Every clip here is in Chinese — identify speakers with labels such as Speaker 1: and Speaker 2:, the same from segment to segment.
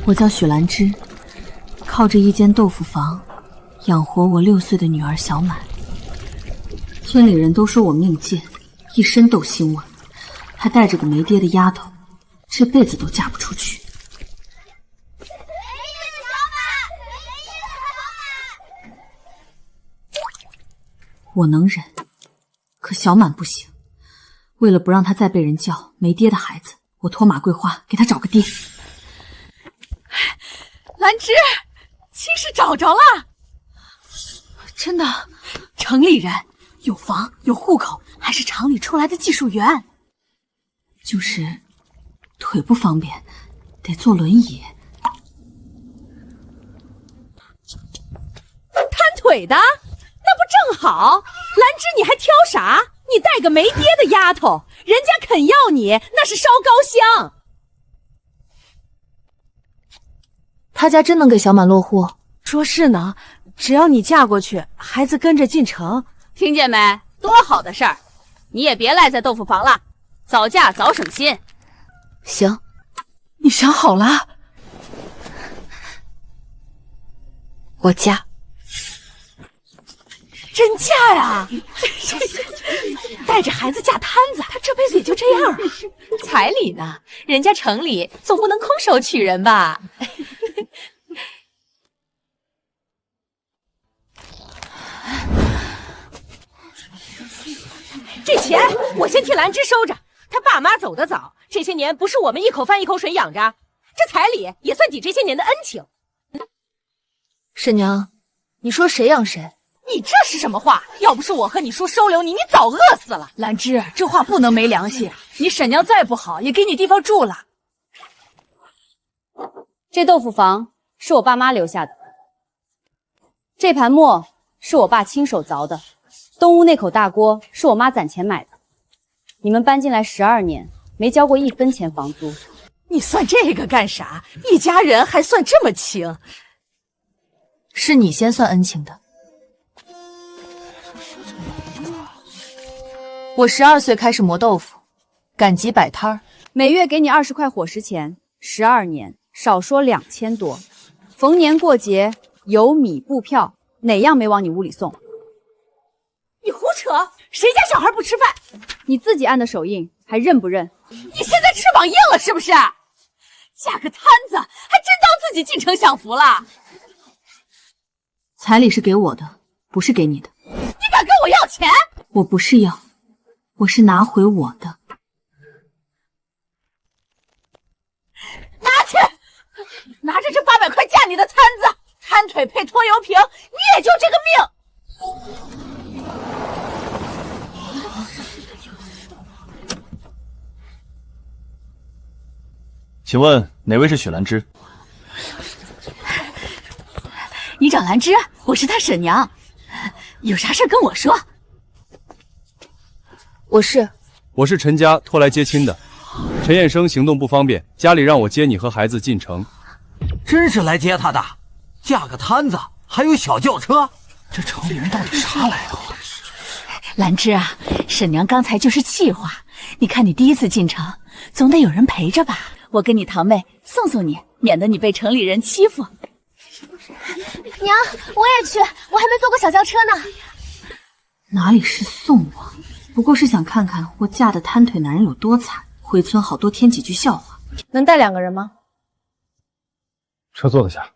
Speaker 1: 我叫许兰芝，靠着一间豆腐房养活我6岁的女儿小满。村里人都说我命贱，一身斗心纹，还带着个没爹的丫头，这辈子都嫁不出去。我能忍，可小满不行。为了不让她再被人叫没爹的孩子，我托马桂花给她找个爹。
Speaker 2: 兰芝，亲事找着了，
Speaker 1: 真的？
Speaker 2: 城里人，有房有户口，还是厂里出来的技术员。
Speaker 1: 就是腿不方便，得坐轮椅。
Speaker 2: 瘫腿的？那不正好？兰芝，你还挑啥？你带个没爹的丫头，人家肯要你，那是烧高香。
Speaker 3: 他家真能给小满落户？
Speaker 2: 说是呢，只要你嫁过去，孩子跟着进城。
Speaker 4: 听见没？多好的事儿！你也别赖在豆腐房了，早嫁早省心。
Speaker 3: 行，
Speaker 2: 你想好了？
Speaker 3: 我嫁。
Speaker 2: 真嫁呀！带着孩子嫁摊子，他这辈子也就这样。
Speaker 4: 彩礼呢？人家城里总不能空手娶人吧？
Speaker 2: 这钱我先替兰芝收着，他爸妈走得早，这些年不是我们一口饭一口水养着，这彩礼也算抵这些年的恩情。
Speaker 3: 婶娘，你说谁养谁？
Speaker 2: 你这是什么话？要不是我和你叔收留你，你早饿死了。
Speaker 5: 兰芝，这话不能没良心。你婶娘再不好，也给你地方住了。
Speaker 6: 这豆腐房是我爸妈留下的，这盘磨是我爸亲手凿的，东屋那口大锅是我妈攒钱买的。你们搬进来12年，没交过1分钱房租。
Speaker 2: 你算这个干啥？一家人还算这么亲？
Speaker 3: 是你先算恩情的。我12岁开始磨豆腐，赶集摆摊儿，
Speaker 6: 每月给你20块伙食钱，12年，少说2000多。逢年过节，油米布票，哪样没往你屋里送？
Speaker 2: 你胡扯！谁家小孩不吃饭？
Speaker 6: 你自己按的手印，还认不认？
Speaker 2: 你现在翅膀硬了是不是？嫁个摊子，还真当自己进城享福了？
Speaker 1: 彩礼是给我的，不是给你的。
Speaker 2: 你敢跟我要钱？
Speaker 1: 我不是要，我是拿回我的。
Speaker 2: 拿去！拿着这800块嫁你的摊子，摊腿配拖油瓶，你也就这个命。
Speaker 7: 请问哪位是许兰芝？
Speaker 2: 你找兰芝，我是她婶娘，有啥事跟我说。
Speaker 7: 我是陈家托来接亲的，陈彦生行动不方便，家里让我接你和孩子进城。
Speaker 8: 真是来接他的，架个摊子还有小轿车，这城里人到底啥来头？
Speaker 2: 兰芝啊，婶娘刚才就是气话，你看你第一次进城，总得有人陪着吧？我跟你堂妹送送你，免得你被城里人欺负。
Speaker 9: 娘，我也去，我还没坐过小轿车呢。
Speaker 1: 哪里是送我，不过是想看看我嫁的摊腿男人有多惨，回村好多添几句笑话。
Speaker 6: 能带2个人吗？
Speaker 7: 车坐得下。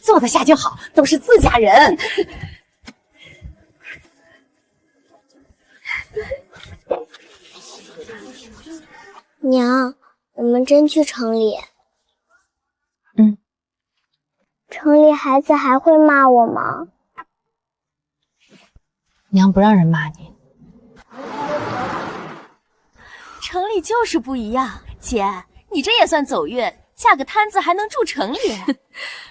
Speaker 2: 坐得下就好，都是自家人。
Speaker 9: 娘，我们真去城里？
Speaker 3: 嗯。
Speaker 9: 城里孩子还会骂我吗？
Speaker 3: 娘不让人骂你。
Speaker 2: 城里就是不一样，姐，你这也算走运，嫁个摊子还能住城里。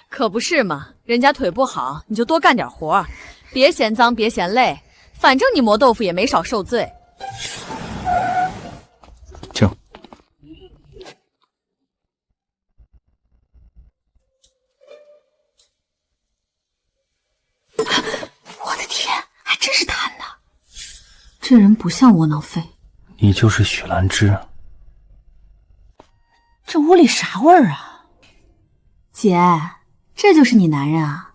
Speaker 5: 可不是嘛，人家腿不好，你就多干点活，别嫌脏，别嫌累，反正你磨豆腐也没少受罪。
Speaker 7: 请。
Speaker 1: 我的天，还真是摊的。这人不像窝囊废。
Speaker 7: 你就是许兰芝。
Speaker 2: 这屋里啥味儿啊？
Speaker 1: 姐，这就是你男人啊？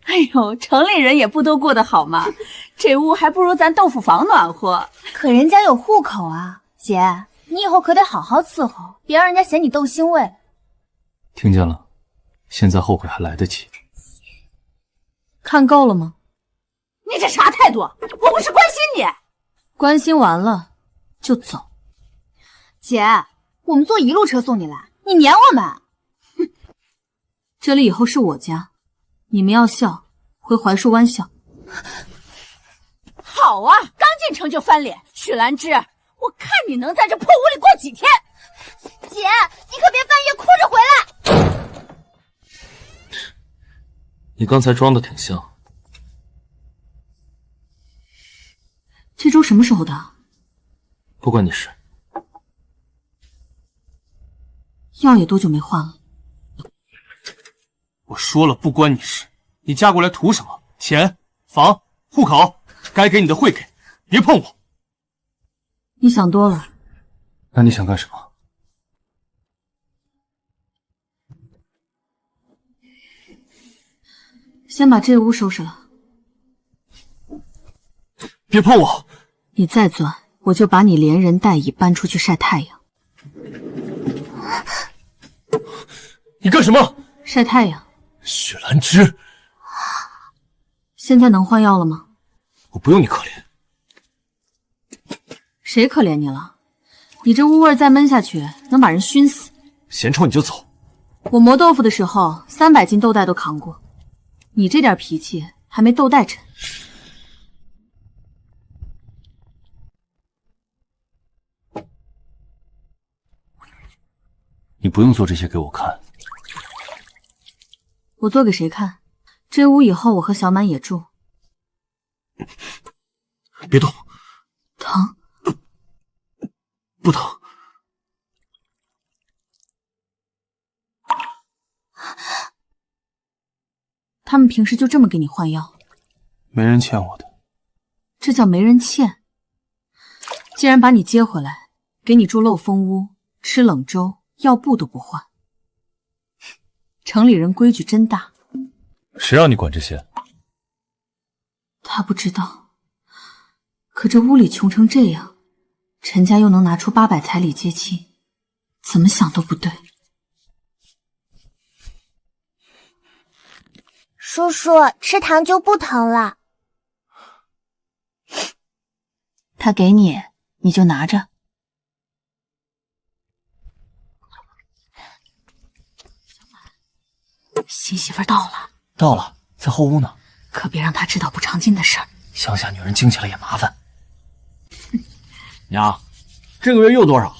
Speaker 2: 哎呦，城里人也不都过得好吗？这屋还不如咱豆腐房暖和。
Speaker 9: 可人家有户口啊，姐，你以后可得好好伺候，别让人家嫌你斗腥味。
Speaker 7: 听见了，现在后悔还来得及。
Speaker 1: 看够了吗？
Speaker 2: 你这啥态度？我不是关心你。
Speaker 1: 关心完了就走。
Speaker 9: 姐，我们坐一路车送你来，你撵我们？
Speaker 1: 这里以后是我家，你们要笑，回槐树湾笑。
Speaker 2: 好啊，刚进城就翻脸，许兰芝，我看你能在这破屋里过几天。
Speaker 9: 姐，你可别半夜哭着回来。
Speaker 10: 你刚才装的挺像。
Speaker 1: 这粥什么时候的？
Speaker 10: 不关你事。
Speaker 1: 药也多久没换了？
Speaker 7: 我说了不关你事，你嫁过来图什么？钱、房、户口，该给你的会给，别碰我。
Speaker 1: 你想多了。
Speaker 7: 那你想干什么？
Speaker 1: 先把这屋收拾了。
Speaker 7: 别碰我！
Speaker 1: 你再钻，我就把你连人带椅搬出去晒太阳。
Speaker 7: 你干什么？
Speaker 1: 晒太阳。
Speaker 7: 许兰芝，
Speaker 1: 现在能换药了吗？
Speaker 7: 我不用你可怜。
Speaker 1: 谁可怜你了？你这污味再闷下去，能把人熏死。
Speaker 7: 嫌臭你就走。
Speaker 1: 我磨豆腐的时候，300斤豆袋都扛过。你这点脾气还没豆袋沉。
Speaker 7: 你不用做这些给我看。
Speaker 1: 我做给谁看？这屋以后我和小满也住。
Speaker 7: 别动。
Speaker 1: 疼？
Speaker 7: 不疼。
Speaker 1: 他们平时就这么给你换药？
Speaker 7: 没人欠我的。
Speaker 1: 这叫没人欠。既然把你接回来，给你住漏风屋，吃冷粥，药布都不换。城里人规矩真大。
Speaker 7: 谁让你管这些？
Speaker 1: 他不知道。可这屋里穷成这样，陈家又能拿出800彩礼接亲，怎么想都不对。
Speaker 9: 叔叔，吃糖就不疼了。
Speaker 2: 他给你，你就拿着。新媳妇到了。
Speaker 8: 到了，在后屋呢。
Speaker 2: 可别让他知道不长进的事儿。
Speaker 8: 乡下女人惊起来也麻烦。娘，这个月又多少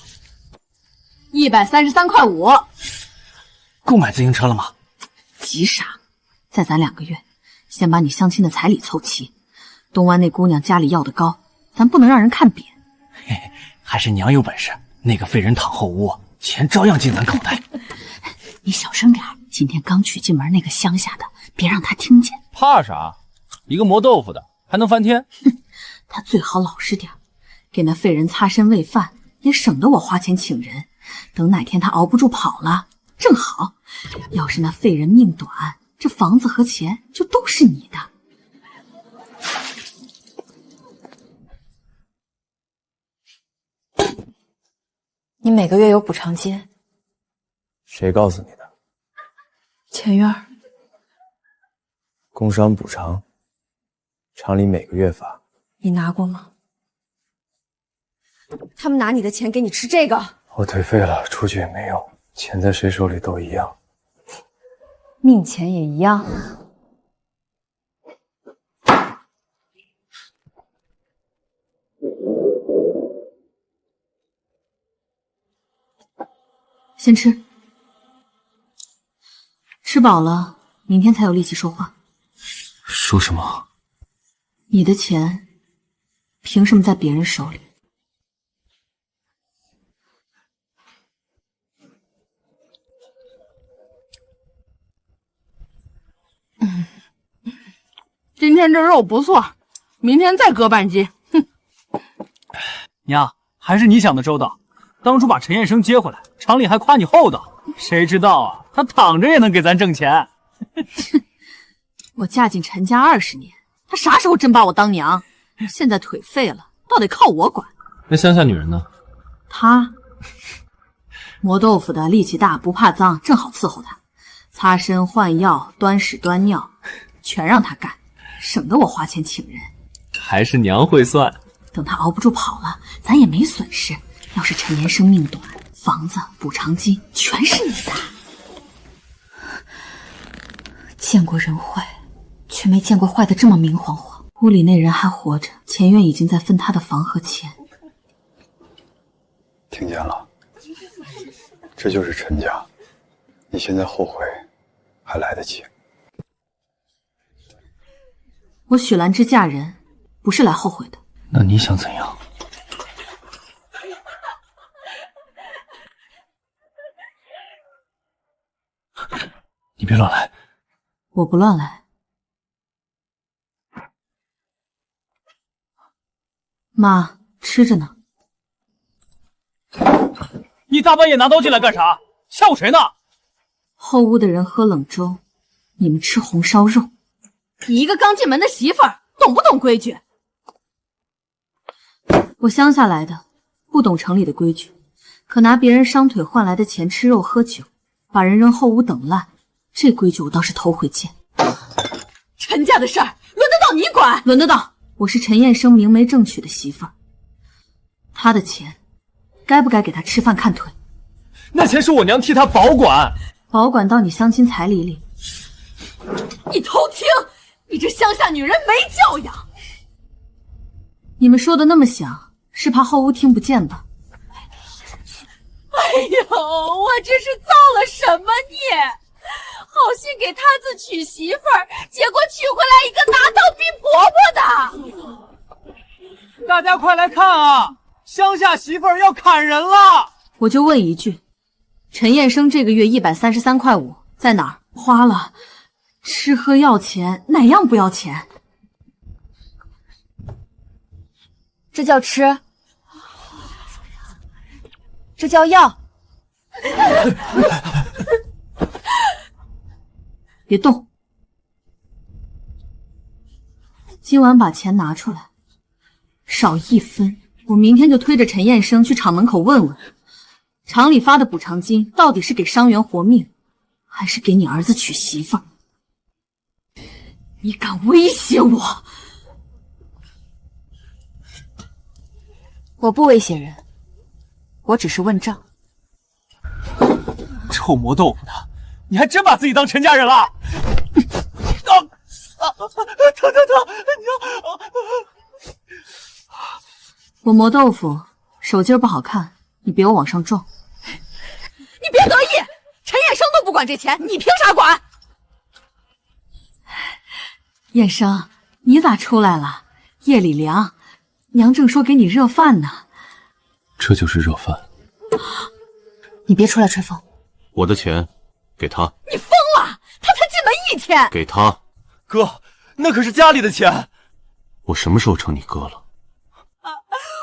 Speaker 5: ？133.5块。
Speaker 8: 够买自行车了吗？
Speaker 1: 急啥？再攒2个月，先把你相亲的彩礼凑齐。东湾那姑娘家里要的高，咱不能让人看扁。
Speaker 8: 嘿嘿，还是娘有本事。那个废人躺后屋，钱照样进咱口袋。
Speaker 2: 你小声点，今天刚娶进门那个乡下的，别让他听见。
Speaker 7: 怕啥？一个磨豆腐的还能翻天？
Speaker 1: 他最好老实点，给那废人擦身喂饭，也省得我花钱请人。等哪天他熬不住跑了，正好。要是那废人命短，这房子和钱就都是你的。
Speaker 3: 你每个月有补偿金？
Speaker 7: 谁告诉你的？
Speaker 3: 前院。
Speaker 7: 工伤补偿，厂里每个月发。
Speaker 3: 你拿过吗？他们拿你的钱给你吃这个？
Speaker 7: 我颓废了，出去也没用，钱在谁手里都一样。
Speaker 6: 命钱也一样。
Speaker 1: 先吃，吃饱了，明天才有力气说话。
Speaker 7: 说什么？
Speaker 1: 你的钱凭什么在别人手里？
Speaker 5: 今天这肉不错，明天再割半斤。哼，
Speaker 8: 娘，还是你想的周到。当初把陈彦生接回来，厂里还夸你厚道，谁知道啊，他躺着也能给咱挣钱。
Speaker 5: 我嫁进陈家20年，他啥时候真把我当娘？现在腿废了，倒得靠我管。
Speaker 10: 那乡下女人呢？
Speaker 1: 他磨豆腐的力气大，不怕脏，正好伺候他，擦身换药、端屎端尿，全让他干，省得我花钱请人。
Speaker 10: 还是娘会算。
Speaker 1: 等他熬不住跑了，咱也没损失。要是陈延生命短，房子、补偿金全是你的。见过人坏，却没见过坏的这么明晃晃。屋里那人还活着，前院已经在分他的房和钱。
Speaker 11: 听见了，这就是陈家。你现在后悔，还来得及。
Speaker 1: 我许兰芝嫁人，不是来后悔的。
Speaker 10: 那你想怎样？你别乱来。
Speaker 1: 我不乱来。妈，吃着呢。
Speaker 8: 你大半夜拿刀进来干啥？吓唬谁呢？
Speaker 1: 后屋的人喝冷粥，你们吃红烧肉。
Speaker 5: 你一个刚进门的媳妇儿，懂不懂规矩？
Speaker 1: 我乡下来的，不懂城里的规矩，可拿别人伤腿换来的钱吃肉喝酒，把人扔后屋等烂，这规矩我倒是头回见。
Speaker 5: 陈家的事儿轮得到你管？
Speaker 1: 轮得到。我是陈彦生明媒正娶的媳妇儿，他的钱该不该给他吃饭看腿？
Speaker 10: 那钱是我娘替他保管，
Speaker 1: 保管到你相亲彩礼里。
Speaker 5: 你偷听！你这乡下女人没教养！
Speaker 1: 你们说的那么响，是怕后屋听不见吧？
Speaker 5: 哎呦，我这是造了什么孽？好心给他子娶媳妇儿，结果娶回来一个拿刀逼婆婆的。
Speaker 8: 大家快来看啊！乡下媳妇儿要砍人了！
Speaker 1: 我就问一句，陈彦生这个月133.5块在哪儿花了？吃喝要钱，哪样不要钱？
Speaker 6: 这叫吃，这叫要。
Speaker 1: 别动！今晚把钱拿出来，少1分，我明天就推着陈彦生去厂门口问问，厂里发的补偿金到底是给伤员活命，还是给你儿子娶媳妇儿？你敢威胁我？
Speaker 6: 我不威胁人，我只是问账。
Speaker 8: 臭磨豆腐的，你还真把自己当陈家人了？疼！
Speaker 1: 我磨豆腐手劲儿不好看，你别我往上撞。
Speaker 5: 你别得意，陈彦生都不管这钱，你凭啥管？
Speaker 1: 彦生，你咋出来了？夜里凉，娘正说给你热饭呢。
Speaker 10: 这就是热饭。
Speaker 6: 你别出来吹风。
Speaker 10: 我的钱给他。
Speaker 5: 你疯了！他才进门1天。
Speaker 10: 给他。
Speaker 8: 哥，那可是家里的钱。
Speaker 10: 我什么时候成你哥了？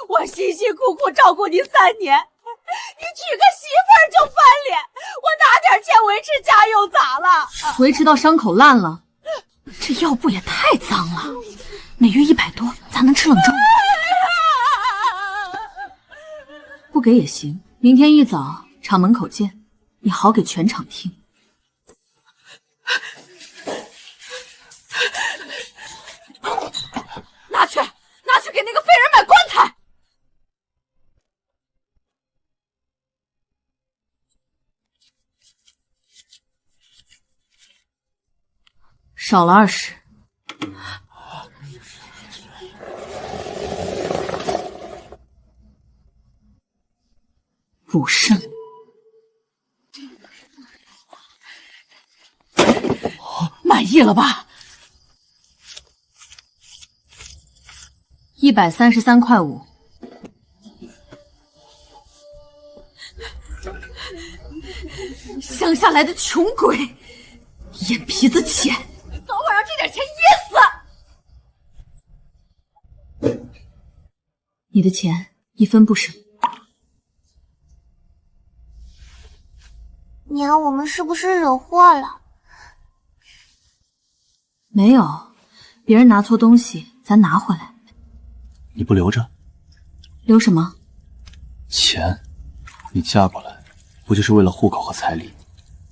Speaker 5: 我辛辛苦苦照顾你3年，你娶个媳妇儿就翻脸，我拿点钱维持家用咋了？
Speaker 1: 维持到伤口烂了。这药布也太脏了，每月100多，咋能吃冷粥？不给也行，明天一早厂门口见，你好给全厂听。
Speaker 5: 拿去给那个废人买棺材。
Speaker 1: 少了20。补肾。
Speaker 5: 满意了吧
Speaker 1: ？133.5块。
Speaker 5: 乡下来的穷鬼，眼皮子浅，早晚让这点钱噎死。
Speaker 1: 你的钱1分不省。
Speaker 9: 娘，我们是不是惹祸了？
Speaker 1: 没有，别人拿错东西，咱拿回来。
Speaker 10: 你不留着？
Speaker 1: 留什么？
Speaker 10: 钱。你嫁过来，不就是为了户口和彩礼？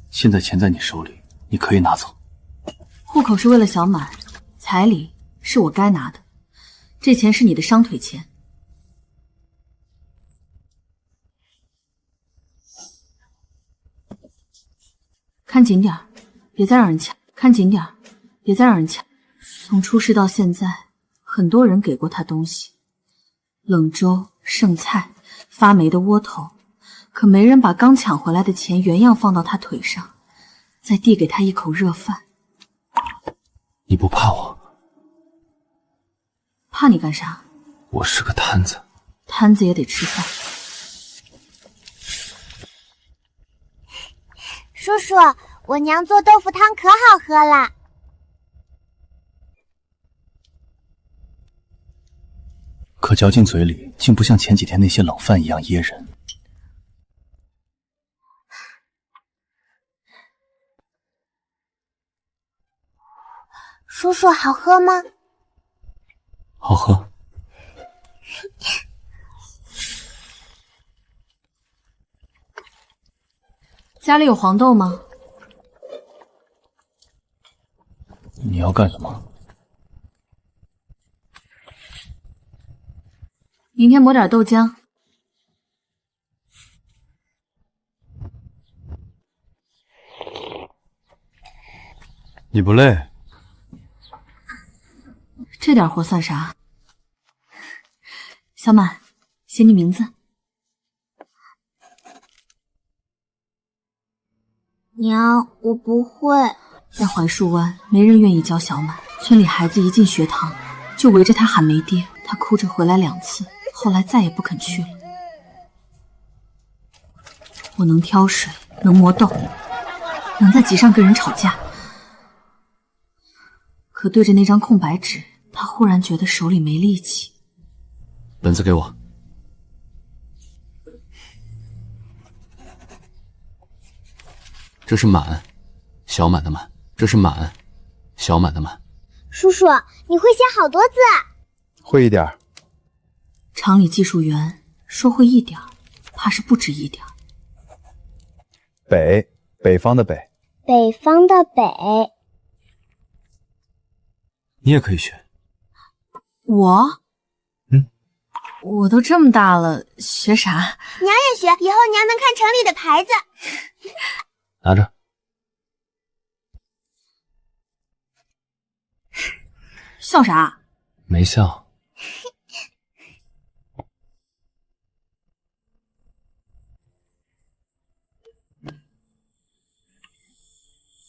Speaker 10: 现在钱在你手里，你可以拿走。
Speaker 1: 户口是为了小满，彩礼是我该拿的，这钱是你的伤腿钱。看紧点儿，别再让人抢。看紧点儿，别再让人抢。从出事到现在，很多人给过他东西，冷粥、剩菜、发霉的窝头，可没人把刚抢回来的钱原样放到他腿上，再递给他一口热饭。
Speaker 10: 你不怕我？
Speaker 1: 怕你干啥？
Speaker 10: 我是个摊子，
Speaker 1: 摊子也得吃饭。
Speaker 9: 叔叔，我娘做豆腐汤可好喝了。
Speaker 10: 可嚼进嘴里，竟不像前几天那些冷饭一样噎人。
Speaker 9: 叔叔，好喝吗？
Speaker 10: 好喝。
Speaker 1: 家里有黄豆吗？
Speaker 10: 你要干什么？
Speaker 1: 明天磨点豆浆。
Speaker 7: 你不累？
Speaker 1: 这点活算啥？小满，写你名字。
Speaker 9: 娘，我不会。
Speaker 1: 在槐树湾，没人愿意教小满。村里孩子一进学堂，就围着他喊没爹。他哭着回来2次，后来再也不肯去了。我能挑水，能磨豆，能在集上跟人吵架，可对着那张空白纸，他忽然觉得手里没力气。
Speaker 10: 本子给我。这是满，小满的满。这是满，小满的满。
Speaker 9: 叔叔，你会写好多字。
Speaker 11: 会一点。
Speaker 1: 厂里技术员说会一点，怕是不止一点。
Speaker 11: 北方的北。
Speaker 9: 北方的北。
Speaker 10: 你也可以学。
Speaker 1: 我？我都这么大了，学啥？
Speaker 9: 娘也学，以后娘能看城里的牌子。
Speaker 10: 拿着。
Speaker 1: 笑啥？
Speaker 10: 没笑。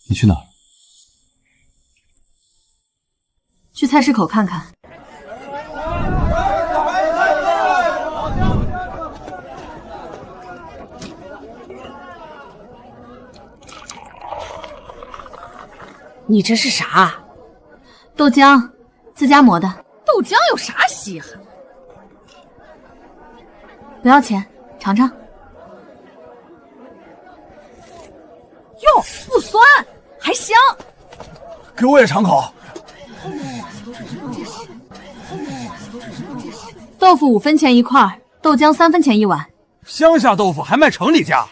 Speaker 10: 你去哪儿？
Speaker 1: 去菜市口看看。
Speaker 2: 你这是啥？
Speaker 1: 豆浆，自家磨的。
Speaker 2: 豆浆有啥稀罕？
Speaker 1: 不要钱，尝尝。
Speaker 2: 哟，不酸，还香。
Speaker 8: 给我也尝口。
Speaker 1: 豆腐5分钱一块，豆浆3分钱一碗。
Speaker 8: 乡下豆腐还卖城里价。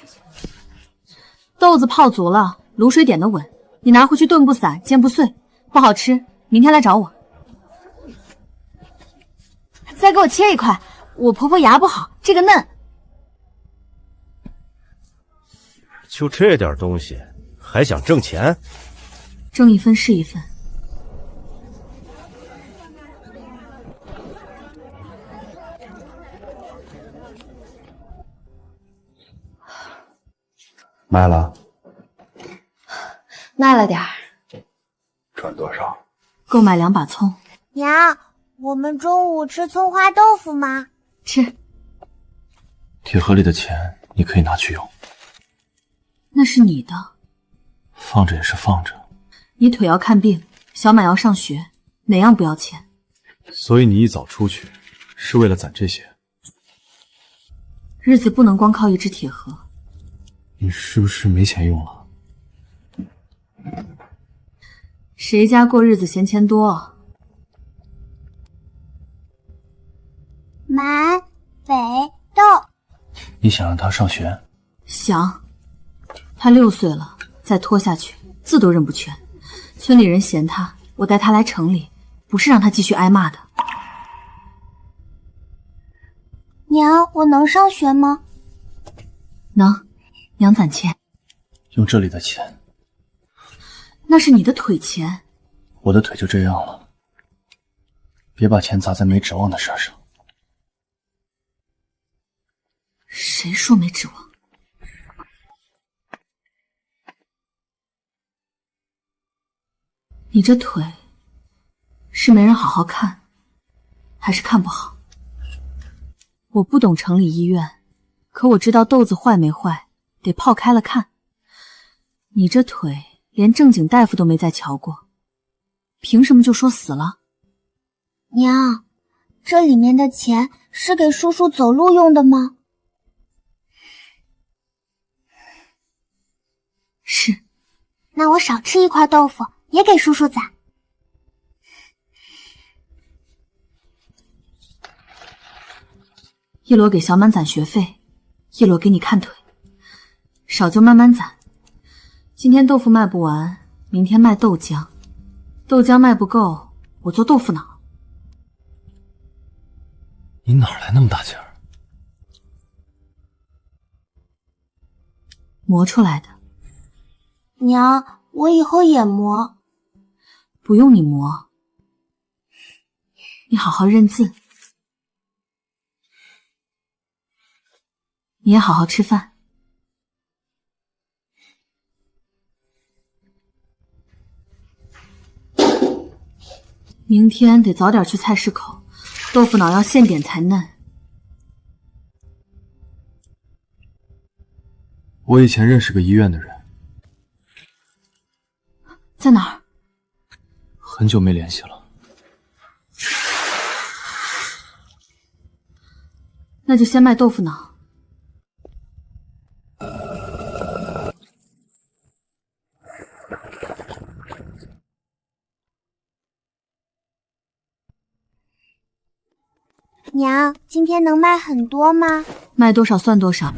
Speaker 1: 豆子泡足了，卤水点的稳，你拿回去炖不散，煎不碎，不好吃，明天来找我。再给我切一块，我婆婆牙不好，这个嫩。
Speaker 12: 就这点东西，还想挣钱？
Speaker 1: 挣一分是一分。
Speaker 11: 卖了？
Speaker 6: 卖了点儿。
Speaker 11: 赚多少？
Speaker 1: 够买2把葱。
Speaker 9: 娘，我们中午吃葱花豆腐吗？
Speaker 1: 吃。
Speaker 10: 铁盒里的钱你可以拿去用。
Speaker 1: 那是你的。
Speaker 10: 放着也是放着。
Speaker 1: 你腿要看病，小满要上学，哪样不要钱？
Speaker 7: 所以你一早出去，是为了攒这些。
Speaker 1: 日子不能光靠一只铁盒。
Speaker 10: 你是不是没钱用了？
Speaker 1: 谁家过日子嫌钱多？
Speaker 9: 买北豆。
Speaker 10: 你想让他上学？
Speaker 1: 想。他6岁了，再拖下去字都认不全。村里人嫌他，我带他来城里，不是让他继续挨骂的。
Speaker 9: 娘，我能上学吗？
Speaker 1: 能，娘攒钱。
Speaker 10: 用这里的钱。
Speaker 1: 那是你的腿钱。
Speaker 10: 我的腿就这样了，别把钱砸在没指望的事上。
Speaker 1: 谁说没指望？你这腿是没人好好看，还是看不好？我不懂城里医院，可我知道豆子坏没坏，得泡开了看。你这腿连正经大夫都没再瞧过，凭什么就说死了？
Speaker 9: 娘，这里面的钱是给叔叔走路用的吗？
Speaker 1: 是。
Speaker 9: 那我少吃1块豆腐，也给叔叔攒。
Speaker 1: 一摞给小满攒学费，一摞给你看腿，少就慢慢攒。今天豆腐卖不完，明天卖豆浆，豆浆卖不够，我做豆腐脑。
Speaker 10: 你哪来那么大劲儿？
Speaker 1: 磨出来的。
Speaker 9: 娘，我以后也磨。
Speaker 1: 不用你磨，你好好认字，你也好好吃饭。明天得早点去菜市口，豆腐脑要现点才嫩。
Speaker 10: 我以前认识个医院的人。
Speaker 1: 在哪儿？
Speaker 10: 很久没联系了。
Speaker 1: 那就先卖豆腐脑。
Speaker 9: 娘，今天能卖很多吗？
Speaker 1: 卖多少算多少。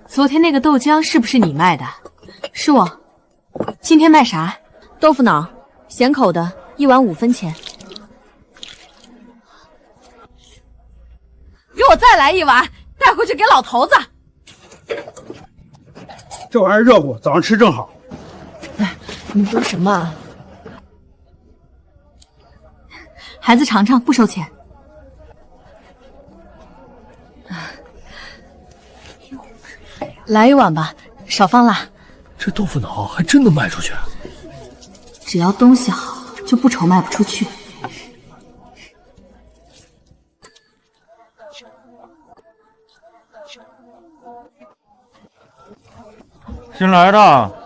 Speaker 3: 昨天那个豆浆是不是你卖的？
Speaker 1: 是我。
Speaker 3: 今天卖啥？
Speaker 1: 豆腐脑，咸口的，1碗5分钱。
Speaker 5: 给我再来1碗，带回去给老头子。
Speaker 13: 这玩意儿热乎，早上吃正好。
Speaker 3: 哎，你说什么啊？
Speaker 1: 孩子尝尝，不收钱。来1碗吧，少放辣。
Speaker 10: 这豆腐脑还真能卖出去？
Speaker 1: 只要东西好，就不愁卖不出去。
Speaker 14: 新来的。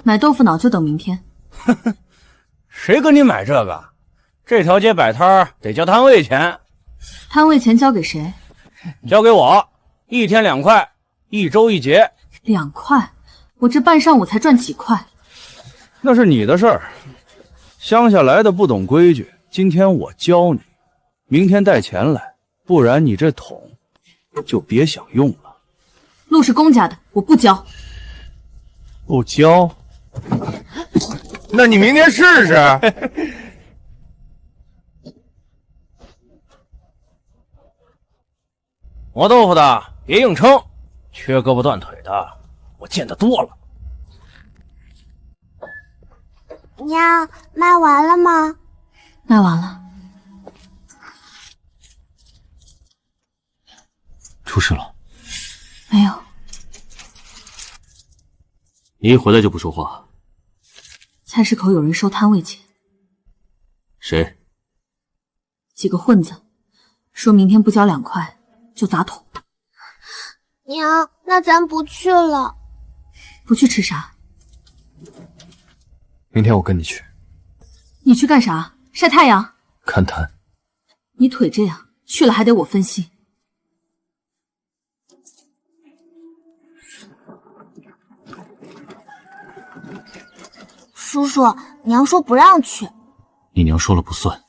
Speaker 1: 买豆腐脑就等明天。
Speaker 12: 谁跟你买这个？这条街摆摊得交摊位钱。
Speaker 1: 摊位钱交给谁？
Speaker 12: 交给我，1天2块，1周1节。
Speaker 1: 2块？我这半上午才赚几块。
Speaker 7: 那是你的事儿。乡下来的不懂规矩，今天我教你，明天带钱来，不然你这桶就别想用了。
Speaker 1: 路是公家的，我不交。
Speaker 7: 不交？
Speaker 12: 那你明天试试。磨豆腐的别硬撑，缺胳膊断腿的我见得多了。
Speaker 9: 娘，卖完了吗？
Speaker 1: 卖完了。
Speaker 10: 出事了？
Speaker 1: 没有。
Speaker 10: 你一回来就不说话。
Speaker 1: 菜市口有人收摊位钱。
Speaker 10: 谁？
Speaker 1: 几个混子，说明天不交2块就砸桶。
Speaker 9: 娘，那咱不去了。
Speaker 1: 不去吃啥？
Speaker 10: 明天我跟你去。
Speaker 1: 你去干啥？晒太阳？
Speaker 10: 看摊。
Speaker 1: 你腿这样，去了还得我分析。
Speaker 9: 叔叔，娘说不让去。
Speaker 10: 你娘说了不算。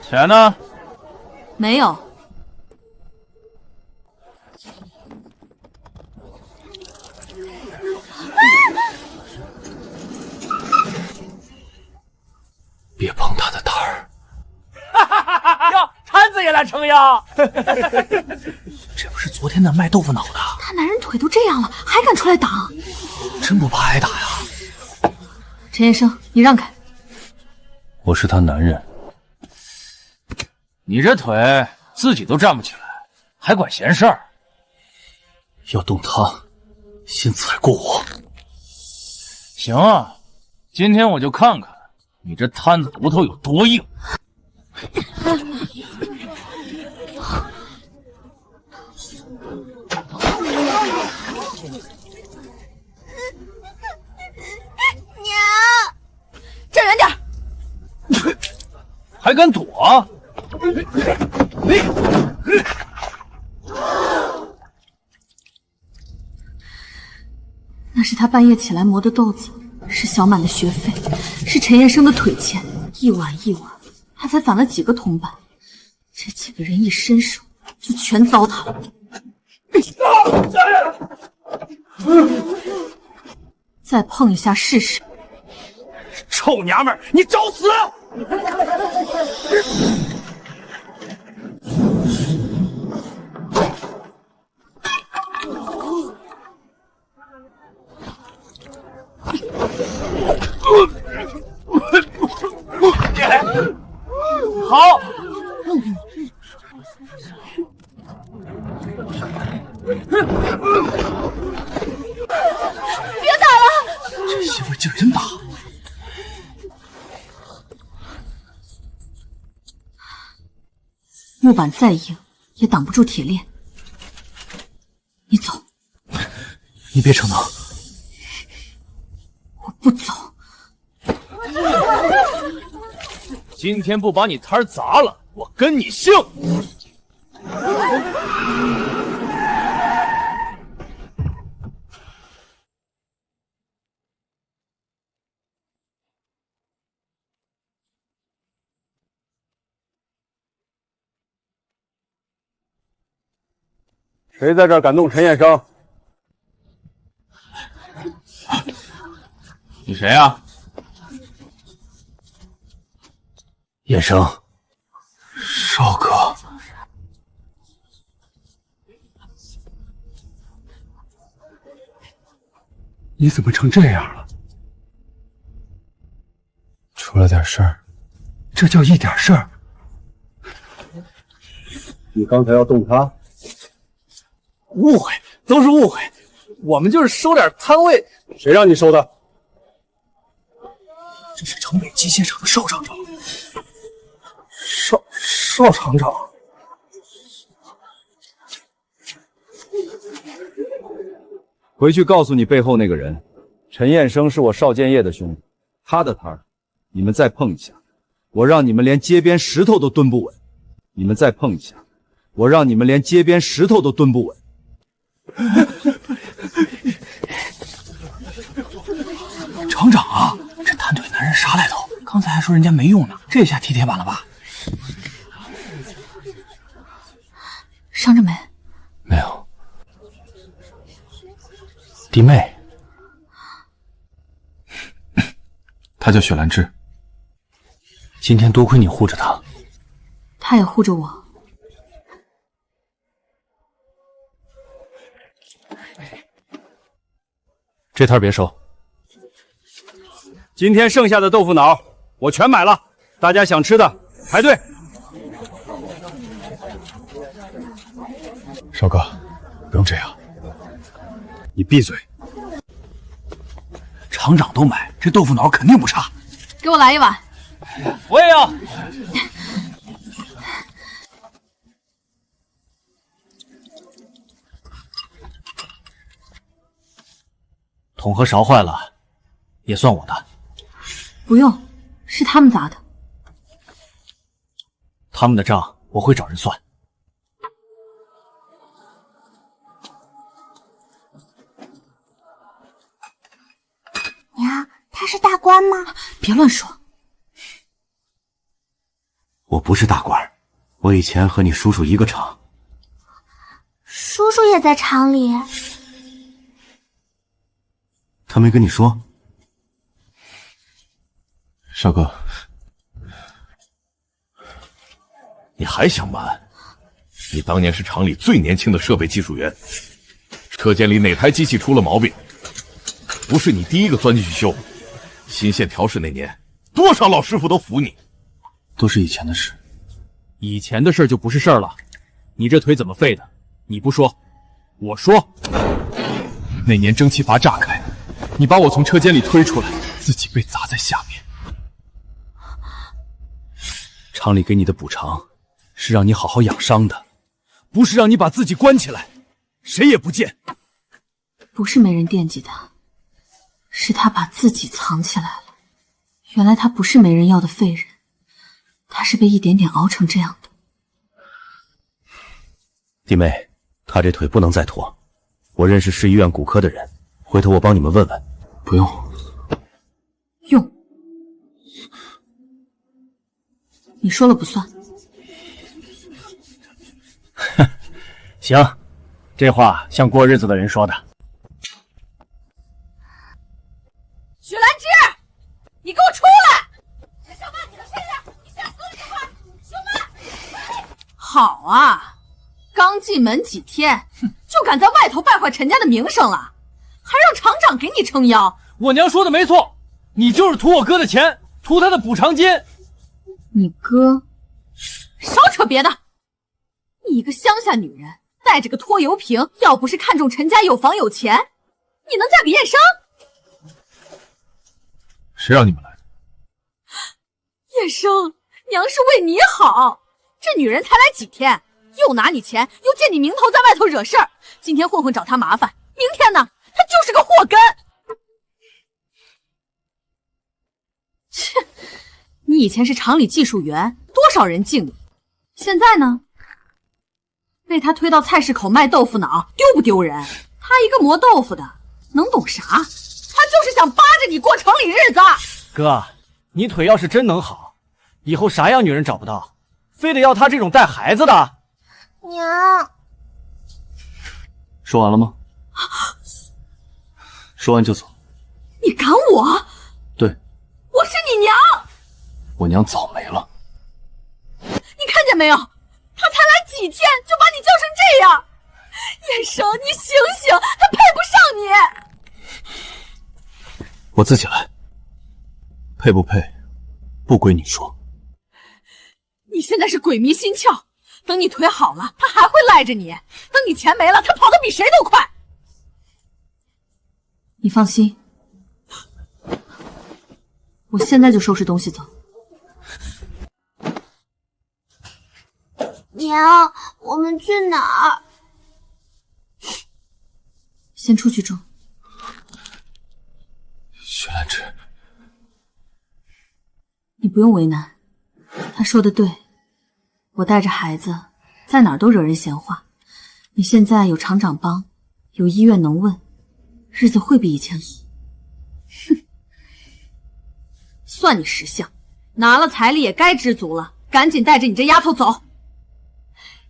Speaker 12: 钱呢？
Speaker 1: 没有。
Speaker 10: 别碰他的摊儿。
Speaker 12: 哟，摊子也来撑腰。
Speaker 8: 这不是昨天那卖豆腐脑的？
Speaker 1: 他男人腿都这样了，还敢出来挡？
Speaker 8: 真不怕挨打呀？
Speaker 1: 陈延生，你让开。
Speaker 10: 我是他男人。
Speaker 12: 你这腿自己都站不起来，还管闲事儿？
Speaker 10: 要动他，先踩过我。
Speaker 12: 行啊，今天我就看看你这摊子骨头有多硬。
Speaker 9: 娘，
Speaker 5: 站远点！
Speaker 12: 还敢躲？
Speaker 1: 那是他半夜起来磨的豆子，是小满的学费，是陈延生的腿钱，一碗一碗，他才攒了几个铜板。这几个人一伸手，就全糟蹋了。再碰一下试试。
Speaker 12: 臭娘们儿，你找死！好。
Speaker 5: 别打了！
Speaker 8: 这媳妇劲儿真大。
Speaker 1: 木板再硬，也挡不住铁链。你走。
Speaker 10: 你别逞能。
Speaker 1: 我不走。
Speaker 12: 今天不把你摊儿砸了，我跟你姓！
Speaker 11: 谁在这儿敢动陈延生？
Speaker 12: 你谁啊？
Speaker 10: 延生，少哥，
Speaker 13: 你怎么成这样了？
Speaker 11: 出了点事儿。
Speaker 13: 这叫一点事儿？
Speaker 11: 你刚才要动他？
Speaker 7: 误会，都是误会，我们就是收点摊位。
Speaker 11: 谁让你收的？
Speaker 8: 这是城北机械厂的邵厂长。
Speaker 13: 邵厂长。
Speaker 7: 回去告诉你背后那个人，陈彦生是我邵建业的兄弟，他的摊儿，你们再碰一下，我让你们连街边石头都蹲不稳。你们再碰一下，我让你们连街边石头都蹲不稳。
Speaker 8: 厂长啊，这摊腿男人啥来头？刚才还说人家没用呢，这下踢铁板了吧？
Speaker 1: 伤着没？
Speaker 10: 没有。弟妹，她叫雪兰芝。今天多亏你护着她，
Speaker 1: 他也护着我。
Speaker 10: 这摊别收。
Speaker 7: 今天剩下的豆腐脑我全买了，大家想吃的排队。
Speaker 11: 少哥，不用这样。你闭嘴。
Speaker 8: 厂长都买，这豆腐脑肯定不差。
Speaker 1: 给我来一碗。
Speaker 12: 我也要。
Speaker 10: 桶和勺坏了，也算我的。
Speaker 1: 不用，是他们砸的。
Speaker 10: 他们的账我会找人算。
Speaker 9: 娘，他是大官吗？
Speaker 1: 别乱说。
Speaker 15: 我不是大官，我以前和你叔叔一个厂。
Speaker 9: 叔叔也在厂里。
Speaker 15: 他没跟你说？
Speaker 10: 少哥，
Speaker 16: 你还想瞒？你当年是厂里最年轻的设备技术员，车间里哪台机器出了毛病，不是你第一个钻进去修。新线调试那年，多少老师傅都服你。
Speaker 10: 都是以前的事，
Speaker 17: 以前的事就不是事儿了。你这腿怎么废的？你不说，我说。
Speaker 10: 那年蒸汽阀炸开，你把我从车间里推出来，自己被砸在下面。厂里给你的补偿是让你好好养伤的，不是让你把自己关起来，谁也不见。
Speaker 1: 不是没人惦记他，是他把自己藏起来了。原来他不是没人要的废人，他是被一点点熬成这样的。
Speaker 15: 弟妹，他这腿不能再拖。我认识市医院骨科的人，回头我帮你们问问。
Speaker 10: 不用。
Speaker 1: 用。你说了不算。
Speaker 17: 行，这话像过日子的人说的。
Speaker 5: 许兰芝，你给我出来！小曼，你的身上，你下死你快！小曼，好啊，刚进门几天，就敢在外头败坏陈家的名声了，还让厂长给你撑腰。
Speaker 17: 我娘说的没错，你就是图我哥的钱，图他的补偿金。
Speaker 1: 你哥？
Speaker 5: 少扯别的！你一个乡下女人，带着个拖油瓶，要不是看中陈家有房有钱，你能嫁给燕生？
Speaker 10: 谁让你们来的？
Speaker 5: 燕生，娘是为你好。这女人才来几天，又拿你钱，又见你名头在外头惹事儿。今天混混找她麻烦，明天呢，她就是个祸根。切！你以前是厂里技术员，多少人敬你，现在呢？被他推到菜市口卖豆腐脑，丢不丢人？他一个磨豆腐的，能懂啥？他就是想扒着你过城里日子。
Speaker 17: 哥，你腿要是真能好，以后啥样女人找不到，非得要他这种带孩子的？
Speaker 9: 娘，
Speaker 10: 说完了吗？说完就走。
Speaker 5: 你赶我？
Speaker 10: 对，
Speaker 5: 我是你娘。
Speaker 10: 我娘早没了。
Speaker 5: 你看见没有？他才来几天就把你叫成这样。燕生，你醒醒，他配不上你。
Speaker 10: 我自己来。配不配，不归你说。
Speaker 5: 你现在是鬼迷心窍，等你腿好了，他还会赖着你；等你钱没了，他跑得比谁都快。
Speaker 1: 你放心，我现在就收拾东西走。
Speaker 9: 娘，我们去哪儿？
Speaker 1: 先出去住。
Speaker 10: 许兰芝，
Speaker 1: 你不用为难，他说的对，我带着孩子在哪儿都惹人闲话。你现在有厂长帮，有医院能问，日子会比以前好。
Speaker 5: 哼，算你识相，拿了彩礼也该知足了，赶紧带着你这丫头走。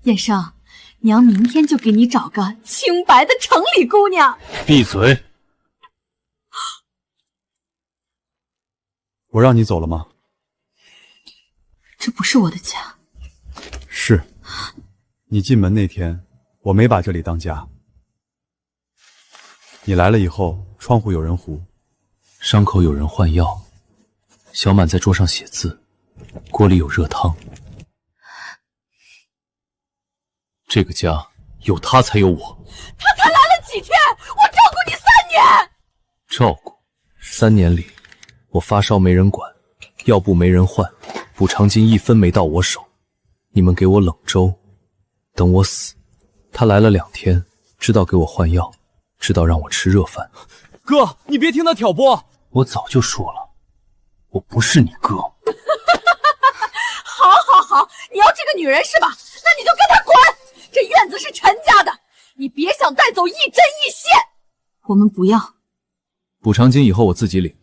Speaker 5: 燕生，娘明天就给你找个清白的城里姑娘。
Speaker 10: 闭嘴！
Speaker 7: 我让你走了吗？
Speaker 1: 这不是我的家。
Speaker 7: 是，你进门那天，我没把这里当家。你来了以后，窗户有人糊，
Speaker 10: 伤口有人换药，小满在桌上写字，锅里有热汤。这个家有他才有我。
Speaker 5: 他才来了几天，我照顾你3年。
Speaker 10: 照顾？3年里，我发烧没人管，药布没人换，补偿金1分没到我手。你们给我冷粥，等我死。他来了2天，知道给我换药，知道让我吃热饭。
Speaker 17: 哥，你别听他挑拨。
Speaker 10: 我早就说了，我不是你哥。
Speaker 5: 好，好，好，你要这个女人是吧？那你就跟她滚！这院子是陈家的，你别想带走一针一线。我们不要。
Speaker 10: 补偿金以后我自己领。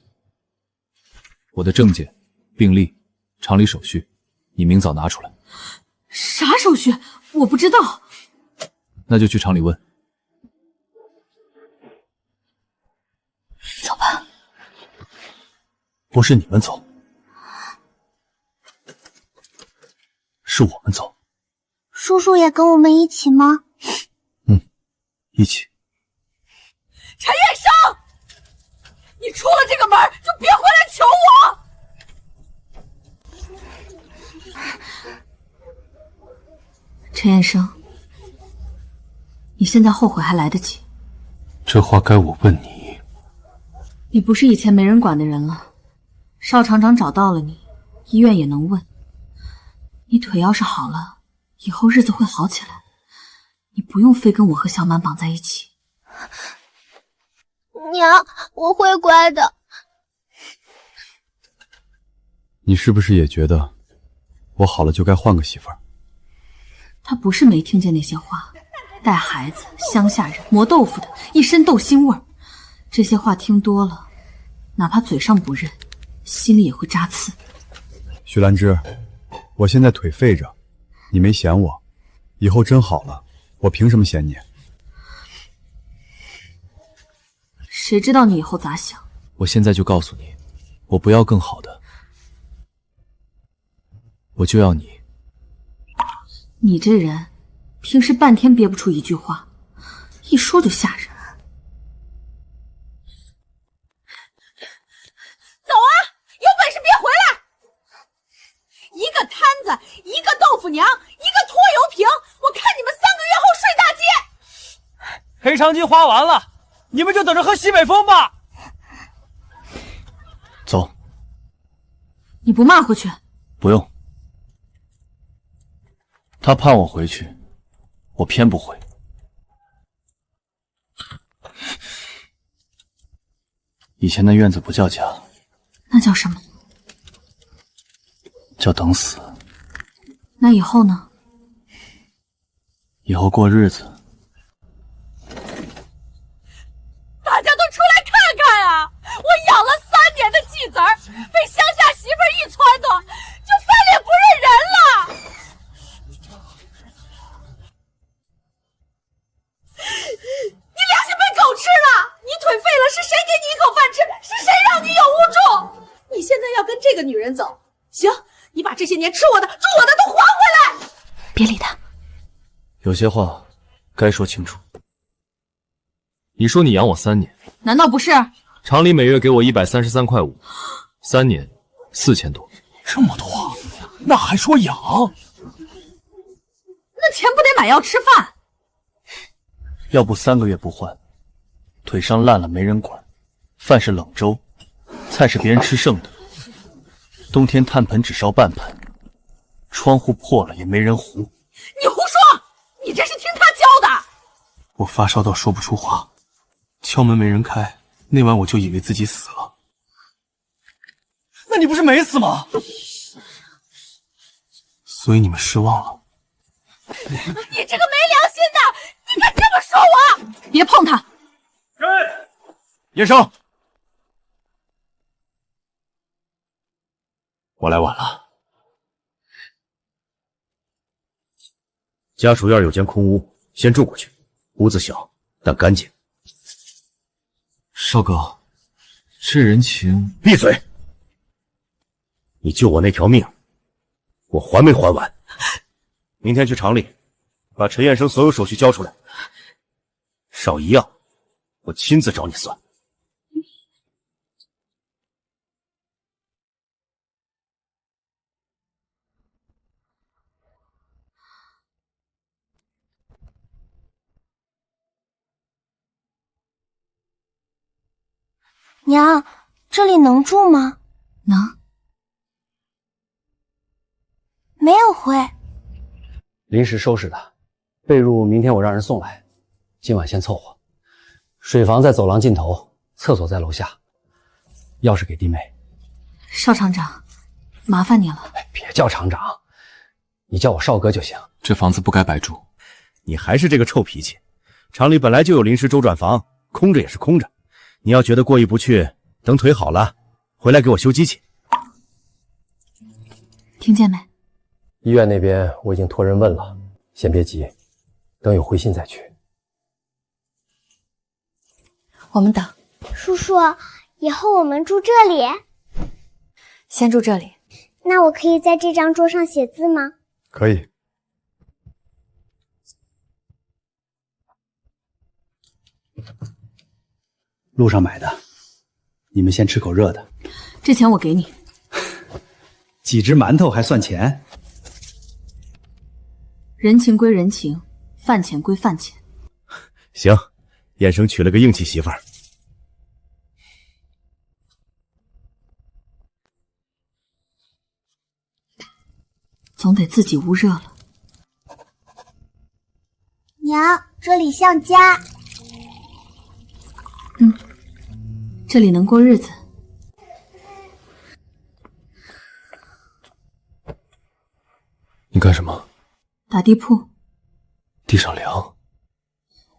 Speaker 10: 我的证件、病历、厂里手续，你明早拿出来。
Speaker 5: 啥手续？我不知道。
Speaker 10: 那就去厂里问。
Speaker 9: 走吧。
Speaker 10: 不是你们走，是我们走。
Speaker 9: 叔叔也跟我们一起吗？
Speaker 10: 一起。
Speaker 5: 陈彦生，你出了这个门就别回来求我。陈彦生，你现在后悔还来得及。
Speaker 10: 这话该我问你。
Speaker 1: 你不是以前没人管的人了，邵厂长找到了你，医院也能问。你腿要是好了，以后日子会好起来。你不用非跟我和小满绑在一起。
Speaker 9: 娘，我会乖的。
Speaker 11: 你是不是也觉得我好了就该换个媳妇儿？
Speaker 1: 他不是没听见那些话，带孩子、乡下人、磨豆腐的，一身豆腥味儿。这些话听多了，哪怕嘴上不认，心里也会扎刺。
Speaker 11: 徐兰芝，我现在腿废着，你没嫌我，以后真好了，我凭什么嫌你？
Speaker 1: 谁知道你以后咋想？
Speaker 10: 我现在就告诉你，我不要更好的，我就要你。
Speaker 1: 你这人，平时半天憋不出一句话，一说就吓人。
Speaker 5: 走啊！有本事别回来！一个摊子，一个豆腐娘，一个拖油瓶，我看你们3个月后睡大街。
Speaker 17: 赔偿金花完了，你们就等着喝西北风吧。
Speaker 10: 走。
Speaker 1: 你不骂回去？
Speaker 10: 不用。他盼我回去，我偏不回。以前那院子不叫家，
Speaker 1: 那叫什么？
Speaker 10: 叫等死。
Speaker 1: 那以后呢？
Speaker 10: 以后过日子。
Speaker 5: 大家都出来看看啊！我养了3年的继子儿，被乡下媳妇儿一撺掇，就翻脸不认人了。你良心被狗吃了！你腿废了，是谁给你一口饭吃？是谁让你有污重？你现在要跟这个女人走，行，你把这些年吃我的、住我的都还回来。
Speaker 1: 别理他。
Speaker 10: 有些话该说清楚。你说你养我3年，
Speaker 1: 难道不是？
Speaker 10: 厂里每月给我133.5块，3年4000多，
Speaker 13: 这么多，那还说养？
Speaker 1: 那钱不得买药吃饭？
Speaker 10: 要不3个月不换，腿伤烂了没人管，饭是冷粥，菜是别人吃剩的，冬天炭盆只烧半盆，窗户破了也没人糊。
Speaker 5: 你胡说！你这是听他教的。
Speaker 13: 我发烧到说不出话，敲门没人开，那晚我就以为自己死了。
Speaker 17: 那你不是没死吗？
Speaker 13: 所以你们失望了。
Speaker 5: 你这个没良心的，你敢这么说我？
Speaker 1: 别碰他！
Speaker 15: 叶生，我来晚了。家属院有间空屋，先住过去。屋子小，但干净。
Speaker 10: 少哥，这人情……
Speaker 15: 闭嘴！你救我那条命，我还没还完。明天去厂里，把陈彦生所有手续交出来。少一样，我亲自找你算。
Speaker 9: 娘，这里能住吗？
Speaker 1: 能。
Speaker 9: 没有灰。
Speaker 18: 临时收拾的，被褥明天我让人送来，今晚先凑合。水房在走廊尽头，厕所在楼下，钥匙给弟妹。
Speaker 1: 邵厂长，麻烦你了。
Speaker 18: 别叫厂长，你叫我邵哥就行。
Speaker 13: 这房子不该白住。
Speaker 15: 你还是这个臭脾气。厂里本来就有临时周转房，空着也是空着。你要觉得过意不去，等腿好了，回来给我修机器。
Speaker 1: 听见没？
Speaker 18: 医院那边我已经托人问了，先别急，等有回信再去。
Speaker 6: 我们等。
Speaker 19: 叔叔，以后我们住这里？
Speaker 6: 先住这里。
Speaker 19: 那我可以在这张桌上写字吗？
Speaker 11: 可以。
Speaker 20: 路上买的，你们先吃口热的。
Speaker 1: 这钱我给你。
Speaker 20: 几只馒头还算钱？
Speaker 1: 人情归人情，饭钱归饭钱。
Speaker 15: 行，燕生娶了个硬气媳妇儿。
Speaker 1: 总得自己捂热了。
Speaker 19: 娘，这里像家。
Speaker 1: 这里能过日子。
Speaker 13: 你干什么？
Speaker 1: 打地铺。
Speaker 13: 地上凉。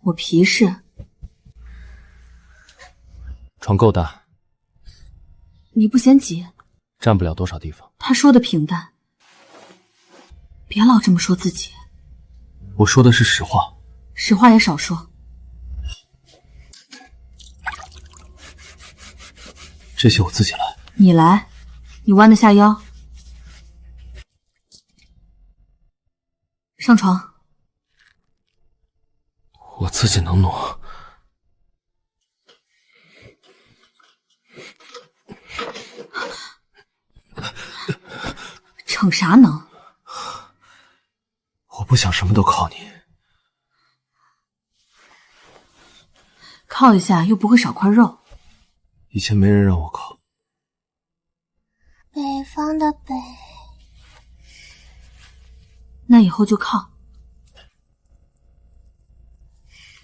Speaker 1: 我皮实。
Speaker 13: 床够大。
Speaker 1: 你不嫌挤？
Speaker 13: 占不了多少地方。
Speaker 1: 他说的平淡。别老这么说自己。
Speaker 13: 我说的是实话。
Speaker 1: 实话也少说。
Speaker 13: 这些我自己来。
Speaker 1: 你来，你弯得下腰。上床。
Speaker 13: 我自己能挪。
Speaker 1: 逞啥能？
Speaker 13: 我不想什么都靠你。
Speaker 1: 靠一下又不会少块肉。
Speaker 13: 以前没人让我靠。
Speaker 19: 北方的北。
Speaker 1: 那以后就靠。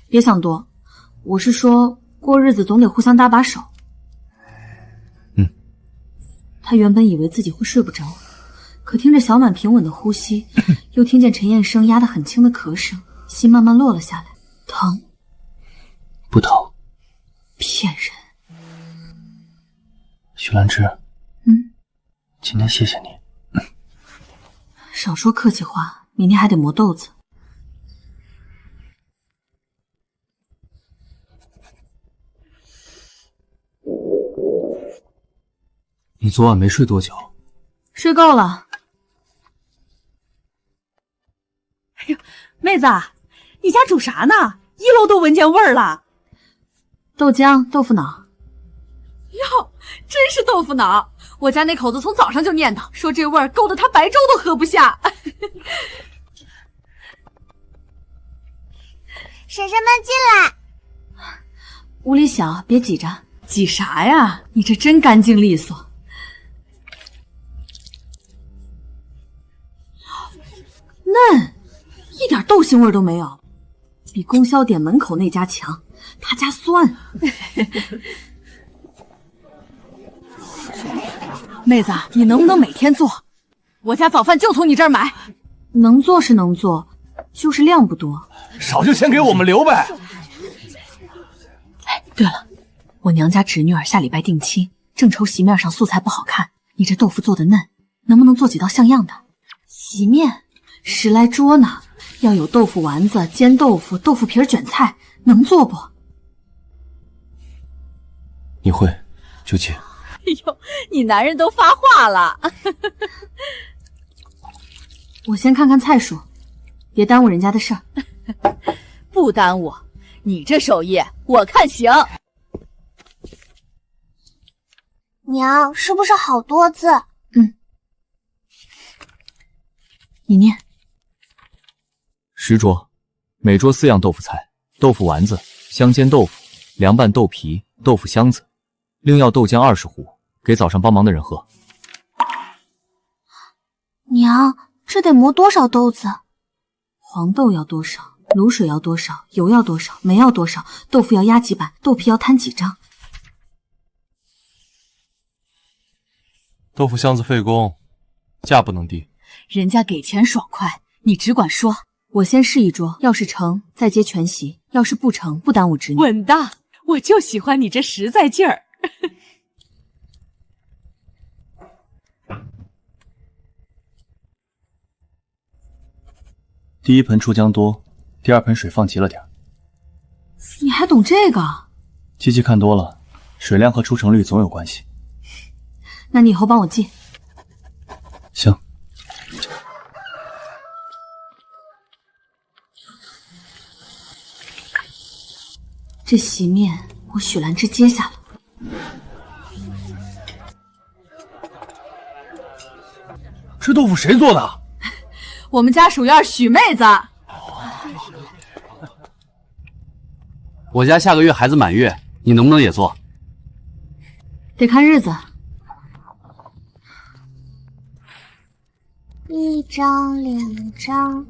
Speaker 1: 别想多，我是说过日子总得互相搭把手。他原本以为自己会睡不着，可听着小满平稳的呼吸，又听见陈彦生压得很轻的咳声，心慢慢落了下来。疼？
Speaker 13: 不疼。
Speaker 1: 骗人。
Speaker 13: 徐兰芝，今天谢谢你。
Speaker 1: 少说客气话，明天还得磨豆子。
Speaker 13: 你昨晚没睡多久？
Speaker 1: 睡够了。
Speaker 2: 哎呦，妹子，你家煮啥呢？一楼都闻见味儿了。
Speaker 1: 豆浆、豆腐脑。
Speaker 5: 哟，真是豆腐脑！我家那口子从早上就念叨，说这味儿够得他白粥都喝不下。
Speaker 19: 婶婶们进来。
Speaker 1: 屋里小，别挤着。
Speaker 5: 挤啥呀？你这真干净利索。嫩，一点豆腥味都没有，比供销点门口那家强。他家酸。妹子，你能不能每天做？我家早饭就从你这儿买。
Speaker 1: 能做是能做，就是量不多。
Speaker 17: 少就先给我们留呗。
Speaker 1: 哎，对了，我娘家侄女儿下礼拜定亲，正愁席面上素菜不好看。你这豆腐做的嫩，能不能做几道像样的？席面10来桌呢，要有豆腐丸子、煎豆腐、豆腐皮卷菜，能做不？
Speaker 13: 你会就接。
Speaker 2: 哎呦，你男人都发话了。
Speaker 1: 我先看看菜数，别耽误人家的事儿。
Speaker 2: 不耽误，你这手艺我看行。
Speaker 19: 娘，是不是好多字？
Speaker 1: 你念。
Speaker 10: 10桌，每桌4样豆腐菜：豆腐丸子、香煎豆腐、凉拌豆皮、豆腐香子，另要豆浆20壶，给早上帮忙的人喝。
Speaker 19: 娘，这得磨多少豆子？
Speaker 1: 黄豆要多少，卤水要多少，油要多少，煤要多少，豆腐要压几板，豆皮要摊几张。
Speaker 13: 豆腐箱子费工，价不能低。
Speaker 5: 人家给钱爽快，你只管说。我先试一桌，要是成再接全席，要是不成不耽误侄女。
Speaker 2: 稳当，我就喜欢你这实在劲儿。
Speaker 10: 第一盆出姜多，第二盆水放急了点。
Speaker 5: 你还懂这个？
Speaker 10: 机器看多了，水量和出成率总有关系。
Speaker 5: 那你以后帮我记。
Speaker 10: 行。
Speaker 5: 这席面我许兰芝接下了。
Speaker 17: 这豆腐谁做的？
Speaker 5: 我们家属院许妹子。
Speaker 20: 我家下个月孩子满月，你能不能也做？
Speaker 5: 得看日子。
Speaker 19: 1张2张，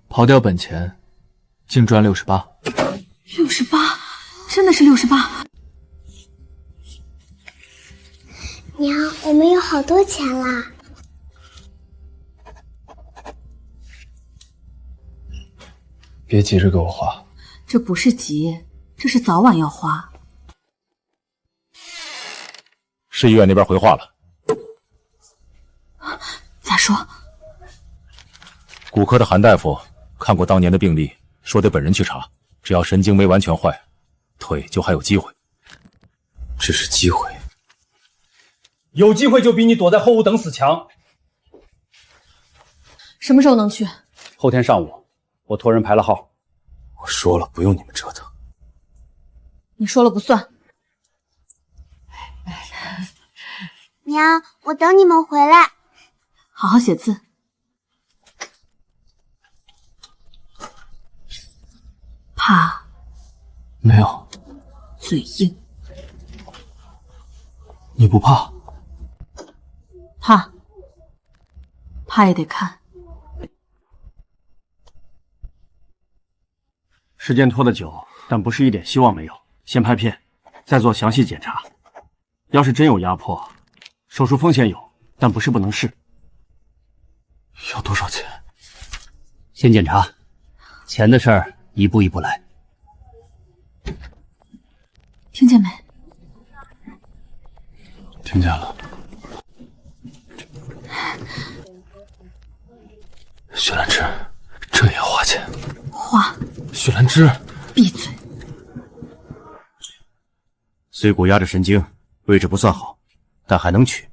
Speaker 10: 刨掉本钱，净赚68。
Speaker 5: 68，真的是68。
Speaker 19: 娘，我们有好多钱啦！
Speaker 11: 别急着给我花，
Speaker 5: 这不是急，这是早晚要花。
Speaker 15: 市医院那边回话了。
Speaker 5: 咋说？
Speaker 15: 骨科的韩大夫看过当年的病例，说得本人去查，只要神经没完全坏，腿就还有机会。
Speaker 11: 这是机会，
Speaker 17: 有机会就比你躲在后屋等死强。
Speaker 5: 什么时候能去？
Speaker 20: 后天上午，我托人排了号。
Speaker 11: 我说了，不用你们折腾。
Speaker 5: 你说了不算。
Speaker 19: 娘，我等你们回来。
Speaker 5: 好好写字。怕？
Speaker 13: 没有。
Speaker 5: 嘴硬。
Speaker 13: 你不怕？
Speaker 5: 怕。怕也得看。
Speaker 17: 时间拖得久，但不是一点希望没有。先拍片，再做详细检查。要是真有压迫，手术风险有，但不是不能试。
Speaker 13: 要多少钱？
Speaker 20: 先检查，钱的事儿一步一步来。
Speaker 5: 听见没？
Speaker 13: 听见了。许兰芝，这也要花钱？
Speaker 5: 花。
Speaker 13: 许兰芝，
Speaker 5: 闭嘴。
Speaker 15: 碎骨压着神经，位置不算好，但还能取。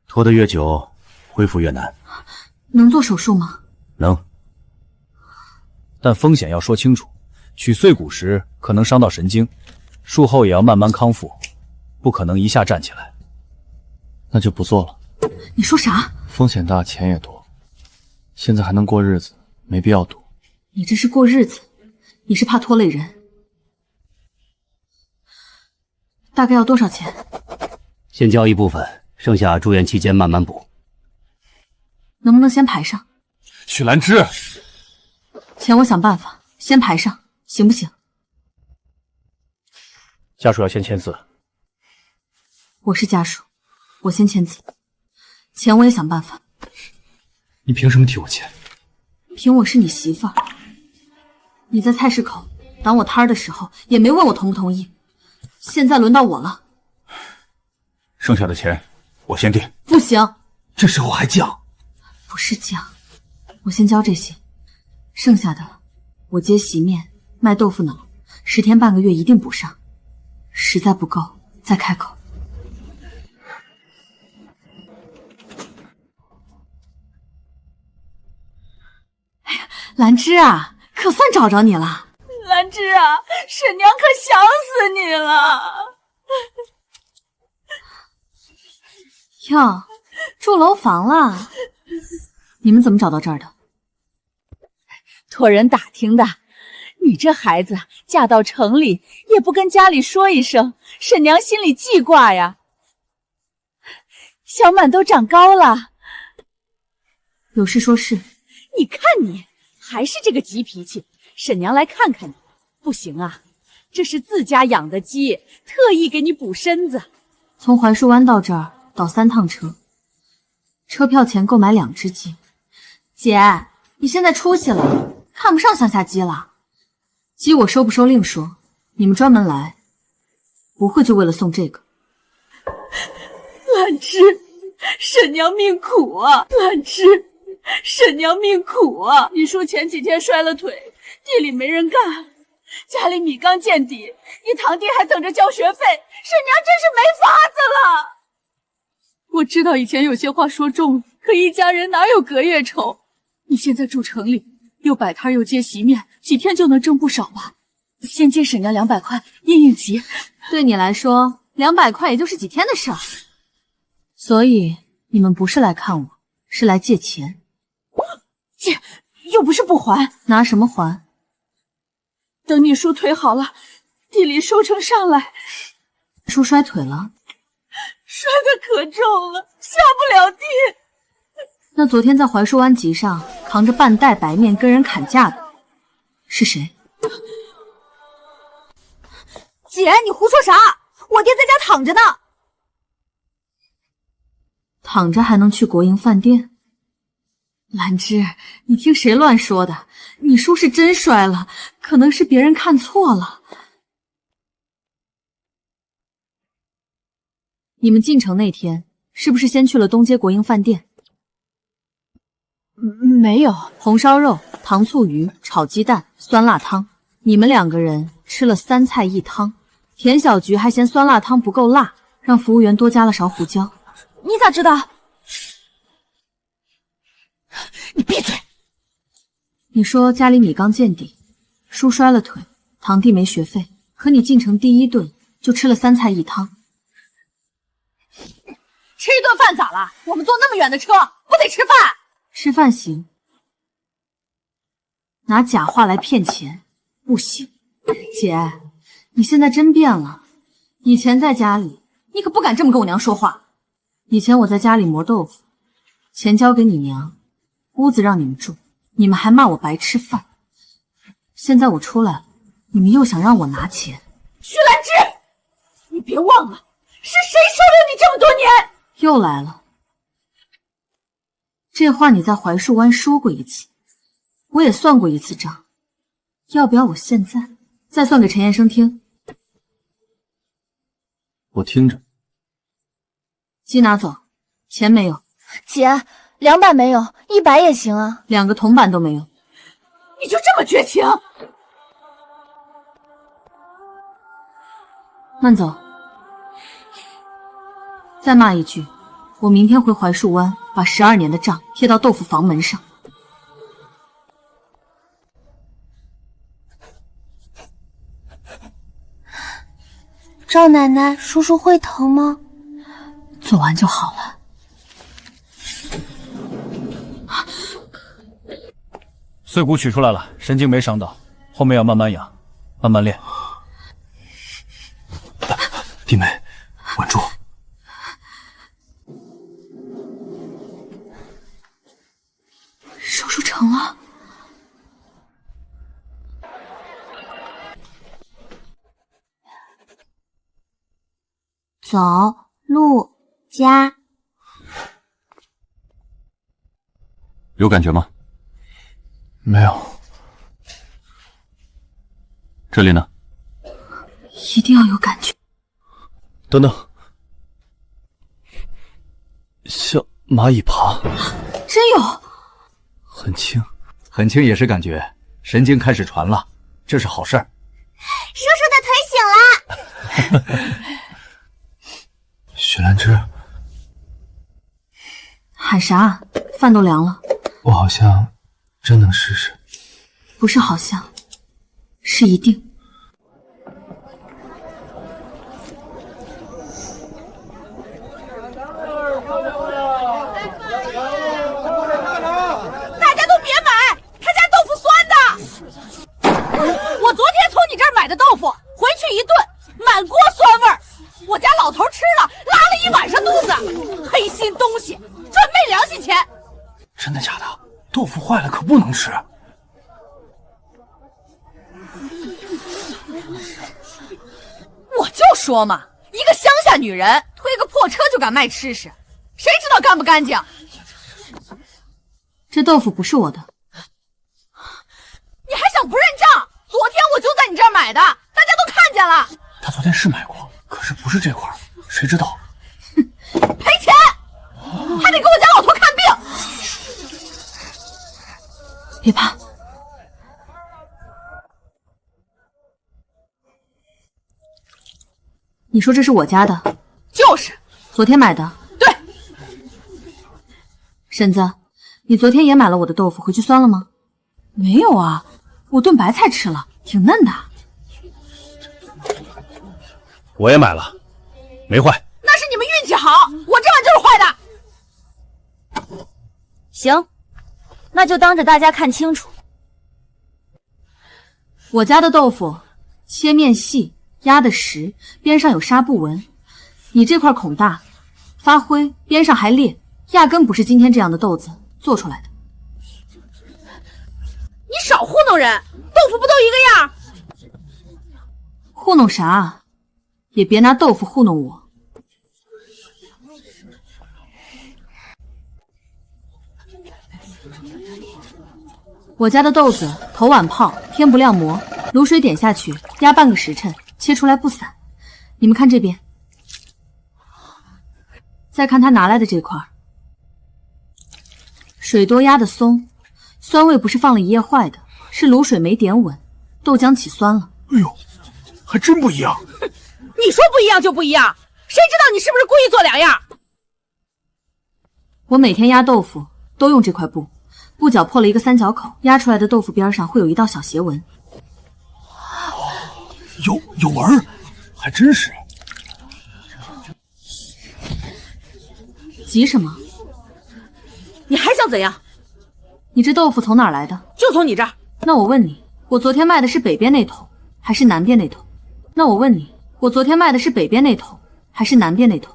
Speaker 15: 拖得越久，恢复越难。
Speaker 5: 能做手术吗？
Speaker 15: 能，
Speaker 7: 但风险要说清楚。取碎骨时可能伤到神经，术后也要慢慢康复，不可能一下站起来。
Speaker 10: 那就不做了。
Speaker 5: 你说啥？
Speaker 10: 风险大，钱也多，现在还能过日子，没必要赌。
Speaker 5: 你这是过日子，你是怕拖累人。大概要多少钱？
Speaker 20: 先交一部分，剩下住院期间慢慢补。
Speaker 5: 能不能先排上？
Speaker 13: 许兰芝，
Speaker 5: 钱我想办法，先排上，行不行？
Speaker 20: 家属要先签字。
Speaker 5: 我是家属，我先签字。钱我也想办法。
Speaker 13: 你凭什么替我签？
Speaker 5: 凭我是你媳妇儿。你在菜市口挡我摊儿的时候，也没问我同不同意。现在轮到我了。
Speaker 15: 剩下的钱我先定。
Speaker 5: 不行，
Speaker 13: 这时候还犟？
Speaker 5: 不是犟，我先交这些，剩下的我接席面、卖豆腐脑，10天半个月一定补上。实在不够再开口。哎呀，兰芝啊，可算找着你了。
Speaker 2: 兰芝啊，沈娘可想死你了。
Speaker 5: 哟，住楼房了？你们怎么找到这儿的？
Speaker 2: 托人打听的。你这孩子嫁到城里也不跟家里说一声，沈娘心里记挂呀。小满都长高了，
Speaker 5: 有事说事。
Speaker 2: 你看你还是这个急脾气，沈娘来看看你，不行啊，这是自家养的鸡，特意给你补身子。
Speaker 1: 从槐树湾到这儿倒3趟车，车票钱够买2只鸡。姐，你现在出息了，看不上乡下鸡了。鸡我收不收另说，你们专门来，不会就为了送这个。
Speaker 2: 兰芝，婶娘命苦啊！兰芝，婶娘命苦啊！你叔前几天摔了腿，地里没人干，家里米刚见底，你堂弟还等着交学费，婶娘真是没法子了。我知道以前有些话说重了，可一家人哪有隔夜仇？你现在住城里，又摆摊又接席面，几天就能挣不少吧？先借婶娘200块应应急。
Speaker 1: 对你来说，200块也就是几天的事儿。所以你们不是来看我，是来借钱。
Speaker 2: 借又不是不还，
Speaker 1: 拿什么还？
Speaker 2: 等你叔腿好了，地里收成上来。
Speaker 1: 叔摔腿了？
Speaker 2: 摔得可重了，下不了地。
Speaker 1: 那昨天在槐树湾集上扛着半袋白面跟人砍价的是谁？
Speaker 9: 姐，你胡说啥？我爹在家躺着呢。
Speaker 1: 躺着还能去国营饭店？兰芝，你听谁乱说的？你叔是真摔了，可能是别人看错了。你们进城那天是不是先去了东街国营饭店？
Speaker 2: 没有。
Speaker 1: 红烧肉、糖醋鱼、炒鸡蛋、酸辣汤，你们2个人吃了3菜1汤。田小菊还嫌酸辣汤不够辣，让服务员多加了勺胡椒。
Speaker 9: 你咋知道？
Speaker 2: 你闭嘴！
Speaker 1: 你说家里米刚见底，叔摔了腿，堂弟没学费，可你进城第1顿就吃了3菜1汤。
Speaker 5: 吃一顿饭咋了？我们坐那么远的车，不得吃饭？
Speaker 1: 吃饭行，拿假话来骗钱不行。姐，你现在真变了。以前在家里，
Speaker 5: 你可不敢这么跟我娘说话。
Speaker 1: 以前我在家里磨豆腐，钱交给你娘，屋子让你们住，你们还骂我白吃饭。现在我出来了，你们又想让我拿钱。
Speaker 5: 徐兰芝，你别忘了，是谁收留你这么多年？
Speaker 1: 又来了。这话你在槐树湾说过1次，我也算过1次账，要不要我现在再算给陈彦生听？
Speaker 10: 我听着。
Speaker 1: 鸡拿走，钱没有。
Speaker 9: 姐，200没有，100也行啊。
Speaker 1: 2个铜板都没有。
Speaker 5: 你就这么绝情？
Speaker 1: 慢走。再骂1句，我明天回槐树湾把12年的账贴到豆腐房门上。
Speaker 19: 赵奶奶，叔叔会疼吗？
Speaker 1: 做完就好了。
Speaker 10: 碎骨取出来了，神经没伤到，后面要慢慢养，慢慢练。
Speaker 13: 弟妹，稳住！
Speaker 1: 手术成了。
Speaker 19: 走路家。
Speaker 13: 有感觉吗？没有。这里呢？
Speaker 1: 一定要有感觉。
Speaker 10: 等等，像蚂蚁爬。
Speaker 1: 真有。
Speaker 10: 很轻，
Speaker 7: 很轻也是感觉，神经开始传了，这是好事儿。
Speaker 19: 叔叔的腿醒了。
Speaker 13: 许兰芝，
Speaker 1: 喊啥？饭都凉了。
Speaker 13: 我好像真能试试。
Speaker 1: 不是好像，是一定。
Speaker 5: 大家都别买，他家豆腐酸的。我昨天从你这儿买的豆腐，回去一炖，满锅酸味儿。我家老头吃了，拉了1晚上肚子，黑心东西，赚没良心钱。
Speaker 13: 真的假的？豆腐坏了可不能吃。
Speaker 5: 就说嘛，一个乡下女人推个破车就敢卖吃食，谁知道干不干净？
Speaker 1: 这豆腐不是我的。
Speaker 5: 你还想不认账？昨天我就在你这儿买的，大家都看见了。
Speaker 13: 他昨天是买过，可是不是这块，谁知道？
Speaker 5: 赔钱，还得给我家老头看病。
Speaker 1: 别怕。你说这是我家的？
Speaker 5: 就是，
Speaker 1: 昨天买的。
Speaker 5: 对。
Speaker 1: 婶子，你昨天也买了我的豆腐，回去酸了吗？
Speaker 5: 没有啊，我炖白菜吃了，挺嫩的。
Speaker 15: 我也买了，没坏。
Speaker 5: 那是你们运气好，我这碗就是坏的。
Speaker 6: 行，那就当着大家看清楚。
Speaker 1: 我家的豆腐切面细，压的实，边上有纱布纹。你这块孔大，发灰，边上还裂，压根不是今天这样的豆子做出来的。
Speaker 5: 你少糊弄人，豆腐不都一个样？
Speaker 1: 糊弄啥？也别拿豆腐糊弄我。我家的豆子头晚泡，天不亮磨，卤水点下去，压半个时辰，切出来不散。你们看这边，再看他拿来的这块，水多压的松，酸味不是放了一夜坏的，是卤水没点稳，豆浆起酸了。
Speaker 13: 哎呦，还真不一样。
Speaker 5: 你说不一样就不一样，谁知道你是不是故意做两样？
Speaker 1: 我每天压豆腐都用这块布，布角破了一个三角口，压出来的豆腐边上会有一道小斜纹。
Speaker 13: 有纹，还真是。
Speaker 1: 急什么？
Speaker 5: 你还想怎样？
Speaker 1: 你这豆腐从哪儿来的？
Speaker 5: 就从你这儿。
Speaker 1: 那我问你，我昨天卖的是北边那头，还是南边那头？那我问你，我昨天卖的是北边那头，还是南边那头？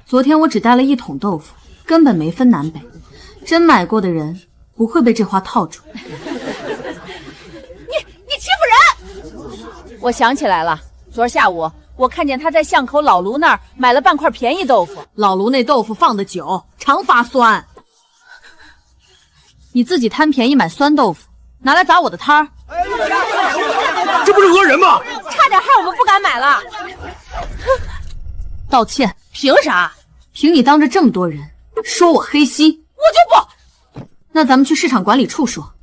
Speaker 1: 昨天我只带了1桶豆腐，根本没分南北。真买过的人不会被这话套住。
Speaker 5: 你欺负人！
Speaker 6: 我想起来了，昨儿下午我看见他在巷口老卢那儿买了半块便宜豆腐。
Speaker 5: 老卢那豆腐放的久，常发酸。
Speaker 1: 你自己贪便宜买酸豆腐，拿来砸我的摊儿，
Speaker 13: 这不是讹人吗？
Speaker 6: 差点害我们不敢买了。
Speaker 1: 道歉？
Speaker 5: 凭啥？
Speaker 1: 凭你当着这么多人说我黑心，
Speaker 5: 我就不。
Speaker 1: 那咱们去市场管理处说。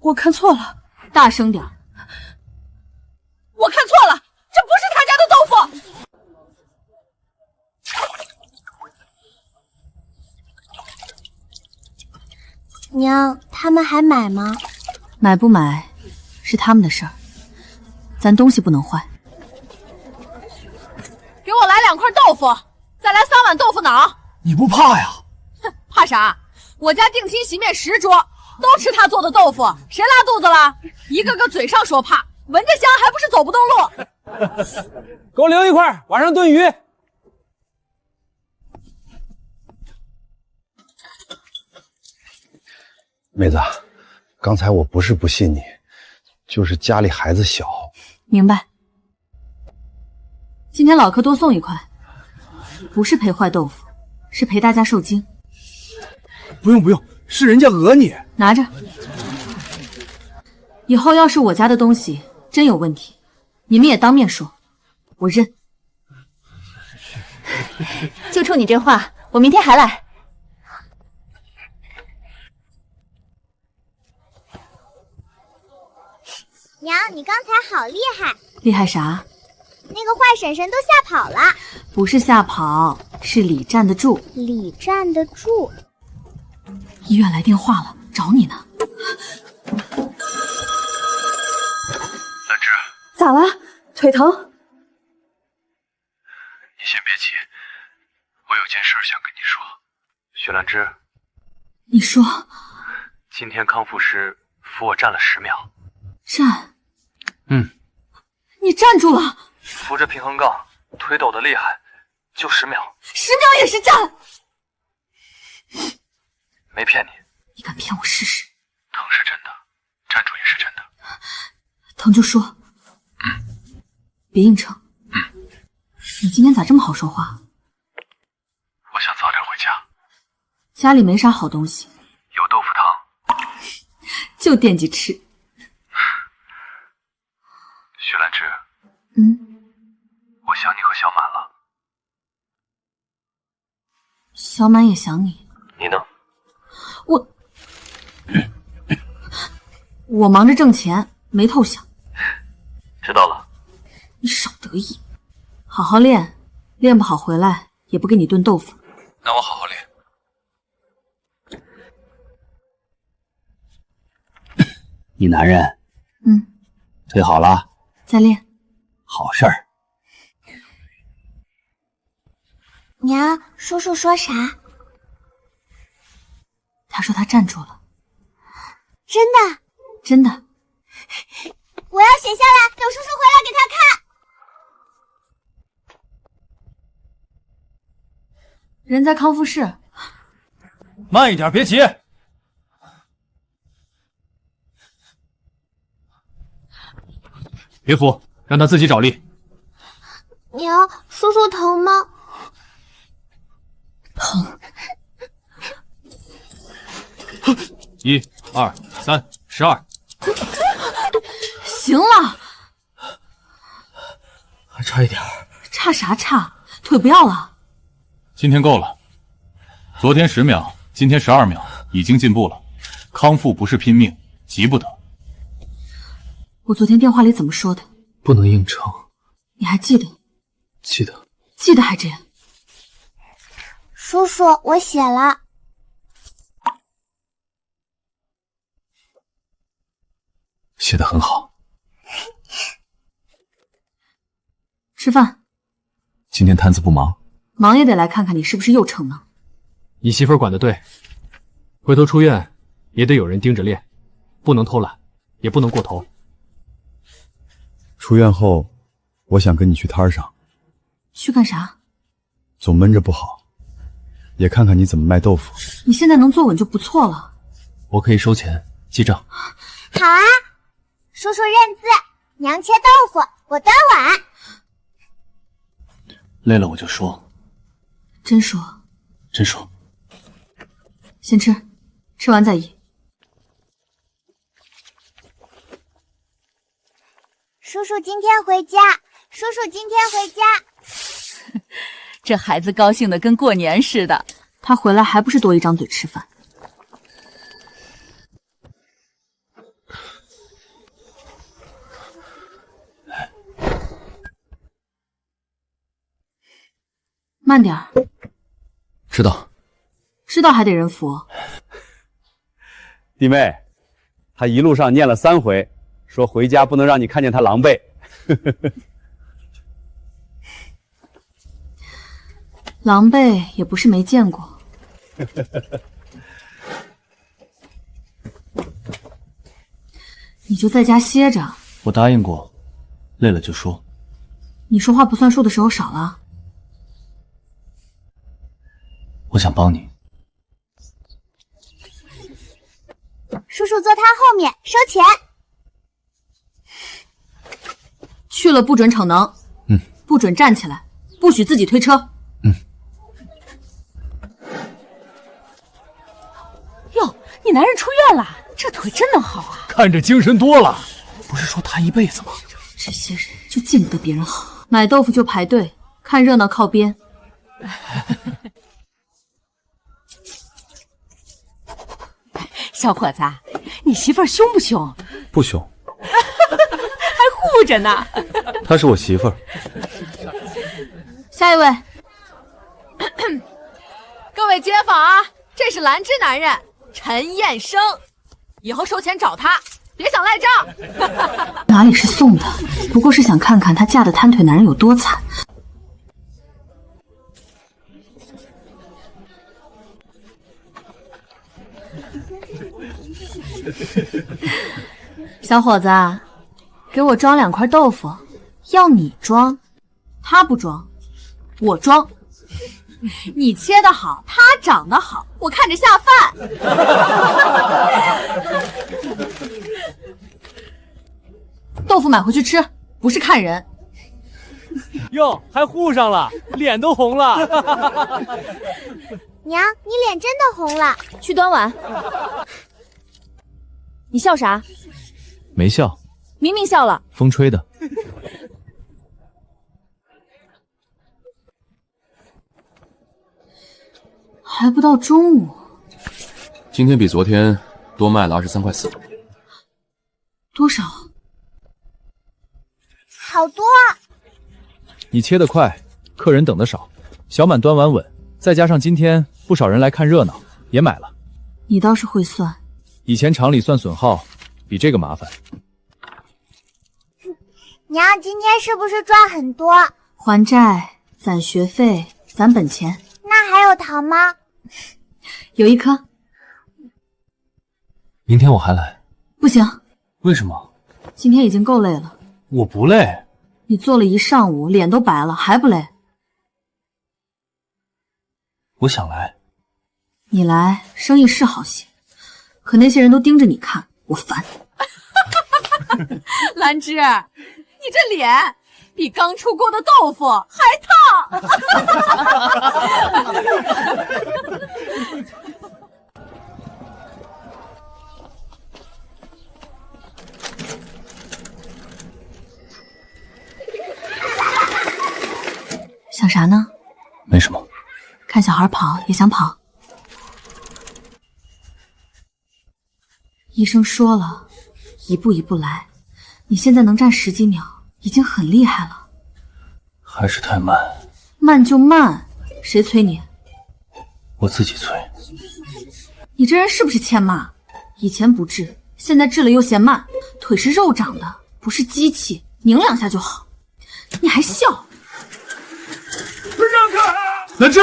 Speaker 5: 我看错了，
Speaker 1: 大声点。
Speaker 5: 我看错了，这不是他家的豆腐。
Speaker 19: 娘，他们还买吗？
Speaker 1: 买不买是他们的事儿，咱东西不能坏。
Speaker 5: 给我来2块豆腐，再来3碗豆腐脑。
Speaker 13: 你不怕呀？
Speaker 5: 哼，怕啥？我家定亲席面10桌，都吃他做的豆腐，谁拉肚子了？一个个嘴上说怕，闻着香还不是走不动路。
Speaker 12: 给我留一块，晚上炖鱼。
Speaker 11: 妹子，刚才我不是不信你，就是家里孩子小。
Speaker 1: 明白。今天老客多送1块，不是赔坏豆腐，是陪大家受惊。
Speaker 13: 不用，是人家讹你。
Speaker 1: 拿着。以后要是我家的东西真有问题，你们也当面说，我认。
Speaker 6: 就冲你这话，我明天还来。
Speaker 19: 娘，你刚才好厉害！
Speaker 1: 厉害啥？
Speaker 19: 那个坏婶婶都吓跑了。
Speaker 1: 不是吓跑，是李站得住。
Speaker 19: 李站得住。
Speaker 1: 医院来电话了，找你呢。
Speaker 13: 兰芝，
Speaker 3: 咋了？腿疼？
Speaker 13: 你先别急，我有件事想跟你说。雪兰芝，
Speaker 1: 你说。
Speaker 13: 今天康复师扶我站了10秒。
Speaker 1: 站？
Speaker 3: 你站住了！
Speaker 13: 扶着平衡杠，腿抖得厉害，就10秒。
Speaker 3: 10秒也是站？
Speaker 13: 没骗你。
Speaker 1: 你敢骗我试试？
Speaker 13: 疼是真的，站住也是真的。
Speaker 1: 疼就说，别硬撑。你今天咋这么好说话？
Speaker 13: 我想早点回家。
Speaker 1: 家里没啥好东西，
Speaker 13: 有豆腐汤，
Speaker 1: 就惦记吃。
Speaker 13: 徐兰芝，我想你和小满了。
Speaker 1: 小满也想你。
Speaker 13: 你呢？
Speaker 1: 我忙着挣钱，没透想。
Speaker 13: 知道了。
Speaker 1: 你少得意，好好练，练不好回来也不给你炖豆腐。
Speaker 13: 那我好好练。
Speaker 20: 你男人，腿好了，
Speaker 1: 再练。
Speaker 20: 好事儿。
Speaker 19: 娘，叔叔说啥？
Speaker 1: 他说他站住了。
Speaker 19: 真的？
Speaker 1: 真的。
Speaker 19: 我要写下来，等叔叔回来给他看。
Speaker 1: 人在康复室。
Speaker 12: 慢一点，别急。
Speaker 16: 别扶，让他自己找力。
Speaker 19: 娘，叔叔疼吗？
Speaker 1: 疼。
Speaker 16: 1、2、3、12。
Speaker 1: 行了，
Speaker 13: 还差一点。
Speaker 1: 差啥差？腿不要了。
Speaker 16: 今天够了，昨天10秒，今天12秒，已经进步了。康复不是拼命，急不得。
Speaker 1: 我昨天电话里怎么说的？
Speaker 13: 不能硬撑。
Speaker 1: 你还记得？
Speaker 13: 记得。
Speaker 1: 记得还这样。
Speaker 19: 叔叔，我写了。
Speaker 13: 写得很好。
Speaker 1: 吃饭。
Speaker 11: 今天摊子不忙？
Speaker 1: 忙也得来看看你是不是又逞能。
Speaker 17: 你媳妇儿管得对，回头出院也得有人盯着练，不能偷懒，也不能过头。
Speaker 11: 出院后，我想跟你去摊上。
Speaker 1: 去干啥？
Speaker 11: 总闷着不好，也看看你怎么卖豆腐。
Speaker 1: 你现在能坐稳就不错了。
Speaker 10: 我可以收钱记账。
Speaker 19: 好啊，叔叔认字，娘切豆腐，我端碗。
Speaker 10: 累了我就说。
Speaker 1: 真说。
Speaker 10: 真说。
Speaker 1: 先吃，吃完再议。
Speaker 19: 叔叔今天回家，叔叔今天回家。
Speaker 2: 这孩子高兴的跟过年似的。
Speaker 1: 他回来还不是多一张嘴吃饭。慢点儿。
Speaker 10: 知道。
Speaker 1: 知道还得人扶。
Speaker 7: 弟妹，他一路上念了3回，说回家不能让你看见他狼狈。
Speaker 1: 狼狈也不是没见过。你就在家歇着。
Speaker 10: 我答应过，累了就说。
Speaker 1: 你说话不算数的时候少了。
Speaker 10: 我想帮你。
Speaker 19: 叔叔坐他后面收钱。
Speaker 1: 去了不准逞能。不准站起来，不许自己推车。
Speaker 2: 哟，你男人出院了，这腿真能好啊！
Speaker 12: 看着精神多了。
Speaker 13: 不是说他一辈子吗？
Speaker 1: 这些人就见不得别人好，买豆腐就排队，看热闹靠边。
Speaker 2: 小伙子，你媳妇儿凶不凶？
Speaker 13: 不凶，
Speaker 2: 还护着呢。
Speaker 13: 她是我媳妇儿。
Speaker 1: 下一位。
Speaker 3: 各位街坊啊，这是兰芝男人陈彦生，以后收钱找他，别想赖账。
Speaker 1: 哪里是送的，不过是想看看她嫁的瘫腿男人有多惨。小伙子，给我装2块豆腐，要你装，他不装，我装。
Speaker 5: 你切得好，他长得好，我看着下饭。豆腐买回去吃，不是看人。
Speaker 10: 哟，还护上了，脸都红了。
Speaker 19: 娘，你脸真的红了。
Speaker 6: 去端碗。你笑啥？
Speaker 7: 没笑，
Speaker 6: 明明笑了。
Speaker 7: 风吹的。
Speaker 1: 还不到中午。
Speaker 13: 今天比昨天多卖了23.4块。
Speaker 1: 多少？
Speaker 19: 好多。
Speaker 7: 你切得快，客人等得少，小满端碗稳，再加上今天不少人来看热闹，也买了。
Speaker 1: 你倒是会算。
Speaker 7: 以前厂里算损耗比这个麻烦。
Speaker 19: 娘，今天是不是赚很多？
Speaker 1: 还债、攒学费、攒本钱。
Speaker 19: 那还有糖吗？
Speaker 1: 有1颗。
Speaker 13: 明天我还来。
Speaker 1: 不行。
Speaker 13: 为什么？
Speaker 1: 今天已经够累了。
Speaker 13: 我不累。
Speaker 1: 你做了一上午，脸都白了，还不累？
Speaker 13: 我想来。
Speaker 1: 你来，生意是好些，可那些人都盯着你看，我烦。
Speaker 3: 兰芝，你这脸比刚出锅的豆腐还烫。
Speaker 1: 想啥呢？
Speaker 13: 没什么。
Speaker 1: 看小孩跑也想跑。医生说了，一步一步来。你现在能站10几秒，已经很厉害了。
Speaker 13: 还是太慢。
Speaker 1: 慢就慢，谁催你？
Speaker 13: 我自己催。
Speaker 1: 你这人是不是欠骂？以前不治，现在治了又嫌慢。腿是肉长的，不是机器，拧2下就好。你还笑？
Speaker 16: 让开！
Speaker 13: 兰芝，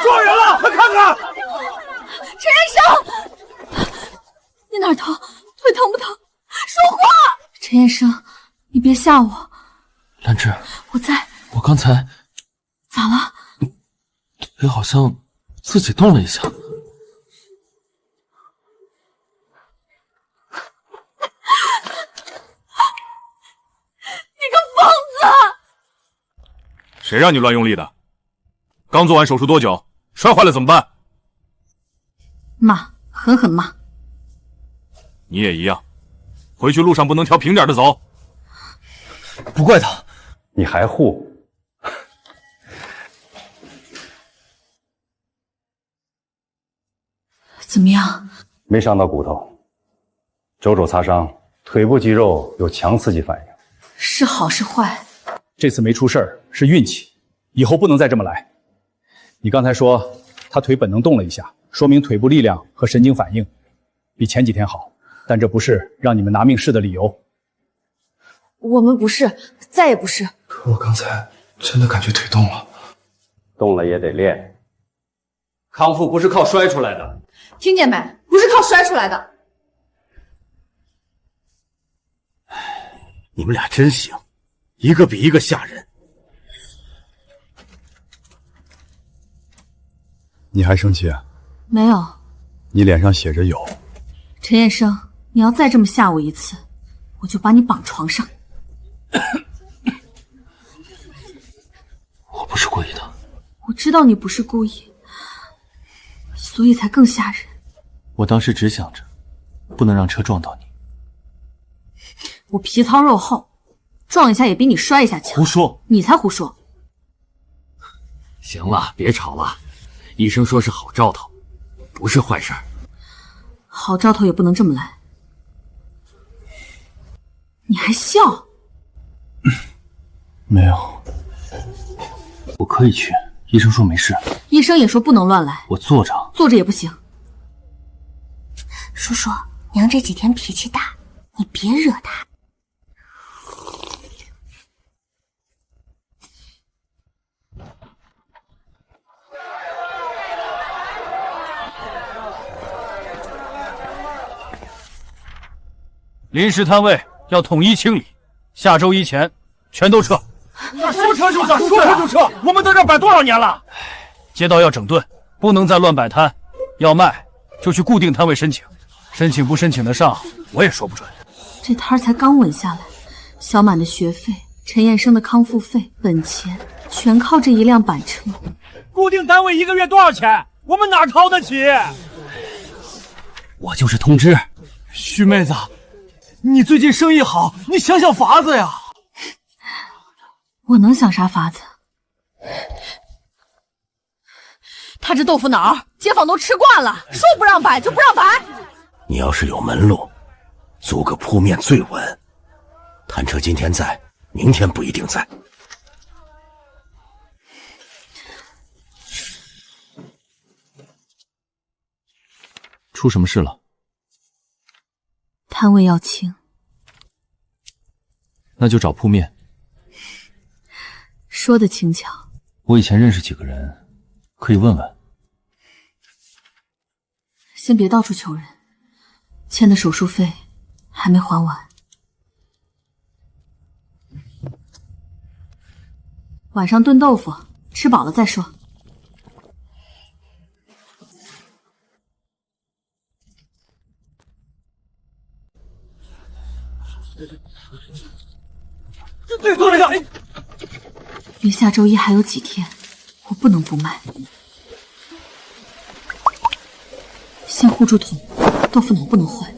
Speaker 16: 抓人了，快看看！
Speaker 3: 陈医生，
Speaker 1: 你哪儿疼？腿疼不疼？
Speaker 3: 说话！
Speaker 1: 陈医生，你别吓我。
Speaker 13: 兰芝，
Speaker 1: 我在。
Speaker 13: 我刚才
Speaker 1: 咋了？
Speaker 13: 腿好像自己动了一下。
Speaker 3: 你个疯子！
Speaker 16: 谁让你乱用力的？刚做完手术多久？摔坏了怎么办？
Speaker 1: 骂，狠狠骂。
Speaker 16: 你也一样，回去路上不能挑平点的走。
Speaker 13: 不怪他。
Speaker 11: 你还护？
Speaker 1: 怎么样？
Speaker 11: 没伤到骨头，肘肘擦伤，腿部肌肉有强刺激反应。
Speaker 1: 是好是坏？
Speaker 7: 这次没出事儿是运气，以后不能再这么来。你刚才说他腿本能动了一下，说明腿部力量和神经反应比前几天好，但这不是让你们拿命试的理由。
Speaker 5: 我们不是，再也不是。
Speaker 13: 可我刚才真的感觉腿动了。
Speaker 18: 动了也得练。
Speaker 8: 康复不是靠摔出来的。
Speaker 5: 听见没？不是靠摔出来的。
Speaker 15: 你们俩真行，一个比一个吓人。
Speaker 11: 你还生气啊？
Speaker 1: 没有。
Speaker 11: 你脸上写着有。
Speaker 1: 陈彦生，你要再这么吓我一次，我就把你绑床上。
Speaker 13: 我不是故意的。
Speaker 1: 我知道你不是故意，所以才更吓人。
Speaker 13: 我当时只想着不能让车撞到你。
Speaker 1: 我皮糙肉厚，撞一下也比你摔一下强。
Speaker 13: 胡说！
Speaker 1: 你才胡说。
Speaker 8: 行了，别吵了。医生说是好兆头，不是坏事儿。
Speaker 1: 好兆头也不能这么来。你还笑？
Speaker 13: 没有，我可以去。医生说没事。
Speaker 1: 医生也说不能乱来。
Speaker 13: 我坐着。
Speaker 1: 坐着也不行。
Speaker 19: 叔叔，娘这几天脾气大，你别惹她。
Speaker 12: 临时摊位要统一清理，下周1前全都撤。说撤就撤，说撤就撤，我们在这摆多少年了？街道要整顿，不能再乱摆摊。要卖就去固定摊位申请，申请不申请得上，我也说不准。
Speaker 1: 这摊儿才刚稳下来，小满的学费、陈彦生的康复费、本钱，全靠这一辆板车。
Speaker 12: 固定单位1个月多少钱？我们哪掏得起？
Speaker 20: 我就是通知。
Speaker 13: 徐妹子，你最近生意好，你想想法子呀。
Speaker 1: 我能想啥法子？
Speaker 5: 他这豆腐脑，街坊都吃惯了，说不让摆就不让摆。
Speaker 15: 你要是有门路，租个铺面最稳。摊车今天在，明天不一定在。
Speaker 10: 出什么事了？
Speaker 1: 摊位要清，
Speaker 10: 那就找铺面。
Speaker 1: 说的轻巧。
Speaker 10: 我以前认识几个人，可以问问。
Speaker 1: 先别到处求人，欠的手术费还没还完。晚上炖豆腐，吃饱了再说。离下周一还有几天，我不能不卖。先护住桶，豆腐脑不能坏。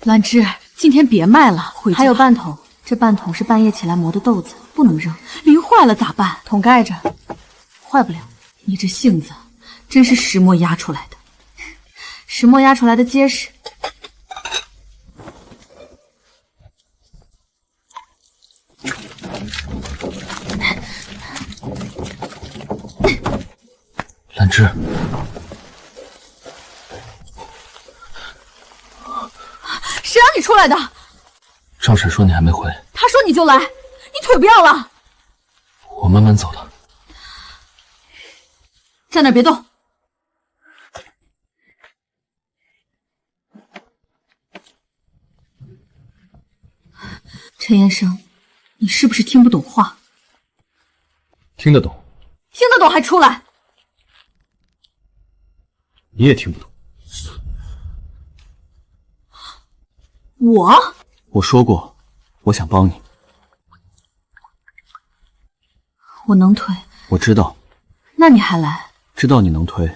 Speaker 5: 兰芝，今天别卖了，回家。
Speaker 1: 还有半桶，这半桶是半夜起来磨的豆子，不能扔。
Speaker 5: 淋坏了咋办？
Speaker 1: 桶盖着，坏不了。你这性子真是石磨压出来的，石磨压出来的结实。
Speaker 10: 兰芝，
Speaker 5: 谁让你出来的？
Speaker 10: 赵婶说你还没回，
Speaker 5: 他说你就来，你腿不要了。
Speaker 10: 我慢慢走的。
Speaker 5: 站那别动。
Speaker 1: 陈彦生，你是不是听不懂话？
Speaker 10: 听得懂。
Speaker 5: 听得懂还出来？
Speaker 10: 你也听不懂。我说过，我想帮你。
Speaker 1: 我能推。
Speaker 10: 我知道。
Speaker 1: 那你还来？
Speaker 10: 知道你能推，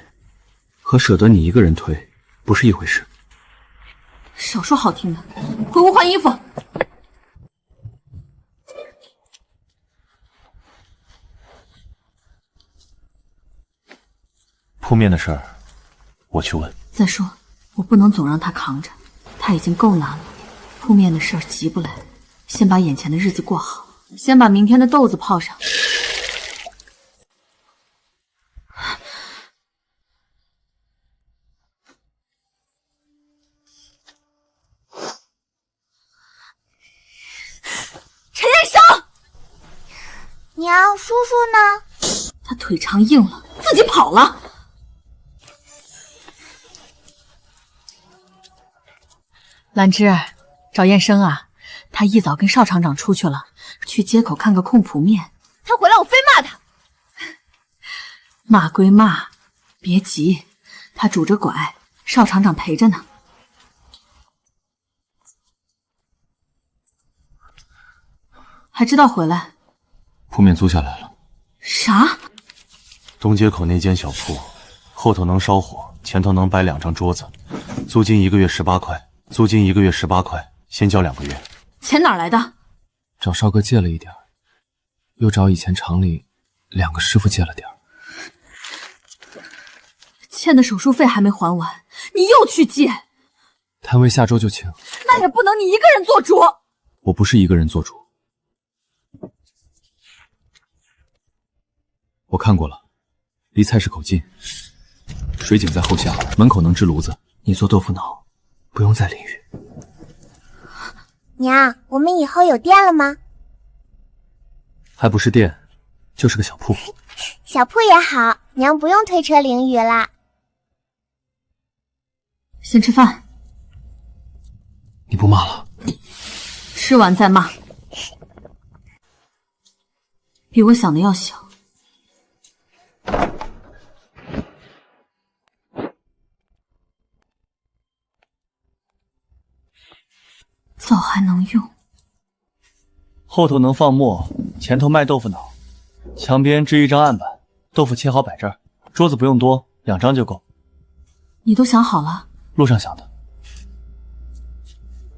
Speaker 10: 和舍得你一个人推不是一回事。
Speaker 1: 少说好听的，回屋换衣服。
Speaker 10: 铺面的事儿，我去问。
Speaker 1: 再说，我不能总让他扛着，他已经够难了。铺面的事儿急不来，先把眼前的日子过好，先把明天的豆子泡上。
Speaker 5: 陈彦生，
Speaker 19: 娘，叔叔呢？
Speaker 1: 他腿长硬了，自己跑了。
Speaker 5: 兰芝，找彦生啊，他一早跟邵厂长出去了，
Speaker 1: 去街口看个空铺面。
Speaker 5: 他回来我非骂他。
Speaker 1: 骂归骂，别急，他拄着拐，邵厂长陪着呢。还知道回来？
Speaker 10: 铺面租下来了。
Speaker 1: 啥？
Speaker 13: 东街口那间小铺，后头能烧火，前头能摆2张桌子，租金1个月18块。租金1个月18块，先交2个月。
Speaker 1: 钱哪来的？
Speaker 10: 找少哥借了一点，又找以前厂里2个师傅借了点。
Speaker 1: 欠的手术费还没还完，你又去借？
Speaker 10: 摊位下周就清。
Speaker 5: 那也不能你一个人做主。
Speaker 10: 我不是一个人做主。我看过了，离菜市口近，水井在后巷，门口能支炉子。你做豆腐脑不用再淋雨。
Speaker 19: 娘，我们以后有店了吗？
Speaker 10: 还不是店，就是个小铺。
Speaker 19: 小铺也好，娘不用推车淋雨啦。
Speaker 1: 先吃饭。
Speaker 10: 你不骂了？
Speaker 1: 吃完再骂。比我想的要小。枣还能用，
Speaker 10: 后头能放墨，前头卖豆腐脑，墙边支一张案板，豆腐切好摆这儿，桌子不用多，2张就够。
Speaker 1: 你都想好了？
Speaker 10: 路上想的。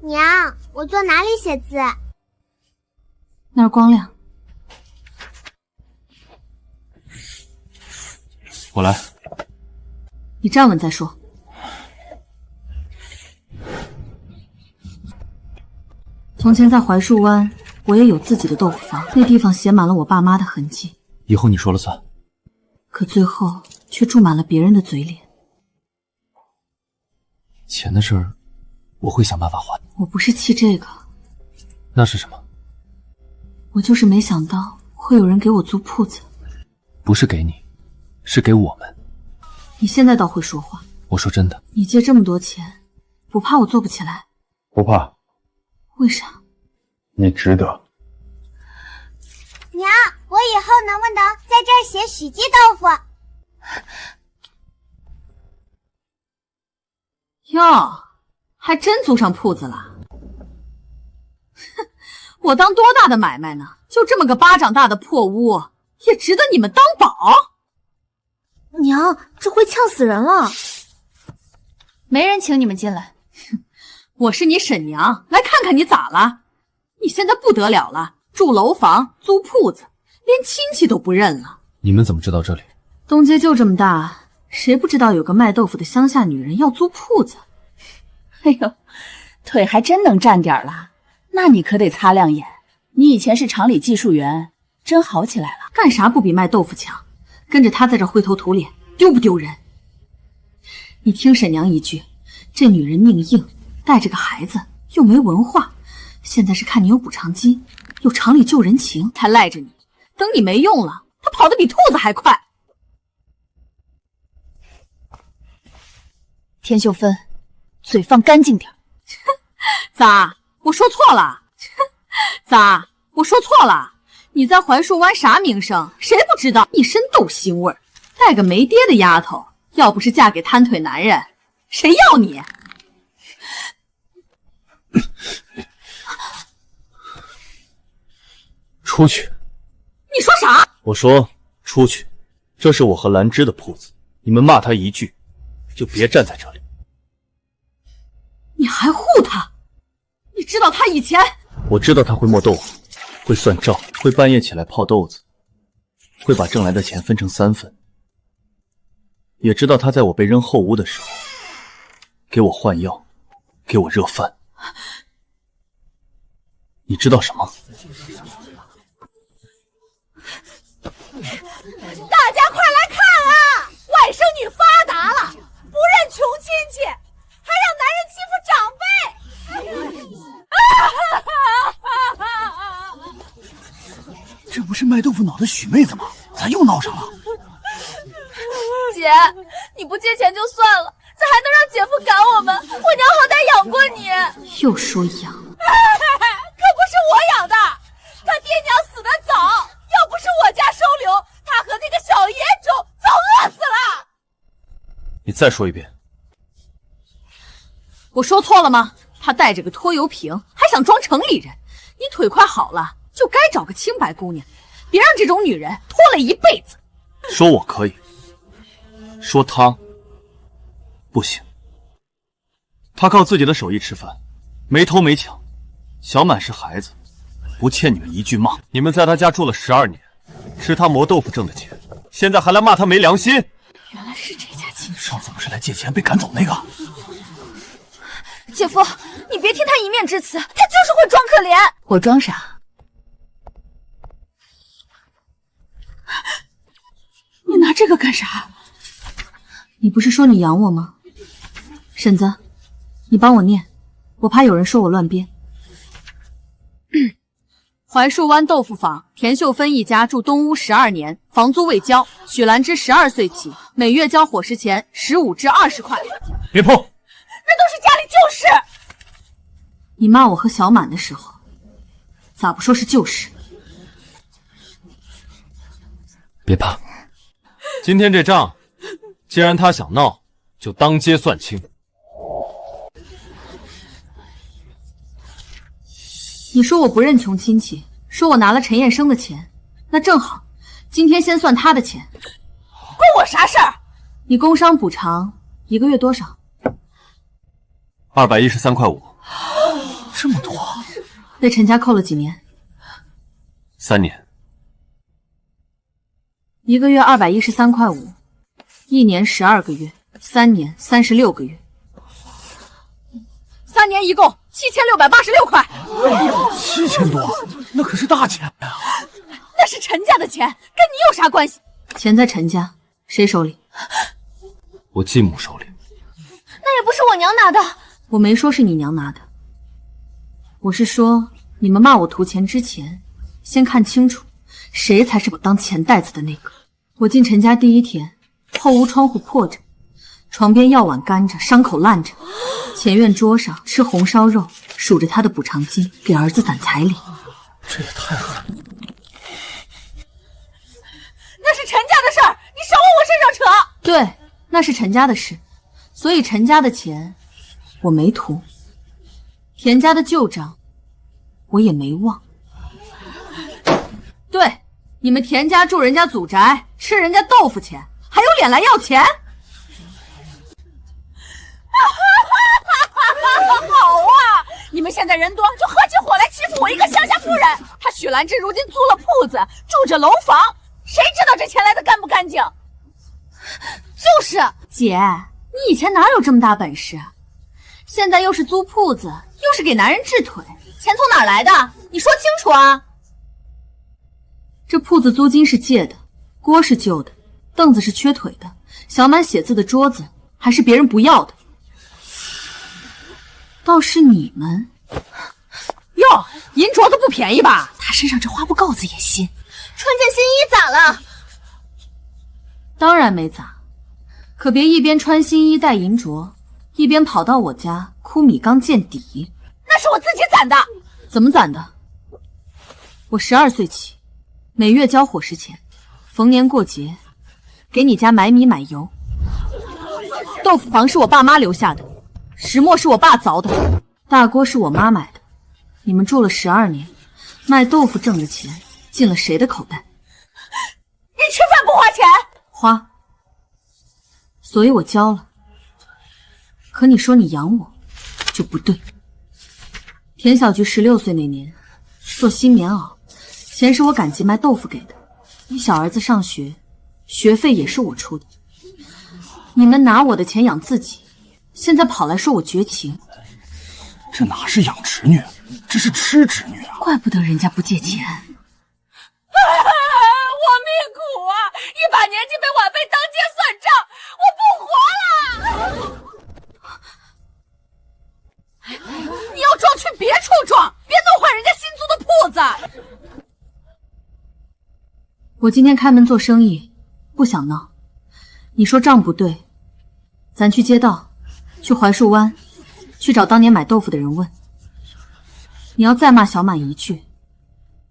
Speaker 19: 娘，我坐哪里写字？
Speaker 1: 那儿光亮。
Speaker 10: 我来。
Speaker 1: 你站稳再说。从前在槐树湾，我也有自己的豆腐坊，那地方写满了我爸妈的痕迹。
Speaker 10: 以后你说了算。
Speaker 1: 可最后却注满了别人的嘴脸。
Speaker 10: 钱的事儿，我会想办法还。
Speaker 1: 我不是气这个，
Speaker 10: 那是什么？
Speaker 1: 我就是没想到会有人给我租铺子。
Speaker 10: 不是给你，是给我们。
Speaker 1: 你现在倒会说话。
Speaker 10: 我说真的。
Speaker 1: 你借这么多钱，不怕我做不起来？
Speaker 11: 不怕。
Speaker 1: 为啥？
Speaker 11: 你值得。
Speaker 19: 娘，我以后能不能在这儿写许记豆腐？
Speaker 1: 哟，还真租上铺子了。哼，我当多大的买卖呢？就这么个巴掌大的破屋，也值得你们当宝？
Speaker 9: 娘，这会呛死人了。
Speaker 3: 没人请你们进来。
Speaker 1: 我是你婶娘，来看看你咋了？你现在不得了了，住楼房，租铺子，连亲戚都不认了。
Speaker 10: 你们怎么知道这里？
Speaker 1: 东街就这么大，谁不知道有个卖豆腐的乡下女人要租铺子？
Speaker 2: 哎呦，腿还真能站点了，那你可得擦亮眼。你以前是厂里技术员，真好起来了。
Speaker 1: 干啥不比卖豆腐强？跟着他在这灰头土脸，丢不丢人？你听婶娘一句，这女人命硬，带着个孩子，又没文化，现在是看你有补偿金，有厂里救人情，才赖着你。等你没用了，她跑得比兔子还快。
Speaker 2: 田秀芬，嘴放干净点。
Speaker 1: 咋？我说错了？咋？我说错了？你在槐树湾啥名声？谁不知道？一身豆腥味儿，带个没爹的丫头，要不是嫁给贪腿男人，谁要你？
Speaker 10: 出去！
Speaker 1: 你说啥？
Speaker 10: 我说出去，这是我和兰芝的铺子，你们骂他一句，就别站在这里。
Speaker 1: 你还护他？你知道他以前……
Speaker 10: 我知道他会磨豆腐，会算账，会半夜起来泡豆子，会把挣来的钱分成3份，也知道他在我被扔后屋的时候，给我换药，给我热饭。你知道什么？
Speaker 3: 大家快来看啊！外甥女发达了，不认穷亲戚，还让男人欺负长辈。
Speaker 8: 这不是卖豆腐脑的许妹子吗？咋又闹上了？
Speaker 3: 姐，你不借钱就算了，咋还能让姐夫赶我们？我娘好歹养过你。
Speaker 1: 又说养，
Speaker 3: 可不是我养的，他爹娘死得早，要不是我家收留，他和那个小野种早饿死了。
Speaker 10: 你再说一遍。
Speaker 1: 我说错了吗？他带着个拖油瓶，还想装城里人。你腿快好了，就该找个清白姑娘，别让这种女人拖累一辈子。
Speaker 10: 说我可以，说他不行。他靠自己的手艺吃饭，没偷没抢。小满是孩子，不欠你们一句骂。你们在他家住了12年，吃他磨豆腐挣的钱，现在还来骂他没良心。
Speaker 1: 原来是这家亲戚。
Speaker 8: 上次不是来借钱被赶走那个？
Speaker 9: 姐夫，你别听他一面之词，他就是会装可怜。
Speaker 2: 我装啥？
Speaker 1: 你拿这个干啥？你不是说你养我吗？婶子，你帮我念，我怕有人说我乱编。槐树湾豆腐坊，田秀芬一家住东屋12年，房租未交，许兰芝12岁起，每月交伙食钱15至20块。
Speaker 12: 别碰！
Speaker 3: 那都是家里旧事。
Speaker 1: 你骂我和小满的时候，咋不说是旧事？
Speaker 10: 别怕，今天这账，既然他想闹，就当街算清。
Speaker 1: 你说我不认穷亲戚，说我拿了陈彦生的钱，那正好，今天先算他的钱。
Speaker 3: 关我啥事儿？
Speaker 1: 你工伤补偿1个月多少
Speaker 10: 213.5块。
Speaker 17: 这么多，
Speaker 1: 被陈家扣了几年
Speaker 10: ？3年。
Speaker 1: 1个月213.5块，1年12个月，3年36个月
Speaker 3: ，3年一共7686块。
Speaker 17: 7000多，那可是大钱呀！
Speaker 3: 那是陈家的钱，跟你有啥关系？
Speaker 1: 钱在陈家，谁手里？
Speaker 10: 我继母手里。
Speaker 9: 那也不是我娘拿的。
Speaker 1: 我没说是你娘拿的，我是说你们骂我图钱之前，先看清楚谁才是我当钱袋子的那个。我进陈家第1天，后屋窗户破着，床边药碗干着，伤口烂着，前院桌上吃红烧肉，数着他的补偿金，给儿子攒彩礼。
Speaker 17: 这也太狠了！
Speaker 3: 那是陈家的事儿，你少往我身上扯。
Speaker 1: 对，那是陈家的事，所以陈家的钱我没图，田家的旧账我也没忘。对，你们田家住人家祖宅，吃人家豆腐钱，还有脸来要钱？
Speaker 3: 好啊！你们现在人多，就合起伙来欺负我一个乡下妇人。他许兰芝如今租了铺子，住着楼房，谁知道这钱来的干不干净？
Speaker 1: 就是姐，你以前哪有这么大本事？现在又是租铺子，又是给男人治腿，钱从哪儿来的？你说清楚啊！这铺子租金是借的，锅是旧的，凳子是缺腿的，小满写字的桌子还是别人不要的。倒是你们，
Speaker 3: 哟，银镯子不便宜吧？
Speaker 1: 他身上这花布告子也新，
Speaker 9: 穿件新衣咋了？
Speaker 1: 当然没咋，可别一边穿新衣戴银镯，一边跑到我家哭米缸见底。
Speaker 3: 那是我自己攒的。
Speaker 1: 怎么攒的？我12岁起，每月交伙食钱，逢年过节给你家买米买油。豆腐房是我爸妈留下的，石磨是我爸凿的，大锅是我妈买的。你们住了12年，卖豆腐挣的钱进了谁的口袋？
Speaker 3: 你吃饭不花钱？
Speaker 1: 花，所以我交了。可你说你养我，就不对。田小菊16岁那年做新棉袄，钱是我赶集卖豆腐给的。你小儿子上学，学费也是我出的。你们拿我的钱养自己，现在跑来说我绝情，
Speaker 17: 这哪是养侄女，这是吃侄女啊！
Speaker 1: 怪不得人家不借钱。
Speaker 3: 我命苦啊！一把年纪被晚辈当街算账，我不活了！你要撞去别处撞，别弄坏人家新租的铺子。
Speaker 1: 我今天开门做生意，不想闹。你说账不对，咱去街道，去槐树湾，去找当年买豆腐的人问。你要再骂小满一句，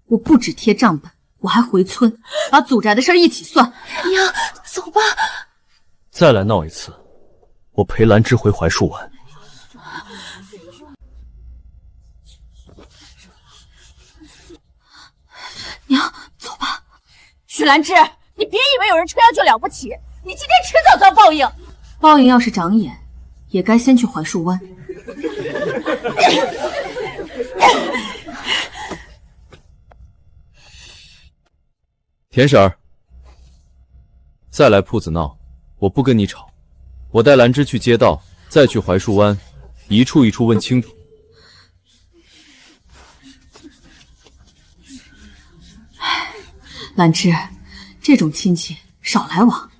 Speaker 1: 我不止贴账本，我还回村，把祖宅的事一起算。
Speaker 9: 娘，走吧。
Speaker 10: 再来闹一次，我陪兰芝回槐树湾。
Speaker 1: 娘，走吧。
Speaker 3: 许兰芝，你别以为有人撑腰就了不起，你今天迟早遭报应。
Speaker 1: 报应要是长眼，也该先去槐树湾。
Speaker 7: 田婶儿，再来铺子闹，我不跟你吵。我带兰芝去街道，再去槐树湾，一处一处问清楚。
Speaker 1: 兰芝，这种亲戚少来往。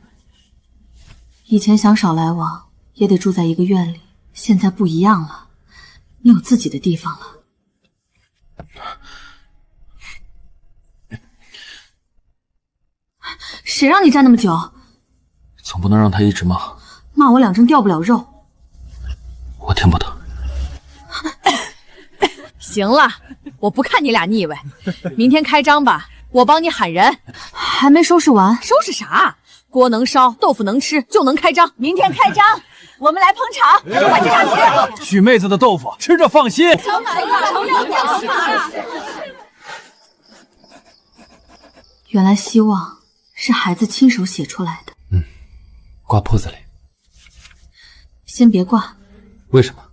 Speaker 1: 以前想少来往，也得住在一个院里，现在不一样了，你有自己的地方了。谁让你站那么久？
Speaker 10: 总不能让他一直骂。
Speaker 1: 骂我2针掉不了肉。
Speaker 10: 我听不得。
Speaker 5: 行了，我不看你俩腻歪，明天开张吧，我帮你喊人。
Speaker 1: 还没收拾完，
Speaker 5: 收拾啥？锅能烧，豆腐能吃，就能开张。
Speaker 3: 明天开张，我们来捧场，快点上去！
Speaker 12: 许妹子的豆腐吃着放心。
Speaker 3: 小马呀，成了掉马。
Speaker 1: 原来希望是孩子亲手写出来的。
Speaker 18: 挂铺子里。
Speaker 1: 先别挂。
Speaker 18: 为什么？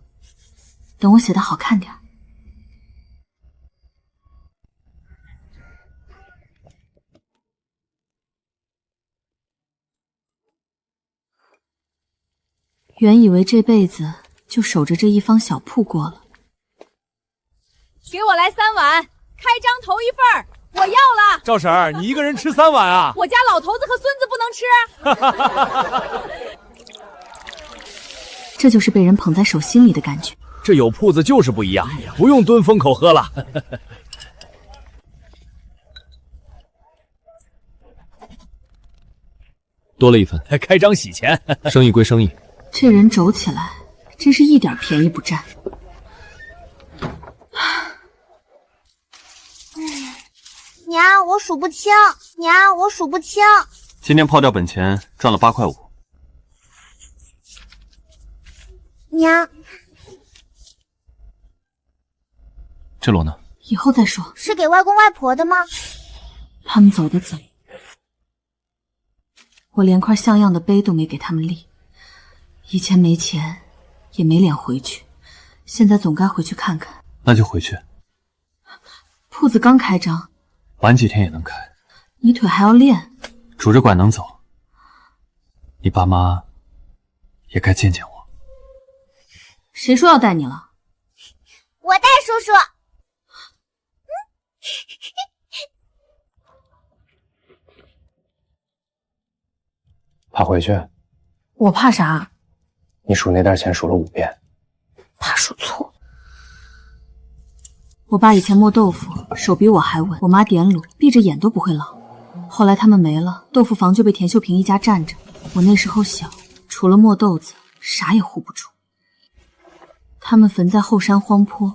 Speaker 1: 等我写的好看点。原以为这辈子就守着这一方小铺过了。
Speaker 5: 给我来3碗，开张头一份儿，我要了。
Speaker 12: 赵婶儿，你一个人吃3碗啊？
Speaker 5: 我家老头子和孙子不能吃。
Speaker 1: 这就是被人捧在手心里的感觉。
Speaker 12: 这有铺子就是不一样，不用蹲风口喝了。
Speaker 18: 多了一份，
Speaker 12: 开张洗钱。
Speaker 18: 生意归生意。
Speaker 1: 这人走起来真是一点便宜不占。
Speaker 19: 娘，我数不清。娘，我数不清。
Speaker 13: 今天泡掉本钱赚了8块5。
Speaker 19: 娘，
Speaker 13: 这箩呢？
Speaker 1: 以后再说。
Speaker 19: 是给外公外婆的吗？
Speaker 1: 他们走得早，我连块像样的碑都没给他们立。以前没钱，也没脸回去，现在总该回去看看。
Speaker 13: 那就回去。
Speaker 1: 铺子刚开张，
Speaker 13: 晚几天也能开。
Speaker 1: 你腿还要练。
Speaker 13: 拄着拐能走，你爸妈也该见见我。
Speaker 1: 谁说要带你了？
Speaker 19: 我带叔叔。
Speaker 18: 怕回去？
Speaker 1: 我怕啥？
Speaker 18: 你数那袋钱数了5遍，
Speaker 1: 怕数错。我爸以前磨豆腐手比我还稳，我妈点卤闭着眼都不会老。后来他们没了，豆腐房就被田秀平一家占着。我那时候小，除了磨豆子，啥也护不住。他们坟在后山荒坡，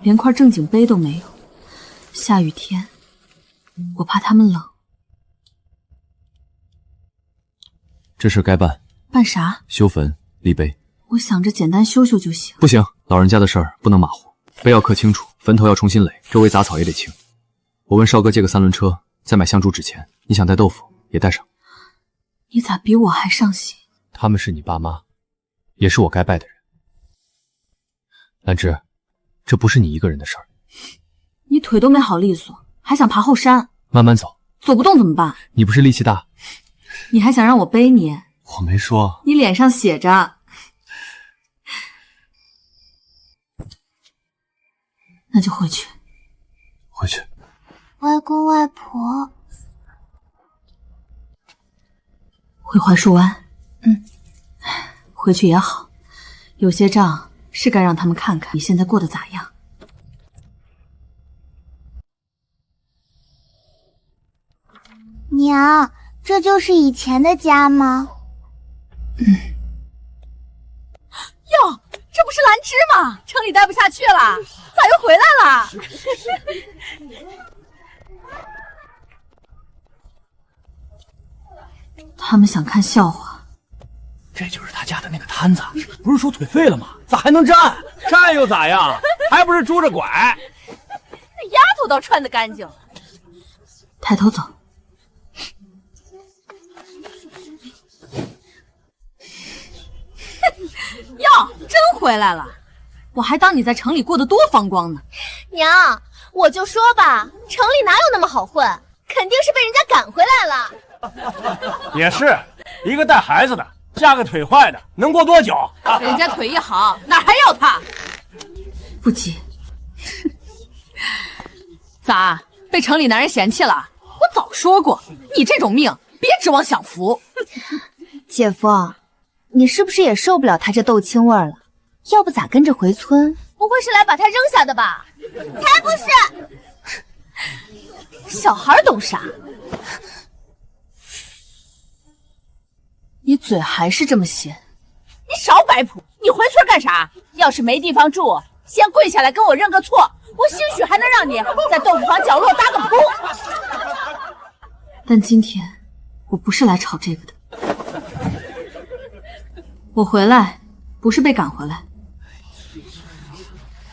Speaker 1: 连块正经碑都没有。下雨天，我怕他们冷。
Speaker 13: 这事该办。
Speaker 1: 办啥？
Speaker 13: 修坟立碑。
Speaker 1: 我想着简单修修就行。
Speaker 13: 不行，老人家的事儿不能马虎，碑要刻清楚，坟头要重新垒，周围杂草也得清。我问少哥借个3轮车，再买香烛纸钱。你想带豆腐也带上。
Speaker 1: 你咋比我还上心？
Speaker 13: 他们是你爸妈，也是我该拜的人。兰芝，这不是你一个人的事儿。
Speaker 1: 你腿都没好利索，还想爬后山？
Speaker 13: 慢慢走。
Speaker 1: 走不动怎么办？
Speaker 13: 你不是力气大？
Speaker 1: 你还想让我背你？
Speaker 13: 我没说。
Speaker 1: 你脸上写着。那就回去。
Speaker 13: 回去。
Speaker 19: 外公外婆。
Speaker 1: 回槐树湾。回去也好，有些账是该让他们看看你现在过得咋样。
Speaker 19: 娘，这就是以前的家吗？
Speaker 5: 哟，这不是兰芝吗？城里待不下去了，咋又回来了？
Speaker 1: 他们想看笑话。
Speaker 12: 这就是他家的那个摊子，不是说腿废了吗？咋还能站？站又咋样？还不是拄着拐？
Speaker 3: 那丫头倒穿得干净。
Speaker 1: 抬头走。
Speaker 5: 哟，真回来了！我还当你在城里过得多风光呢。
Speaker 19: 娘，我就说吧，城里哪有那么好混，肯定是被人家赶回来了。
Speaker 12: 也是，一个带孩子的，嫁个腿坏的，能过多久？
Speaker 5: 人家腿一好，哪还要他？
Speaker 1: 不急。
Speaker 5: 咋，被城里男人嫌弃了？我早说过，你这种命，别指望享福。
Speaker 9: 姐夫，你是不是也受不了他这豆腥味了？要不咋跟着回村？
Speaker 3: 不会是来把他扔下的吧？才不是！
Speaker 5: 小孩懂啥？你嘴还是这么咸。
Speaker 3: 你少摆谱！你回村干啥？要是没地方住，先跪下来跟我认个错，我兴许还能让你在豆腐房角落搭个铺。
Speaker 1: 但今天我不是来吵这个的。我回来不是被赶回来，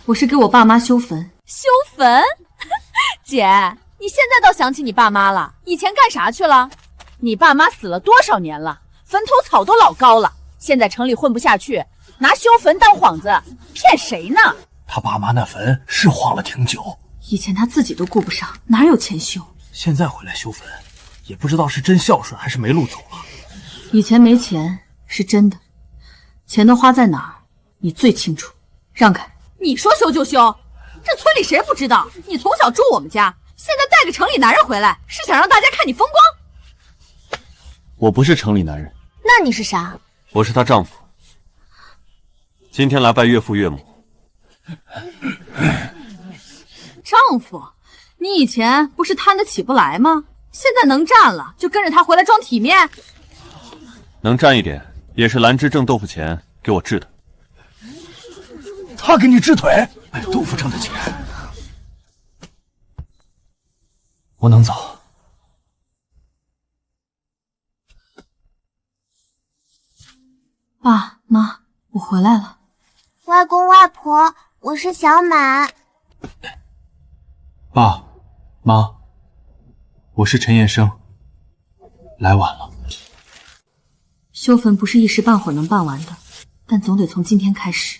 Speaker 1: 我是给我爸妈修坟。
Speaker 3: 修坟？姐，你现在倒想起你爸妈了，以前干啥去了？你爸妈死了多少年了，坟头草都老高了，现在城里混不下去，拿修坟当幌子，骗谁呢？
Speaker 12: 他爸妈那坟是荒了挺久，
Speaker 1: 以前他自己都顾不上，哪有钱修？
Speaker 12: 现在回来修坟，也不知道是真孝顺还是没路走了。
Speaker 1: 以前没钱是真的，钱都花在哪儿，你最清楚。让开！
Speaker 5: 你说修就修，这村里谁不知道？你从小住我们家，现在带个城里男人回来，是想让大家看你风光？
Speaker 10: 我不是城里男人。
Speaker 19: 那你是啥？
Speaker 13: 我是她丈夫，今天来拜岳父岳母。
Speaker 5: 丈夫，你以前不是贪得起不来吗？现在能站了，就跟着他回来装体面。
Speaker 13: 能站一点，也是兰芝挣豆腐钱给我治的。
Speaker 12: 他给你治腿，卖豆腐挣的钱。我能走。
Speaker 1: 爸妈，我回来了。
Speaker 19: 外公外婆，我是小满。
Speaker 10: 爸妈，我是陈彦生，来晚了。
Speaker 1: 修坟不是一时半会儿能办完的，但总得从今天开始。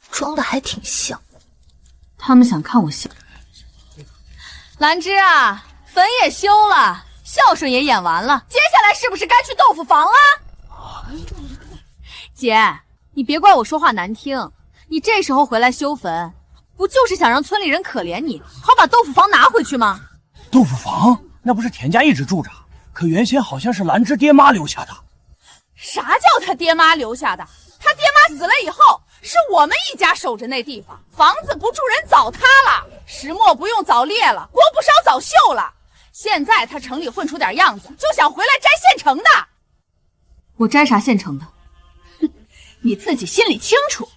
Speaker 19: 装的还挺像。
Speaker 1: 他们想看我笑。
Speaker 5: 兰芝啊，坟也修了，孝顺也演完了，接下来是不是该去豆腐房了？姐，你别怪我说话难听，你这时候回来修坟，不就是想让村里人可怜你，好把豆腐房拿回去吗？
Speaker 12: 豆腐房那不是田家一直住着，可原先好像是兰芝爹妈留下的。
Speaker 3: 啥叫他爹妈留下的？他爹妈死了以后，是我们一家守着那地方，房子不住人早塌了，石磨不用早裂了，锅不烧早锈了。现在他城里混出点样子，就想回来摘现成的。
Speaker 1: 我摘啥现成的？
Speaker 3: 你自己心里清楚。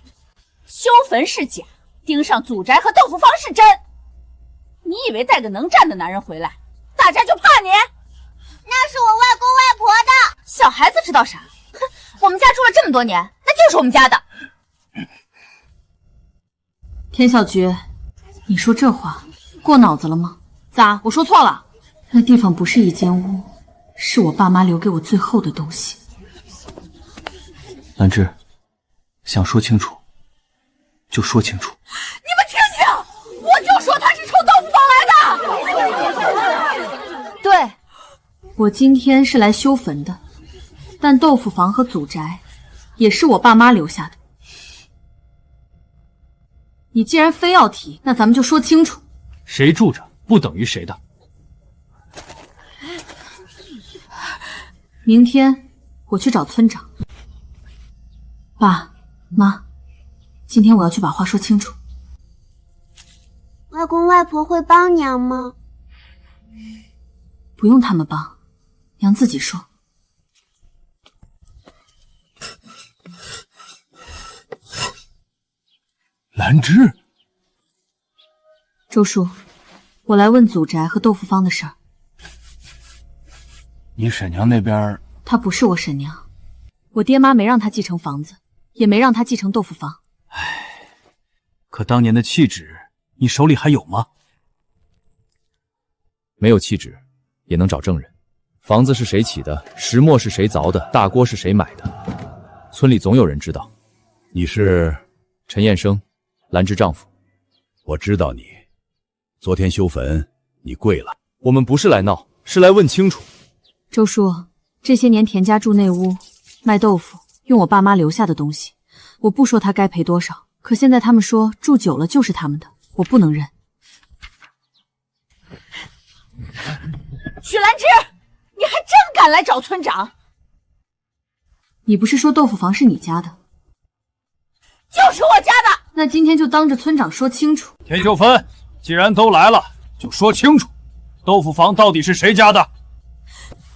Speaker 3: 修坟是假，盯上祖宅和豆腐房是真。你以为带个能站的男人回来，大家就怕你？
Speaker 19: 那是我外公外婆的。
Speaker 3: 小孩子知道啥？
Speaker 19: 哼，我们家住了这么多年，那就是我们家的。
Speaker 1: 田小菊，你说这话过脑子了吗？
Speaker 5: 咋？我说错了？
Speaker 1: 那地方不是一间屋，是我爸妈留给我最后的东西。
Speaker 10: 兰芝，想说清楚就说清楚。
Speaker 3: 你们听听，我就说他是冲豆腐房来的。
Speaker 1: 对，我今天是来修坟的，但豆腐房和祖宅也是我爸妈留下的。你既然非要提，那咱们就说清楚。
Speaker 12: 谁住着不等于谁的。
Speaker 1: 明天我去找村长。爸妈，今天我要去把话说清楚。
Speaker 19: 外公外婆会帮娘吗？
Speaker 1: 不用他们帮，娘自己说。
Speaker 12: 兰芝，
Speaker 1: 周叔，我来问祖宅和豆腐坊的事儿。
Speaker 12: 你婶娘那边……
Speaker 1: 她不是我婶娘，我爹妈没让她继承房子，也没让她继承豆腐坊。
Speaker 12: 唉，可当年的契纸，你手里还有吗？
Speaker 7: 没有契纸，也能找证人。房子是谁起的，石磨是谁凿的，大锅是谁买的，村里总有人知道。
Speaker 11: 你是
Speaker 7: 陈彦生，兰芝丈夫。
Speaker 11: 我知道你，昨天修坟你跪了。
Speaker 7: 我们不是来闹，是来问清楚。
Speaker 1: 周叔，这些年田家住那屋卖豆腐，用我爸妈留下的东西，我不说他该赔多少，可现在他们说住久了就是他们的，我不能认。
Speaker 3: 许兰芝，你还真敢来找村长？
Speaker 1: 你不是说豆腐房是你家的？
Speaker 3: 就是我家的。
Speaker 1: 那今天就当着村长说清楚。
Speaker 12: 田秀芬，既然都来了，就说清楚，豆腐房到底是谁家的？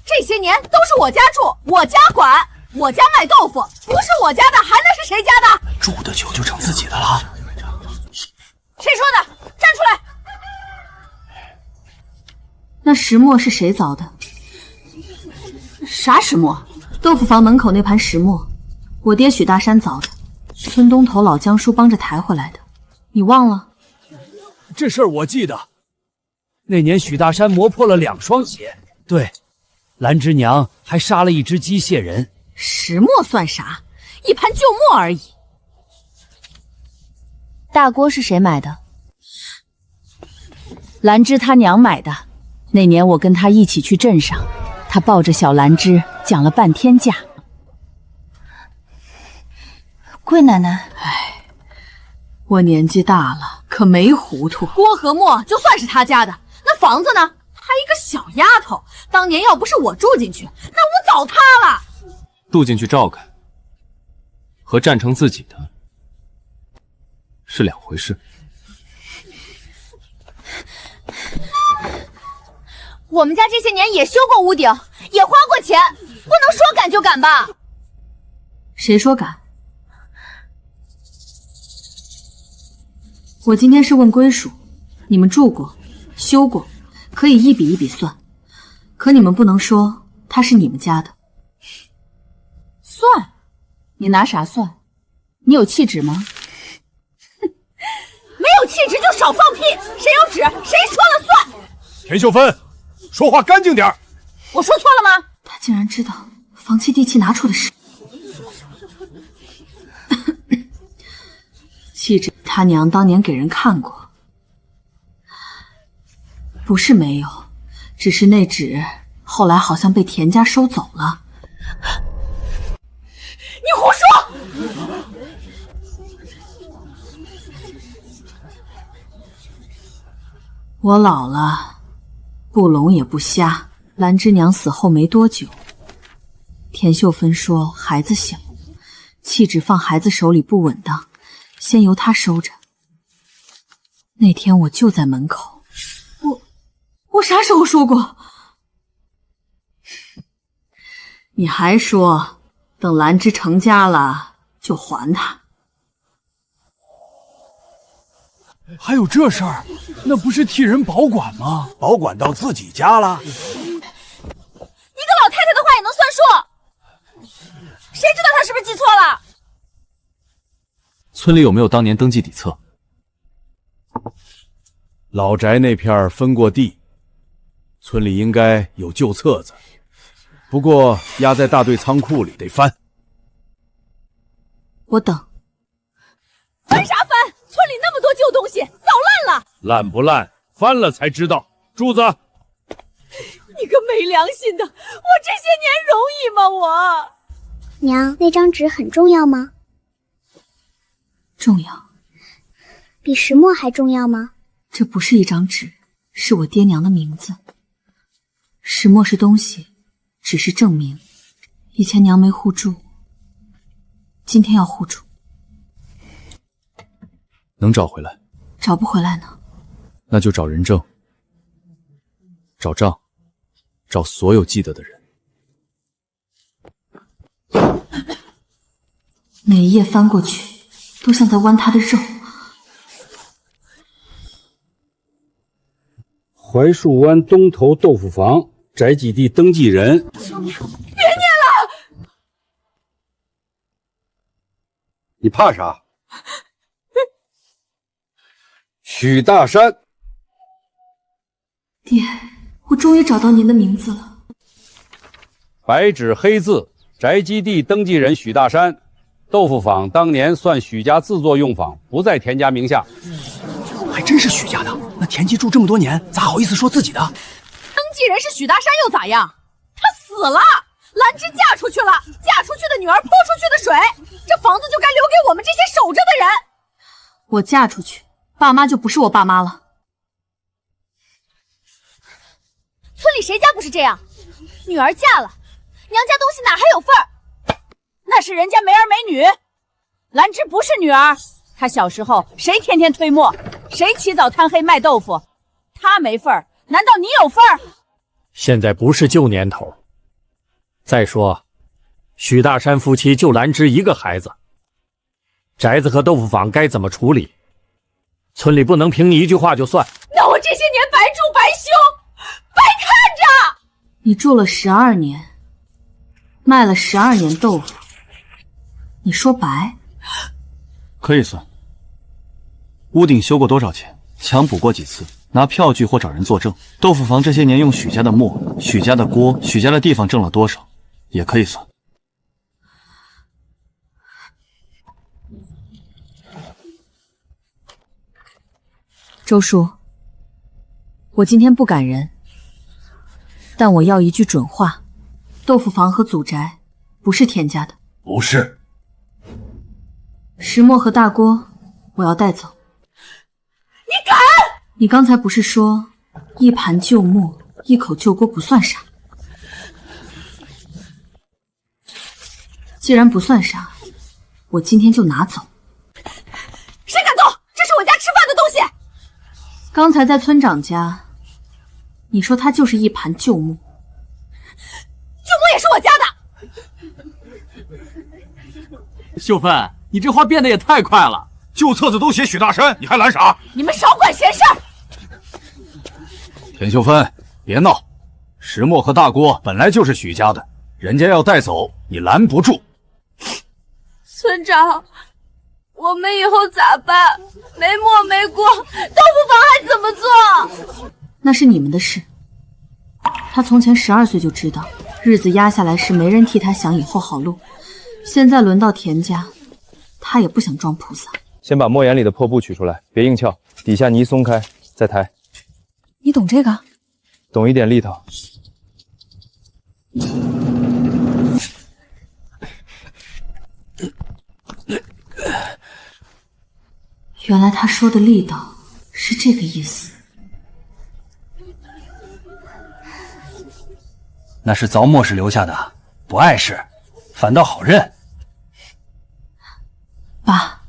Speaker 3: 这些年都是我家住，我家管。我家卖豆腐不是我家的，还能是谁家的？
Speaker 17: 煮的酒就成自己的了。
Speaker 3: 谁说的？站出来！
Speaker 1: 那石磨是谁凿的？
Speaker 5: 啥石磨？
Speaker 1: 豆腐房门口那盘石磨，我爹许大山凿的，村东头老江叔帮着抬回来的，你忘了？
Speaker 12: 这事儿我记得，那年许大山磨破了2双鞋，对，兰芝娘还杀了一只机械人。
Speaker 5: 石磨算啥？一盘旧磨而已。
Speaker 6: 大锅是谁买的？兰芝她娘买的。那年我跟她一起去镇上，她抱着小兰芝讲了半天价。
Speaker 9: 贵奶奶，
Speaker 1: 哎，我年纪大了，可没糊涂。
Speaker 5: 锅和磨就算是他家的，那房子呢？还一个小丫头，当年要不是我住进去，那屋早塌了。
Speaker 10: 住进去照看，和占成自己的是2回事。
Speaker 19: 我们家这些年也修过屋顶，也花过钱，不能说赶就赶吧？
Speaker 1: 谁说赶？我今天是问归属，你们住过、修过，可以一笔一笔算，可你们不能说它是你们家的。
Speaker 5: 算？你拿啥算？你有气质吗？
Speaker 3: 没有气质就少放屁！谁有纸，谁说了算。
Speaker 12: 田秀芬，说话干净点儿。
Speaker 3: 我说错了吗？
Speaker 1: 他竟然知道房契地契拿出的是契纸，他娘当年给人看过，不是没有，只是那纸后来好像被田家收走了。
Speaker 3: 你胡说！
Speaker 1: 我老了，不聋也不瞎。兰芝娘死后没多久，田秀芬说孩子小，契纸放孩子手里不稳当，先由她收着。那天我就在门口。我啥时候说过？你还说等兰芝成家了就还她。
Speaker 12: 还有这事儿？那不是替人保管吗？
Speaker 8: 保管到自己家了？
Speaker 19: 一个老太太的话也能算数？谁知道她是不是记错了？
Speaker 10: 村里有没有当年登记底册？
Speaker 7: 老宅那片分过地，村里应该有旧册子，不过压在大队仓库里，得翻。
Speaker 1: 我等。
Speaker 3: 翻啥翻？村里那么多旧东西，早烂了。
Speaker 16: 烂不烂，翻了才知道。柱子，
Speaker 3: 你个没良心的！我这些年容易吗？我
Speaker 21: 娘，那张纸很重要吗？
Speaker 1: 重要。
Speaker 21: 比石墨还重要吗？
Speaker 1: 这不是一张纸，是我爹娘的名字。石墨是东西，只是证明。以前娘没护住，今天要护住。
Speaker 7: 能找回来？
Speaker 1: 找不回来呢？
Speaker 7: 那就找人证，找账，找所有记得的人。
Speaker 1: 每一页翻过去，都像在剜他的肉。
Speaker 22: 槐树湾东头豆腐房宅基地登记人。
Speaker 3: 别念了！
Speaker 22: 你怕啥？许大山。
Speaker 1: 爹，我终于找到您的名字了。
Speaker 22: 白纸黑字，宅基地登记人许大山。豆腐坊当年算许家自作用坊，不在田家名下。
Speaker 17: 还真是许家的。那田鸡住这么多年，咋好意思说自己的？
Speaker 3: 登记人是许大山又咋样？他死了，兰芝嫁出去了，嫁出去的女儿泼出去的水，这房子就该留给我们这些守着的人。
Speaker 1: 我嫁出去，爸妈就不是我爸妈了。
Speaker 19: 村里谁家不是这样？女儿嫁了，娘家东西哪还有份儿？
Speaker 3: 那是人家没儿没女，兰芝不是女儿。她小时候谁天天推磨，谁起早贪黑卖豆腐，她没份儿，难道你有份儿？
Speaker 14: 现在不是旧年头。再说，
Speaker 4: 许大山夫妻就兰芝一个孩子，宅子和豆腐坊该怎么处理？村里不能凭你一句话就算。
Speaker 3: 那我这些年白住白修，白看着。
Speaker 1: 你住了12年，卖了12年豆腐，你说白？
Speaker 10: 可以算。屋顶修过多少钱？墙补过几次？拿票据或找人作证。豆腐坊这些年用许家的墨、许家的锅、许家的地方挣了多少，也可以算。
Speaker 1: 周叔，我今天不赶人，但我要一句准话：豆腐坊和祖宅不是田家的。
Speaker 16: 不是。
Speaker 1: 石墨和大锅，我要带走。
Speaker 3: 你敢？
Speaker 1: 你刚才不是说一盘旧墨，一口旧锅不算啥？既然不算啥，我今天就拿走。
Speaker 3: 谁敢动？这是我家吃饭的东西。
Speaker 1: 刚才在村长家，你说它就是一盘旧木，
Speaker 3: 旧木也是我家
Speaker 17: 的。秀芬，你这话变得也太快了。
Speaker 16: 旧册子都写许大山，你还拦啥？
Speaker 3: 你们少管闲事儿。
Speaker 12: 田秀芬，别闹！石墨和大锅本来就是许家的，人家要带走，你拦不住。
Speaker 2: 村长，我们以后咋办？没墨没锅，豆腐坊还怎么做？
Speaker 1: 那是你们的事。他从前12岁就知道，日子压下来时没人替他想以后好路。现在轮到田家，他也不想装菩萨。
Speaker 7: 先把墨眼里的破布取出来，别硬撬，底下泥松开，再抬。
Speaker 1: 你懂这个？
Speaker 7: 懂一点力道。
Speaker 1: 原来他说的力道是这个意思。
Speaker 12: 那是凿墨时留下的，不碍事，反倒好认。
Speaker 1: 爸，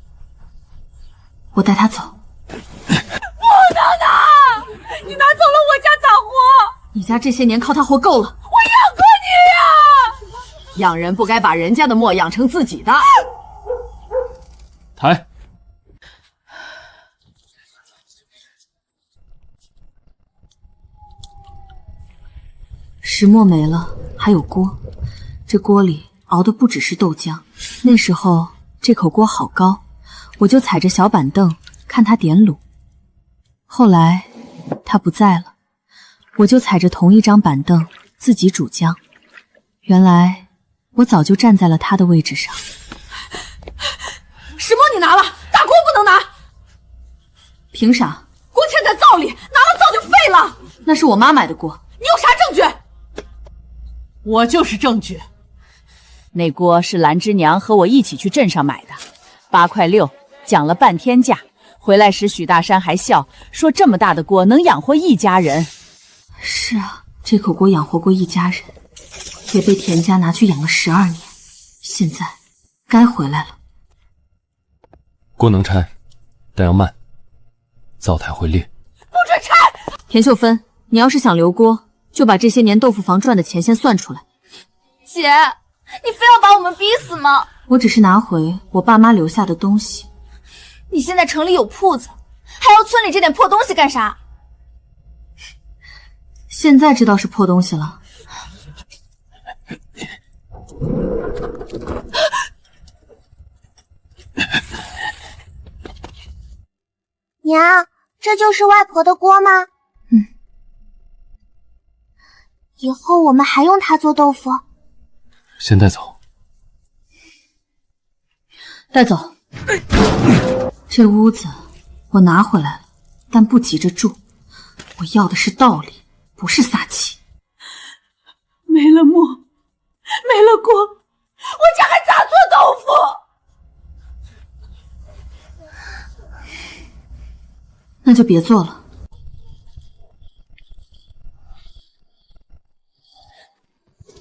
Speaker 1: 我带他走。
Speaker 3: 不能拿！你拿走了我家咋活？
Speaker 1: 你家这些年靠他活够了。
Speaker 3: 我养过你呀！
Speaker 5: 养人不该把人家的墨养成自己的。
Speaker 12: 抬。
Speaker 1: 石墨没了，还有锅。这锅里熬的不只是豆浆。那时候这口锅好高，我就踩着小板凳看他点卤。后来他不在了，我就踩着同一张板凳自己煮浆。原来我早就站在了他的位置上。
Speaker 3: 石墨你拿了，大锅不能拿。
Speaker 1: 凭啥？
Speaker 3: 锅嵌在灶里，拿了灶就废了。
Speaker 1: 那是我妈买的锅。
Speaker 3: 你有啥证据？
Speaker 5: 我就是证据。那锅是兰芝娘和我一起去镇上买的，8块6，讲了半天价。回来时许大山还笑说这么大的锅能养活一家人。
Speaker 1: 是啊，这口锅养活过一家人，也被田家拿去养了12年，现在该回来了。
Speaker 10: 锅能拆，但要慢，灶台会裂。
Speaker 3: 不准拆！
Speaker 1: 田秀芬，你要是想留锅，就把这些年豆腐坊赚的钱先算出来。
Speaker 19: 姐，你非要把我们逼死吗？
Speaker 1: 我只是拿回我爸妈留下的东西。
Speaker 19: 你现在城里有铺子，还要村里这点破东西干啥？
Speaker 1: 现在知道是破东西了。
Speaker 21: 娘，这就是外婆的锅吗？
Speaker 1: 嗯。
Speaker 21: 以后我们还用它做豆腐？
Speaker 10: 先带走。
Speaker 1: 带走。这屋子我拿回来了，但不急着住。我要的是道理，不是撒气。
Speaker 2: 没了墨，没了锅，我家还咋做豆腐？
Speaker 1: 那就别做了。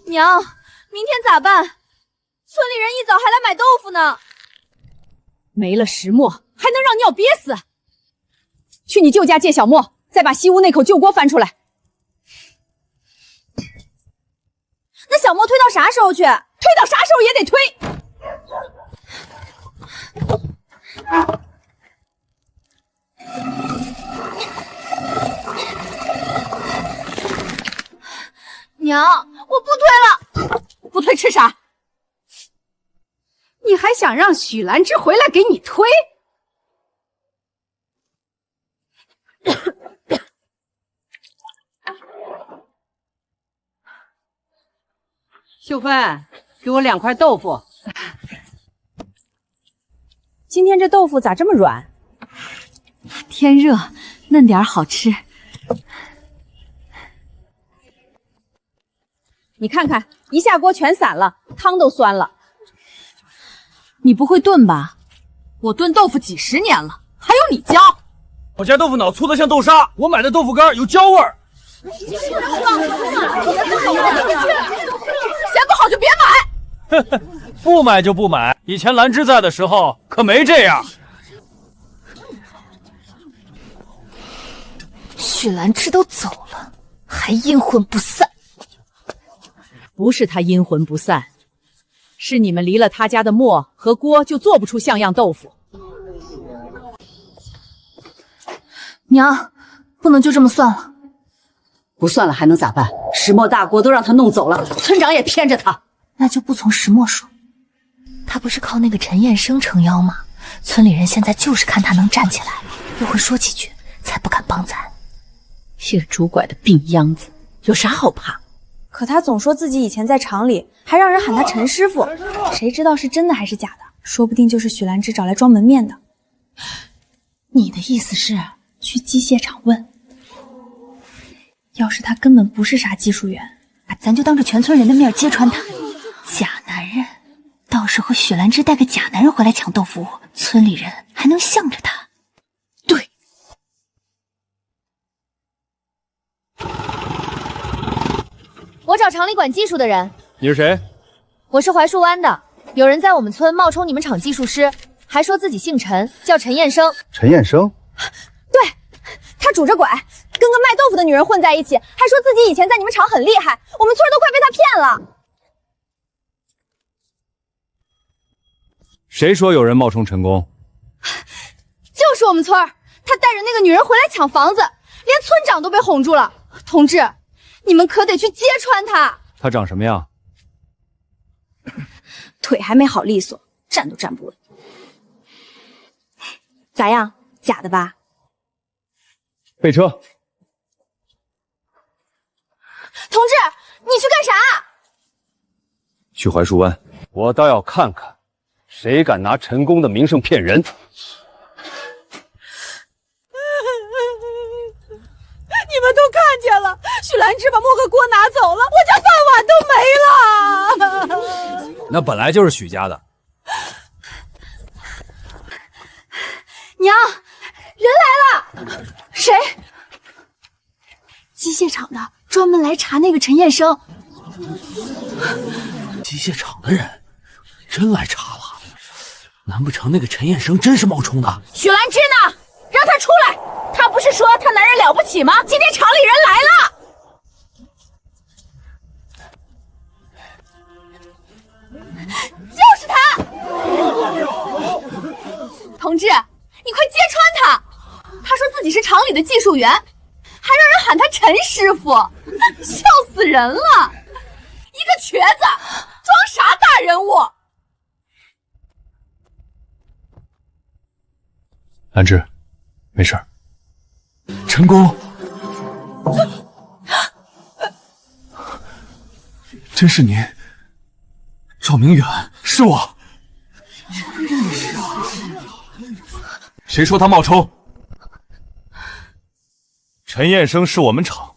Speaker 19: 娘，明天咋办？村里人一早还来买豆腐呢。
Speaker 5: 没了石墨，还能让尿憋死？去你舅家借小墨，再把西屋那口旧锅翻出来。
Speaker 3: 那小莫推到啥时候去？推到啥时候也得推。
Speaker 19: 娘，我不推了。
Speaker 3: 不推吃啥？你还想让许兰芝回来给你推？
Speaker 15: 秀芬，给我2块豆腐。
Speaker 6: 今天这豆腐咋这么软？
Speaker 1: 天热，嫩点好吃。
Speaker 6: 你看看，一下锅全散了，汤都酸了。
Speaker 5: 你不会炖吧？我炖豆腐几10年了，还用你教？
Speaker 12: 我家豆腐脑粗的像豆沙，我买的豆腐干有焦味儿。
Speaker 3: 嫌不好就别买。
Speaker 12: 不买就不买。以前兰芝在的时候可没这样。
Speaker 9: 许兰芝都走了，还阴魂不散。
Speaker 3: 不是他阴魂不散，是你们离了他家的墨和锅，就做不出像样豆腐。
Speaker 9: 娘，不能就这么算了。
Speaker 15: 不算了还能咋办？石墨大锅都让他弄走了，村长也偏着他。
Speaker 9: 那就不从石墨说，他不是靠那个陈彦生撑腰吗？村里人现在就是看他能站起来，又会说几句，才不敢帮咱。
Speaker 3: 一个拄拐的病秧子，有啥好怕？
Speaker 6: 可他总说自己以前在厂里，还让人喊他陈师傅，谁知道是真的还是假的？说不定就是许兰芝找来装门面的。你的意思是去机械厂问？要是他根本不是啥技术员，
Speaker 9: 咱就当着全村人的面揭穿他。假男人，到时候许兰芝带个假男人回来抢豆腐屋，村里人还能向着他。对。
Speaker 19: 我找厂里管技术的人。
Speaker 22: 你是谁？
Speaker 19: 我是槐树湾的，有人在我们村冒充你们厂技术师，还说自己姓陈，叫陈彦生。
Speaker 11: 陈彦生？
Speaker 6: 对，他拄着拐，跟个卖豆腐的女人混在一起，还说自己以前在你们厂很厉害，我们村都快被他骗了。
Speaker 7: 谁说有人冒充陈宫？
Speaker 6: 就是我们村，他带着那个女人回来抢房子，连村长都被哄住了。同志，你们可得去揭穿他。
Speaker 7: 他长什么样？
Speaker 6: 腿还没好利索，站都站不稳。咋样？假的吧？
Speaker 7: 备车。
Speaker 6: 同志，你去干啥？
Speaker 7: 去槐树湾。我倒要看看，谁敢拿陈宫的名声骗人。
Speaker 3: 你们都看见了，许兰芝把墨和锅拿走了，我家饭碗都没了。
Speaker 22: 那本来就是许家的。
Speaker 6: 娘，人来了！谁？机械厂的，专门来查那个陈彦生。
Speaker 8: 机械厂的人真来查了？难不成那个陈彦生真是冒充的？
Speaker 3: 许兰芝呢？让他出来！他不是说他男人了不起吗？今天厂里人来了。就是他！
Speaker 6: 同志，你快揭穿他！他说自己是厂里的技术员，还让人喊他陈师傅，笑死人了！
Speaker 3: 一个瘸子，装啥大人物？
Speaker 10: 兰芝，没事儿。陈宫，真是您？赵明远，是我。
Speaker 8: 认识啊？谁说他冒充？
Speaker 10: 陈彦生是我们厂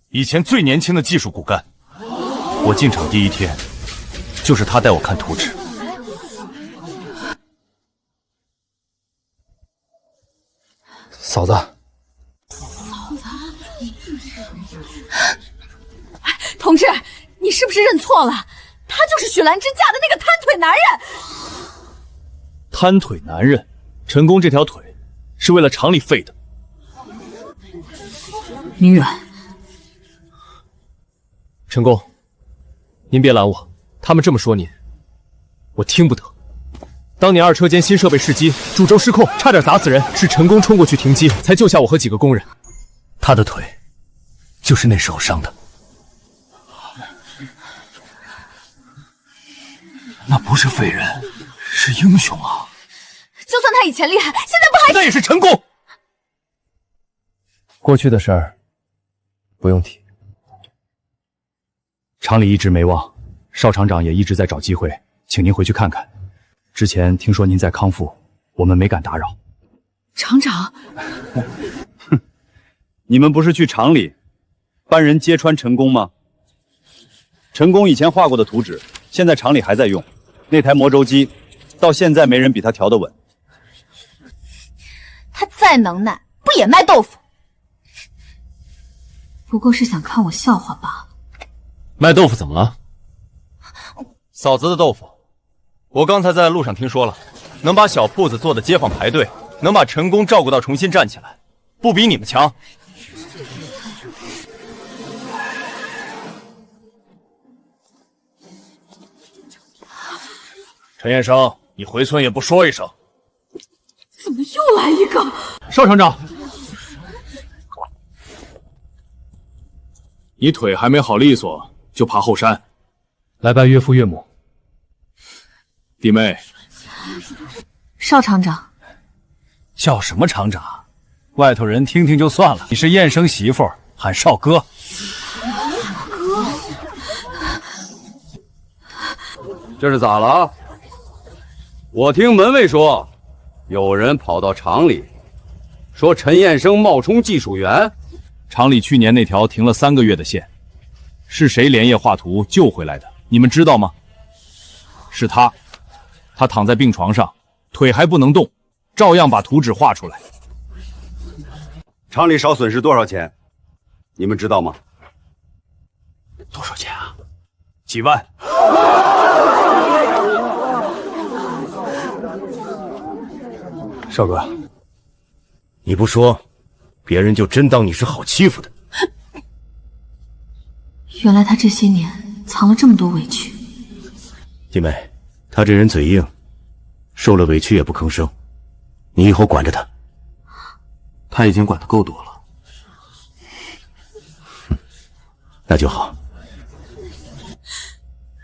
Speaker 10: 以前最年轻的技术骨干。我进厂第一天，就是他带我看图纸。
Speaker 11: 嫂子，
Speaker 3: 同志，你是不是认错了？他就是许兰芝嫁的那个瘫腿男人。
Speaker 10: 瘫腿男人，陈宫这条腿是为了厂里废的。
Speaker 1: 明远，
Speaker 10: 陈宫，
Speaker 18: 您别拦我，他们这么说您，我听不得。当年2车间新设备试机，主轴失控，差点砸死人，是陈宫冲过去停机，才救下我和几个工人。他的腿就是那时候伤的。
Speaker 12: 那不是废人，是英雄啊！
Speaker 3: 就算他以前厉害，现在不还……
Speaker 18: 那也是陈宫。
Speaker 11: 过去的事儿不用提。厂里一直没忘，邵厂长也一直在找机会，请您回去看看。之前听说您在康复，我们没敢打扰。
Speaker 3: 厂长，
Speaker 7: 你们不是去厂里搬人揭穿陈宫吗？陈宫以前画过的图纸，现在厂里还在用。那台磨轴机，到现在没人比他调得稳。
Speaker 3: 他再能耐，不也卖豆腐？
Speaker 1: 不过是想看我笑话罢了。
Speaker 18: 卖豆腐怎么了？
Speaker 10: 嫂子的豆腐，我刚才在路上听说了，能把小铺子做的街坊排队，能把陈宫照顾到重新站起来，不比你们强。
Speaker 12: 陈彦生，你回村也不说一声。
Speaker 2: 怎么又来一个？
Speaker 12: 邵厂长，你腿还没好利索，就爬后山
Speaker 18: 来拜岳父岳母。
Speaker 12: 弟妹，
Speaker 1: 邵厂长，
Speaker 12: 叫什么厂长？外头人听听就算了，你是彦生媳妇，喊邵哥。
Speaker 22: 这是咋了啊？我听门卫说，有人跑到厂里，说陈彦生冒充技术员。
Speaker 7: 厂里去年那条停了3个月的线，是谁连夜画图救回来的？你们知道吗？是他，他躺在病床上，腿还不能动，照样把图纸画出来。
Speaker 22: 厂里少损失多少钱？你们知道吗？
Speaker 12: 多少钱啊？几万。
Speaker 22: 少哥，你不说，别人就真当你是好欺负的。
Speaker 1: 原来他这些年藏了这么多委屈。
Speaker 22: 弟妹，他这人嘴硬，受了委屈也不吭声，你以后管着他。
Speaker 13: 他已经管得够多了。
Speaker 22: 那就好。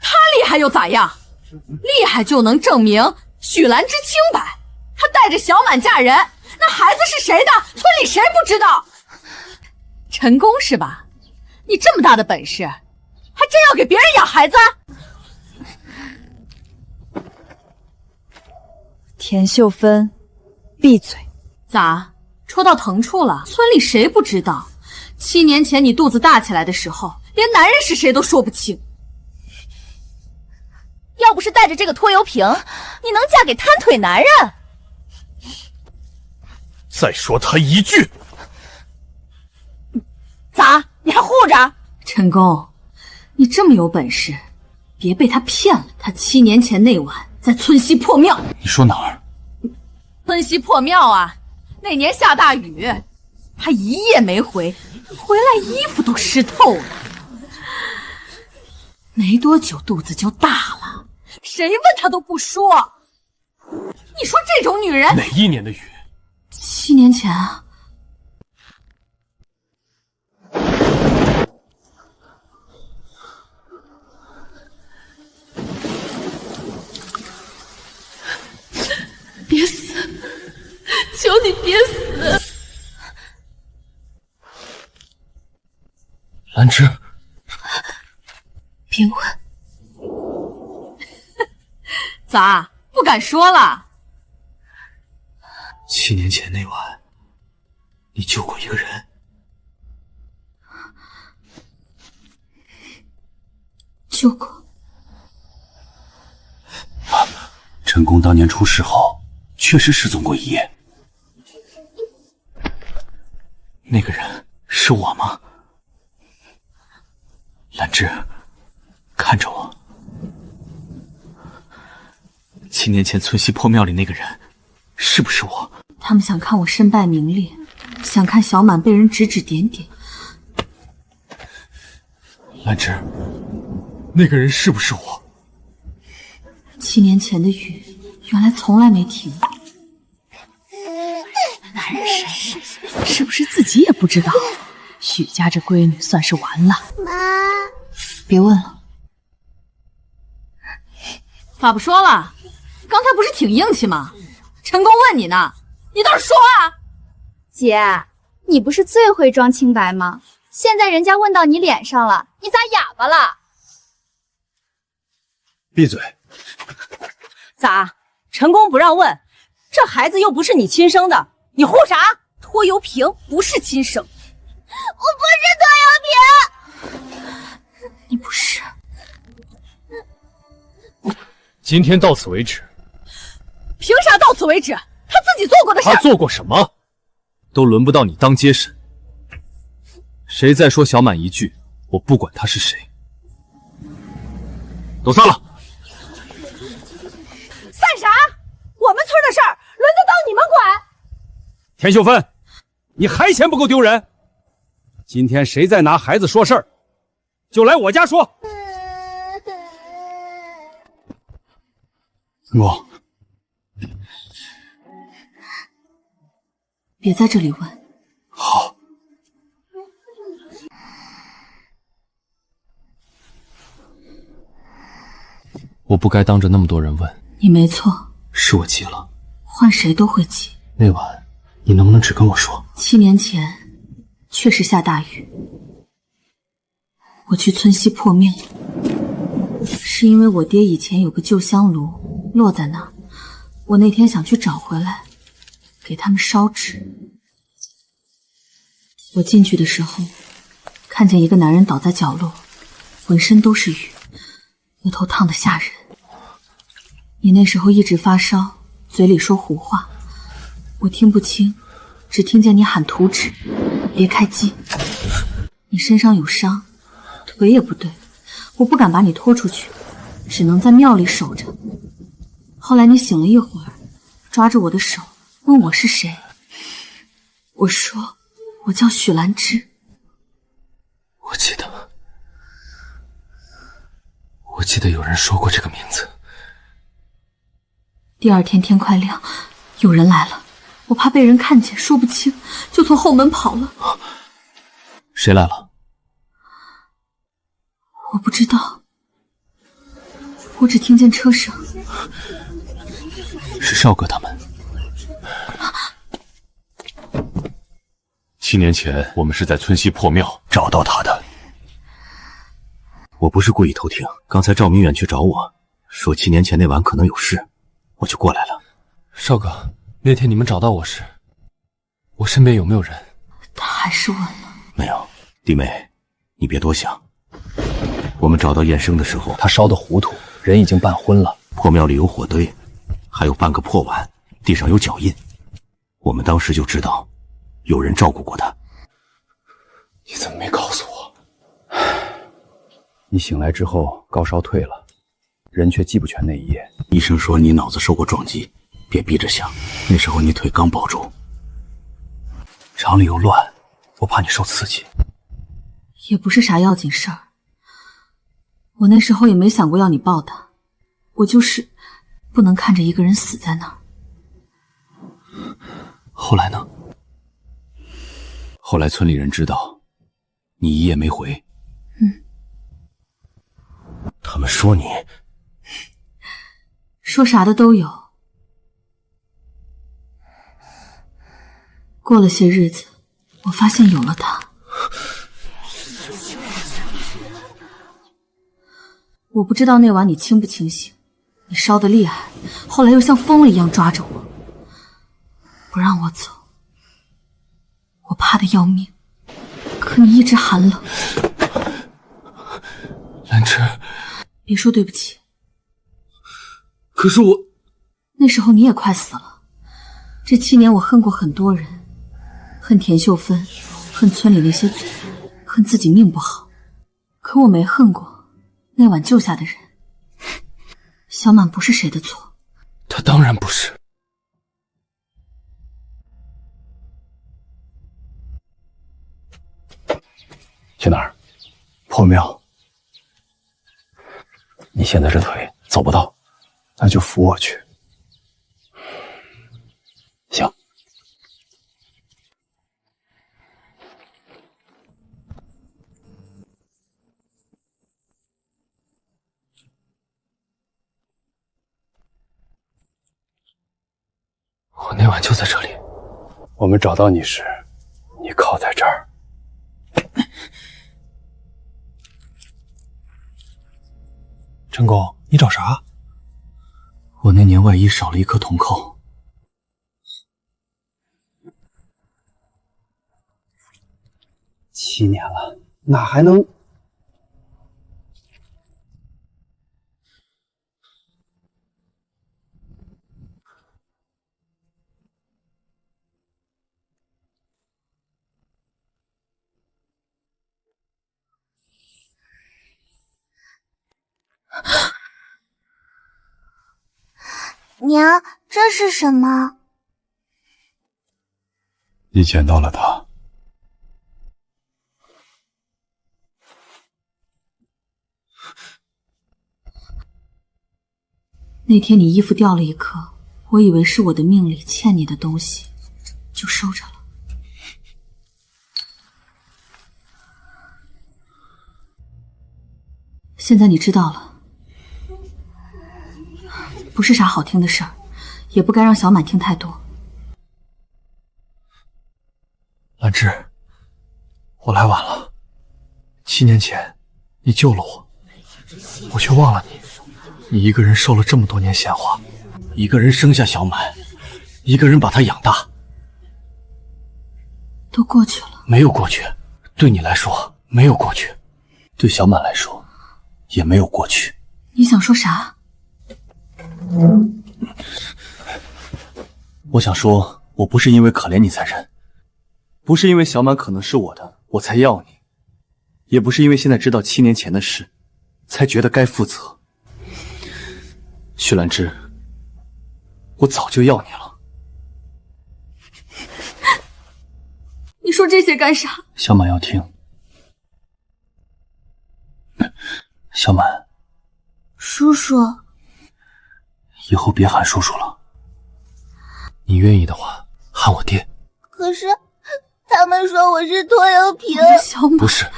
Speaker 3: 他厉害又咋样？厉害就能证明许兰芝清白。他带着小满嫁人，那孩子是谁的？村里谁不知道？陈宫是吧？你这么大的本事，还真要给别人养孩子？
Speaker 6: 田秀芬，闭嘴！
Speaker 5: 咋，戳到疼处了？村里谁不知道？7年前你肚子大起来的时候，连男人是谁都说不清。
Speaker 19: 要不是带着这个拖油瓶，你能嫁给瘫腿男人？
Speaker 12: 再说他一句，
Speaker 3: 咋？你还护着？
Speaker 5: 陈宫，你这么有本事，别被他骗了。他7年前那晚在村西破庙。
Speaker 12: 你说哪儿？
Speaker 3: 村西破庙啊！那年下大雨，他一夜没回，回来衣服都湿透了。
Speaker 5: 没多久肚子就大了，
Speaker 3: 谁问他都不说。你说这种女人，
Speaker 12: 哪一年的雨
Speaker 1: ？7年前啊。
Speaker 2: 别死！求你别死！
Speaker 12: 兰芝，
Speaker 1: 别问。
Speaker 5: 咋？不敢说了
Speaker 12: ？7年前那晚，你救过一个人。
Speaker 1: 救过。
Speaker 12: 陈宫当年出事后，确实失踪过1夜。那个人是我吗？兰芝，看着我。7年前村西破庙里那个人，是不是我？
Speaker 1: 他们想看我身败名裂，想看小满被人指指点点。
Speaker 12: 兰芝，
Speaker 18: 那个人是不是我
Speaker 1: ？7年前的雨，原来从来没停过。
Speaker 5: 男人谁？是不是自己也不知道？许家这闺女算是完了。
Speaker 21: 妈，
Speaker 1: 别问了。
Speaker 5: 法不说了，刚才不是挺硬气吗？陈宫问你呢，你倒是说啊！
Speaker 19: 姐，你不是最会装清白吗？现在人家问到你脸上了，你咋哑巴了？
Speaker 11: 闭嘴！
Speaker 3: 咋？陈宫不让问，这孩子又不是你亲生的，你护啥？拖油瓶不是亲生。
Speaker 21: 我不是拖油瓶。
Speaker 1: 你不是。
Speaker 18: 今天到此为止。
Speaker 3: 凭啥到此为止？他自己做过的事。
Speaker 18: 他做过什么？都轮不到你当接审。谁再说小满一句，我不管他是谁。都散了。
Speaker 3: 散啥？我们村的事儿轮得到你们管？
Speaker 12: 田秀芬，你还嫌不够丢人？今天谁再拿孩子说事儿，就来我家说。
Speaker 11: 我
Speaker 1: 别在这里问。
Speaker 11: 好。
Speaker 18: 我不该当着那么多人问。
Speaker 1: 你没错，
Speaker 10: 是我急了。
Speaker 1: 换谁都会急。
Speaker 10: 那晚你能不能只跟我说
Speaker 1: ？7年前确实下大雨，我去村西破庙，是因为我爹以前有个旧香炉落在那儿，我那天想去找回来，给他们烧纸。我进去的时候，看见一个男人倒在角落，浑身都是雨，额头烫得吓人。你那时候一直发烧，嘴里说胡话，我听不清，只听见你喊图纸，别开机。你身上有伤，腿也不对，我不敢把你拖出去，只能在庙里守着。后来你醒了一会儿，抓着我的手问我是谁，我说我叫许兰芝。
Speaker 10: 我记得有人说过这个名字。
Speaker 1: 第二天天快亮，有人来了，我怕被人看见说不清，就从后门跑了。
Speaker 18: 谁来了？
Speaker 1: 我不知道，我只听见车声。
Speaker 10: 是少哥他们。
Speaker 16: 7年前，我们是在村西破庙
Speaker 10: 找到他的。我不是故意偷听，刚才赵明远去找我，说7年前那晚可能有事，我就过来了。
Speaker 18: 少哥，那天你们找到我时，我身边有没有人？
Speaker 1: 他还是问了。
Speaker 10: 没有，弟妹，你别多想。我们找到燕生的时候，
Speaker 18: 他烧得糊涂，人已经半昏了。
Speaker 10: 破庙里有火堆，还有半个破碗，地上有脚印。我们当时就知道有人照顾过他。
Speaker 11: 你怎么没告诉我？你醒来之后高烧退了，人却记不全那一夜。
Speaker 10: 医生说你脑子受过撞击，别逼着想。那时候你腿刚保住，厂里又乱，我怕你受刺激。
Speaker 1: 也不是啥要紧事儿，我那时候也没想过要你报答，我就是不能看着一个人死在那儿。
Speaker 10: 后来呢？后来村里人知道你一夜没回。他们说你
Speaker 1: 说啥的都有。过了些日子，我发现有了他。我不知道那晚你清不清醒，你烧得厉害，后来又像疯了一样抓着我，不让我走。我怕得要命，可你一直寒冷。
Speaker 10: 兰芝，
Speaker 1: 别说对不起。
Speaker 10: 可是我……
Speaker 1: 那时候你也快死了。这7年我恨过很多人，恨田秀芬，恨村里那些嘴，恨自己命不好。可我没恨过那晚救下的人。小满不是谁的错。
Speaker 10: 他当然不是。
Speaker 11: 去哪儿？破庙。你现在这腿走不到，那就扶我去。行。
Speaker 18: 我那晚就在这里。
Speaker 11: 我们找到你时，你靠在这儿。
Speaker 18: 陈公，你找啥？
Speaker 10: 我那年外衣少了一颗铜扣。
Speaker 11: 7年了，哪还能？
Speaker 21: 娘，这是什么？
Speaker 11: 你捡到了它。
Speaker 1: 那天你衣服掉了一颗，我以为是我的命里欠你的东西，就收着了。现在你知道了，不是啥好听的事儿，也不该让小满听太多。
Speaker 18: 兰芝，我来晚了。7年前，你救了我，我却忘了你。你一个人受了这么多年闲话，
Speaker 10: 一个人生下小满，一个人把他养大，
Speaker 1: 都过去了。
Speaker 10: 没有过去，对你来说没有过去，对小满来说也没有过去。
Speaker 1: 你想说啥？
Speaker 10: 我想说，我不是因为可怜你才认，不是因为小满可能是我的我才要你，也不是因为现在知道7年前的事才觉得该负责。许兰芝，我早就要你了。
Speaker 1: 你说这些干啥？
Speaker 10: 小满要听。小满，
Speaker 21: 叔叔，
Speaker 10: 以后别喊叔叔了。你愿意的话，喊我爹。
Speaker 21: 可是他们说我是拖油瓶。
Speaker 1: 小满，
Speaker 10: 不是，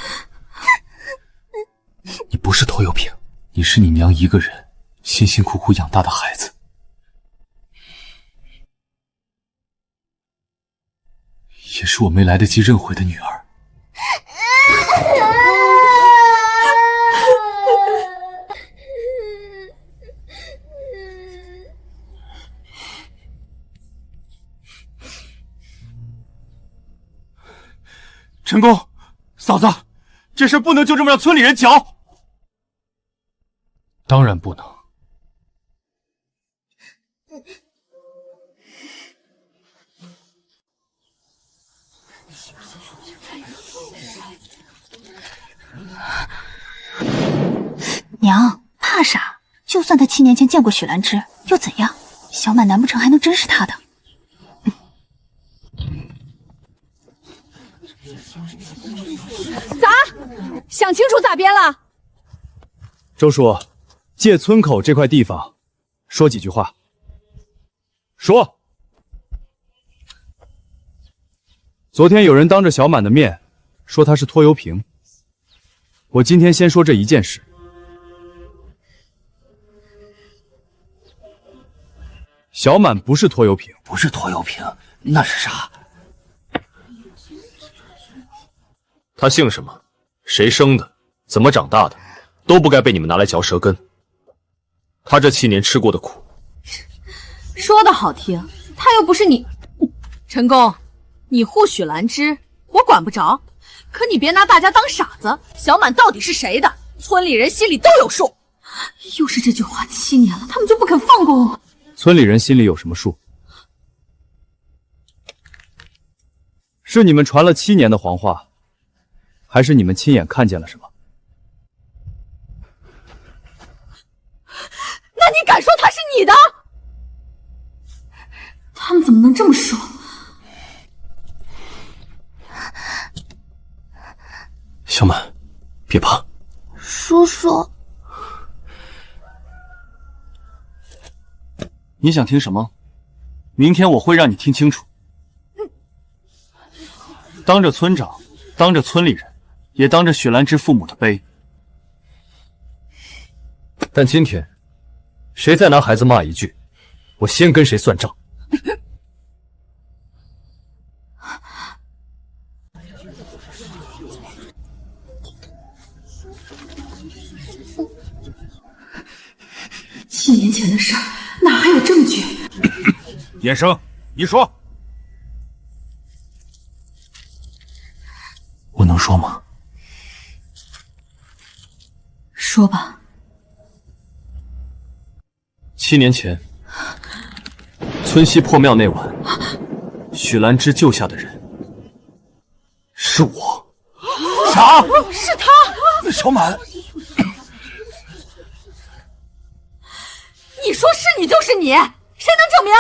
Speaker 10: 你不是拖油瓶，你是你娘一个人辛辛苦苦养大的孩子，也是我没来得及认回的女儿。
Speaker 12: 陈公，嫂子，这事不能就这么让村里人搅。
Speaker 10: 当然不能。
Speaker 9: 娘，怕啥？就算他7年前见过许兰芝，又怎样？小满难不成还能真是他的？
Speaker 3: 咋？想清楚咋编了？
Speaker 7: 周叔，借村口这块地方，说几句话。说。昨天有人当着小满的面说他是拖油瓶，我今天先说这一件事。小满不是拖油瓶，
Speaker 10: 不是拖油瓶，那是啥？
Speaker 18: 他姓什么？谁生的？怎么长大的？都不该被你们拿来嚼舌根。他这7年吃过的苦，
Speaker 5: 说的好听，他又不是你。陈公，你护许兰芝，我管不着，可你别拿大家当傻子。小满到底是谁的？村里人心里都有数。
Speaker 1: 又是这句话，7年了，他们就不肯放过我。
Speaker 7: 村里人心里有什么数？是你们传了7年的黄话，还是你们亲眼看见了什么？
Speaker 5: 那你敢说他是你的？
Speaker 1: 他们怎么能这么说？
Speaker 10: 小满，别怕。
Speaker 21: 叔叔，
Speaker 10: 你想听什么？明天我会让你听清楚。当着村长，当着村里人，也当着雪兰芝父母的碑。
Speaker 18: 但今天，谁再拿孩子骂一句，我先跟谁算账。
Speaker 5: 7年前的事儿，哪还有证据？
Speaker 12: 衍生，你说。
Speaker 10: 我能说吗？
Speaker 5: 说吧。
Speaker 18: 7年前，村西破庙那晚，许兰芝救下的人是我。
Speaker 12: 啥？
Speaker 3: 是他？
Speaker 12: 那小满，
Speaker 5: 你说是你就是你，谁能证明？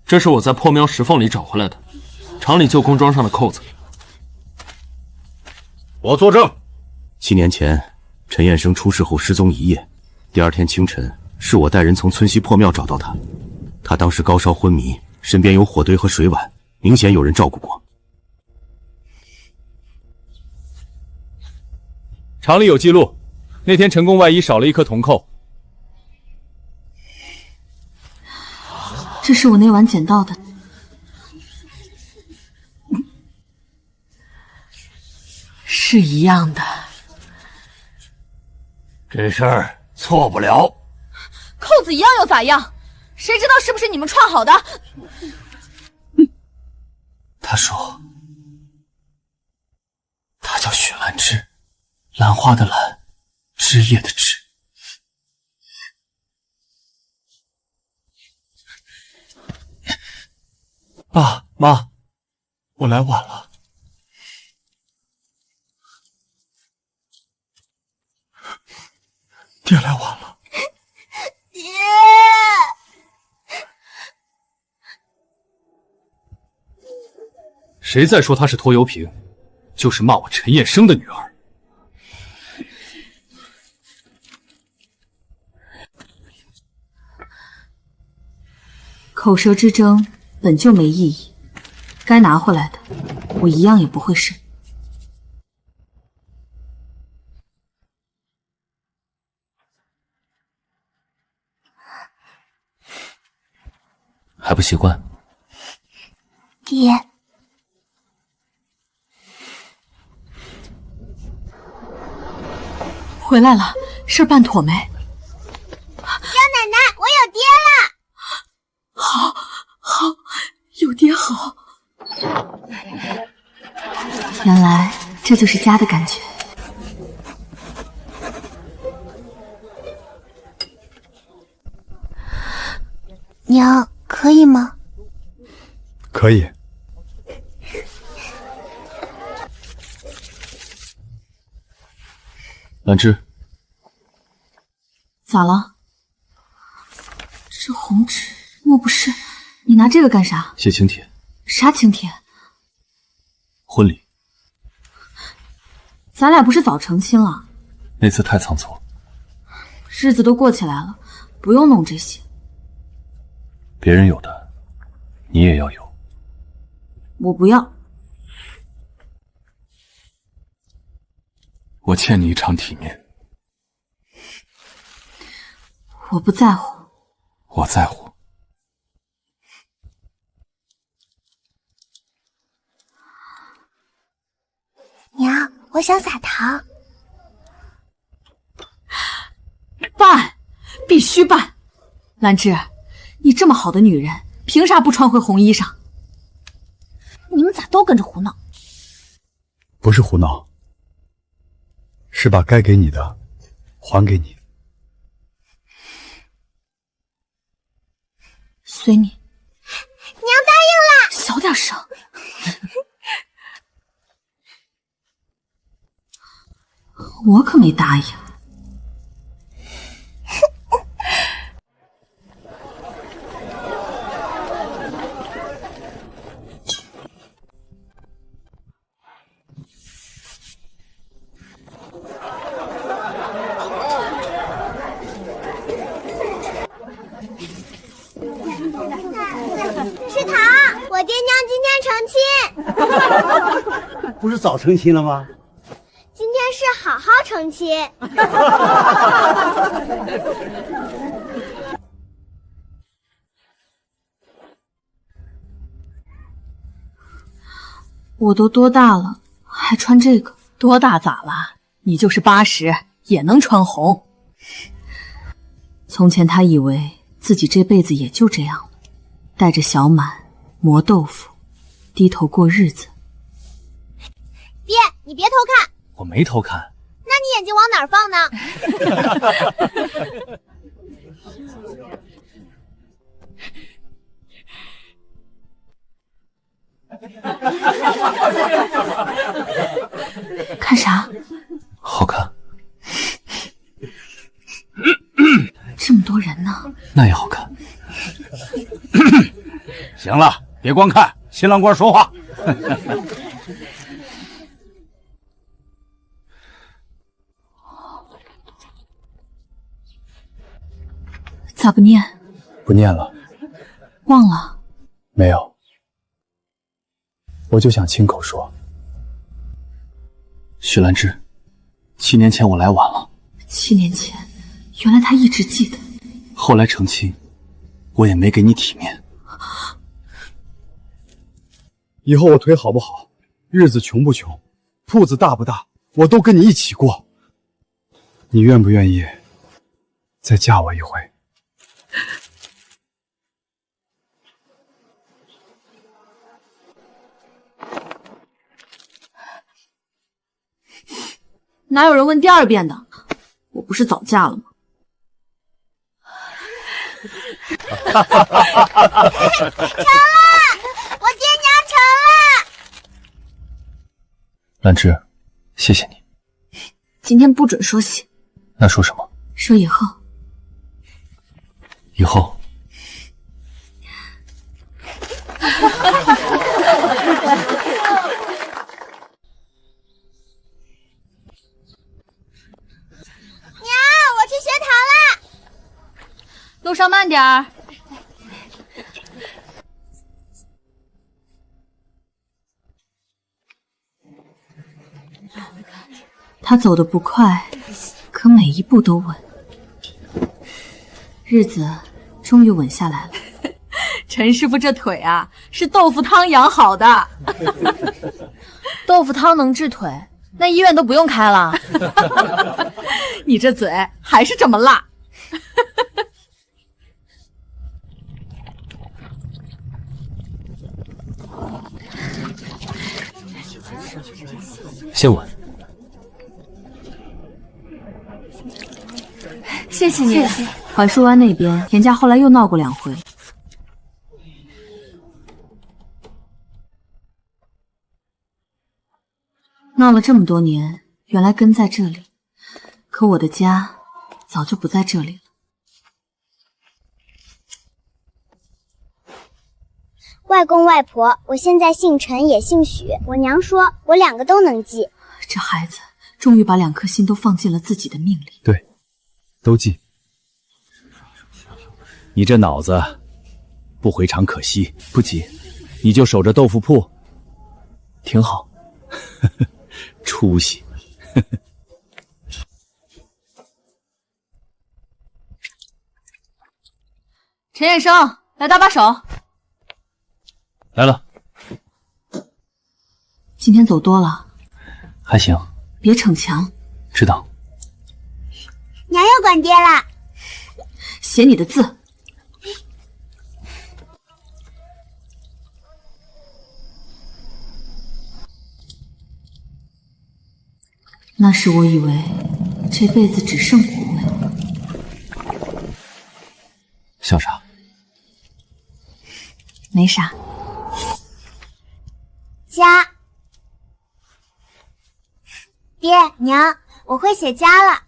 Speaker 18: 这是我在破庙石缝里找回来的，厂里旧工装上的扣子。
Speaker 16: 我作证。
Speaker 13: 7年前，陈彦生出事后失踪1夜，第2天清晨，是我带人从村西破庙找到他。他当时高烧昏迷，身边有火堆和水碗，明显有人照顾过。
Speaker 18: 厂里有记录，那天陈公外衣少了一颗铜扣。
Speaker 5: 这是我那晚捡到的。是一样的。
Speaker 12: 这事儿错不了。
Speaker 3: 扣子一样又咋样？谁知道是不是你们串好的？
Speaker 10: 他说，他叫许兰芝，兰花的兰，枝叶的枝。爸妈，我来晚了。爹来晚了。
Speaker 21: 爹，
Speaker 18: 谁再说她是拖油瓶，就是骂我陈彦生的女儿。
Speaker 1: 口舌之争本就没意义，该拿回来的，我一样也不会省。
Speaker 10: 还不习惯？
Speaker 21: 爹，
Speaker 5: 回来了，事儿办妥没？
Speaker 21: 姚奶奶，我有爹了！
Speaker 5: 好，好，有爹好。
Speaker 1: 原来这就是家的感觉。
Speaker 21: 娘，可以吗？
Speaker 11: 可以。
Speaker 10: 兰芝，
Speaker 1: 咋了？这红纸莫不是你拿这个干啥？
Speaker 10: 写请帖。
Speaker 1: 啥请帖？
Speaker 10: 婚礼。
Speaker 1: 咱俩不是早成亲了？
Speaker 10: 那次太仓促，
Speaker 1: 日子都过起来了，不用弄这些。
Speaker 10: 别人有的，你也要有。
Speaker 1: 我不要。
Speaker 10: 我欠你一场体面。
Speaker 1: 我不在乎。
Speaker 10: 我在乎。
Speaker 21: 娘，我想撒糖。
Speaker 5: 办，必须办。兰芝，你这么好的女人，凭啥不穿回红衣裳？
Speaker 21: 你们咋都跟着胡闹？
Speaker 11: 不是胡闹，是把该给你的还给你。
Speaker 1: 随你。
Speaker 21: 娘答应了。
Speaker 1: 小点声。我可没答应。
Speaker 14: 不是早成亲了吗？
Speaker 21: 今天是好好成亲。
Speaker 1: 我都多大了，还穿这个？
Speaker 5: 多大咋了？你就是80也能穿红。
Speaker 1: 从前他以为自己这辈子也就这样了，带着小满磨豆腐，低头过日子。
Speaker 21: 爹，你别偷看。
Speaker 10: 我没偷看。
Speaker 21: 那你眼睛往哪儿放呢？
Speaker 1: 看啥？
Speaker 10: 好看。
Speaker 1: 这么多人呢？
Speaker 10: 那也好看。
Speaker 8: 行了，别光看，新郎官说话。
Speaker 1: 咋不念？
Speaker 11: 不念了。
Speaker 1: 忘了？
Speaker 11: 没有。我就想亲口说。
Speaker 10: 许兰芝，7年前我来晚了。
Speaker 1: 7年前，原来他一直记得。
Speaker 10: 后来成亲，我也没给你体面。
Speaker 11: 以后我腿好不好，日子穷不穷，铺子大不大，我都跟你一起过。你愿不愿意再嫁我一回？
Speaker 5: 哪有人问第2遍的？我不是早嫁了吗？
Speaker 21: 成了！我爹娘成了！
Speaker 10: 兰芝，谢谢你。
Speaker 1: 今天不准说喜。
Speaker 10: 那说什么？
Speaker 1: 说以后。
Speaker 10: 以后。
Speaker 5: 路上慢点儿。
Speaker 1: 他走得不快，可每一步都稳。日子终于稳下来了。
Speaker 5: 陈师傅这腿啊，是豆腐汤养好的。豆腐汤能治腿，那医院都不用开了。你这嘴还是这么辣。
Speaker 18: 先吻。
Speaker 1: 谢谢你。槐树湾那边，田家后来又闹过2回。闹了这么多年，原来根在这里，可我的家早就不在这里了。
Speaker 21: 外公外婆，我现在姓陈也姓许，我娘说我2个都能记。
Speaker 1: 这孩子终于把2颗心都放进了自己的命里。
Speaker 11: 对，都记。
Speaker 7: 你这脑子不回肠可惜，不急，你就守着豆腐铺，挺好。出息。
Speaker 5: 陈彦生，来搭把手。
Speaker 10: 来了。
Speaker 1: 今天走多了？
Speaker 10: 还行。
Speaker 1: 别逞强。
Speaker 10: 知道。
Speaker 21: 娘又管爹啦。
Speaker 1: 写你的字。那时我以为这辈子只剩5位。
Speaker 10: 笑啥？
Speaker 1: 没啥。
Speaker 21: 家。爹娘，我会写家了。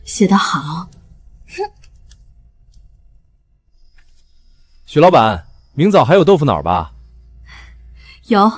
Speaker 1: 写得好。
Speaker 18: 许老板，明早还有豆腐脑吧？
Speaker 1: 有。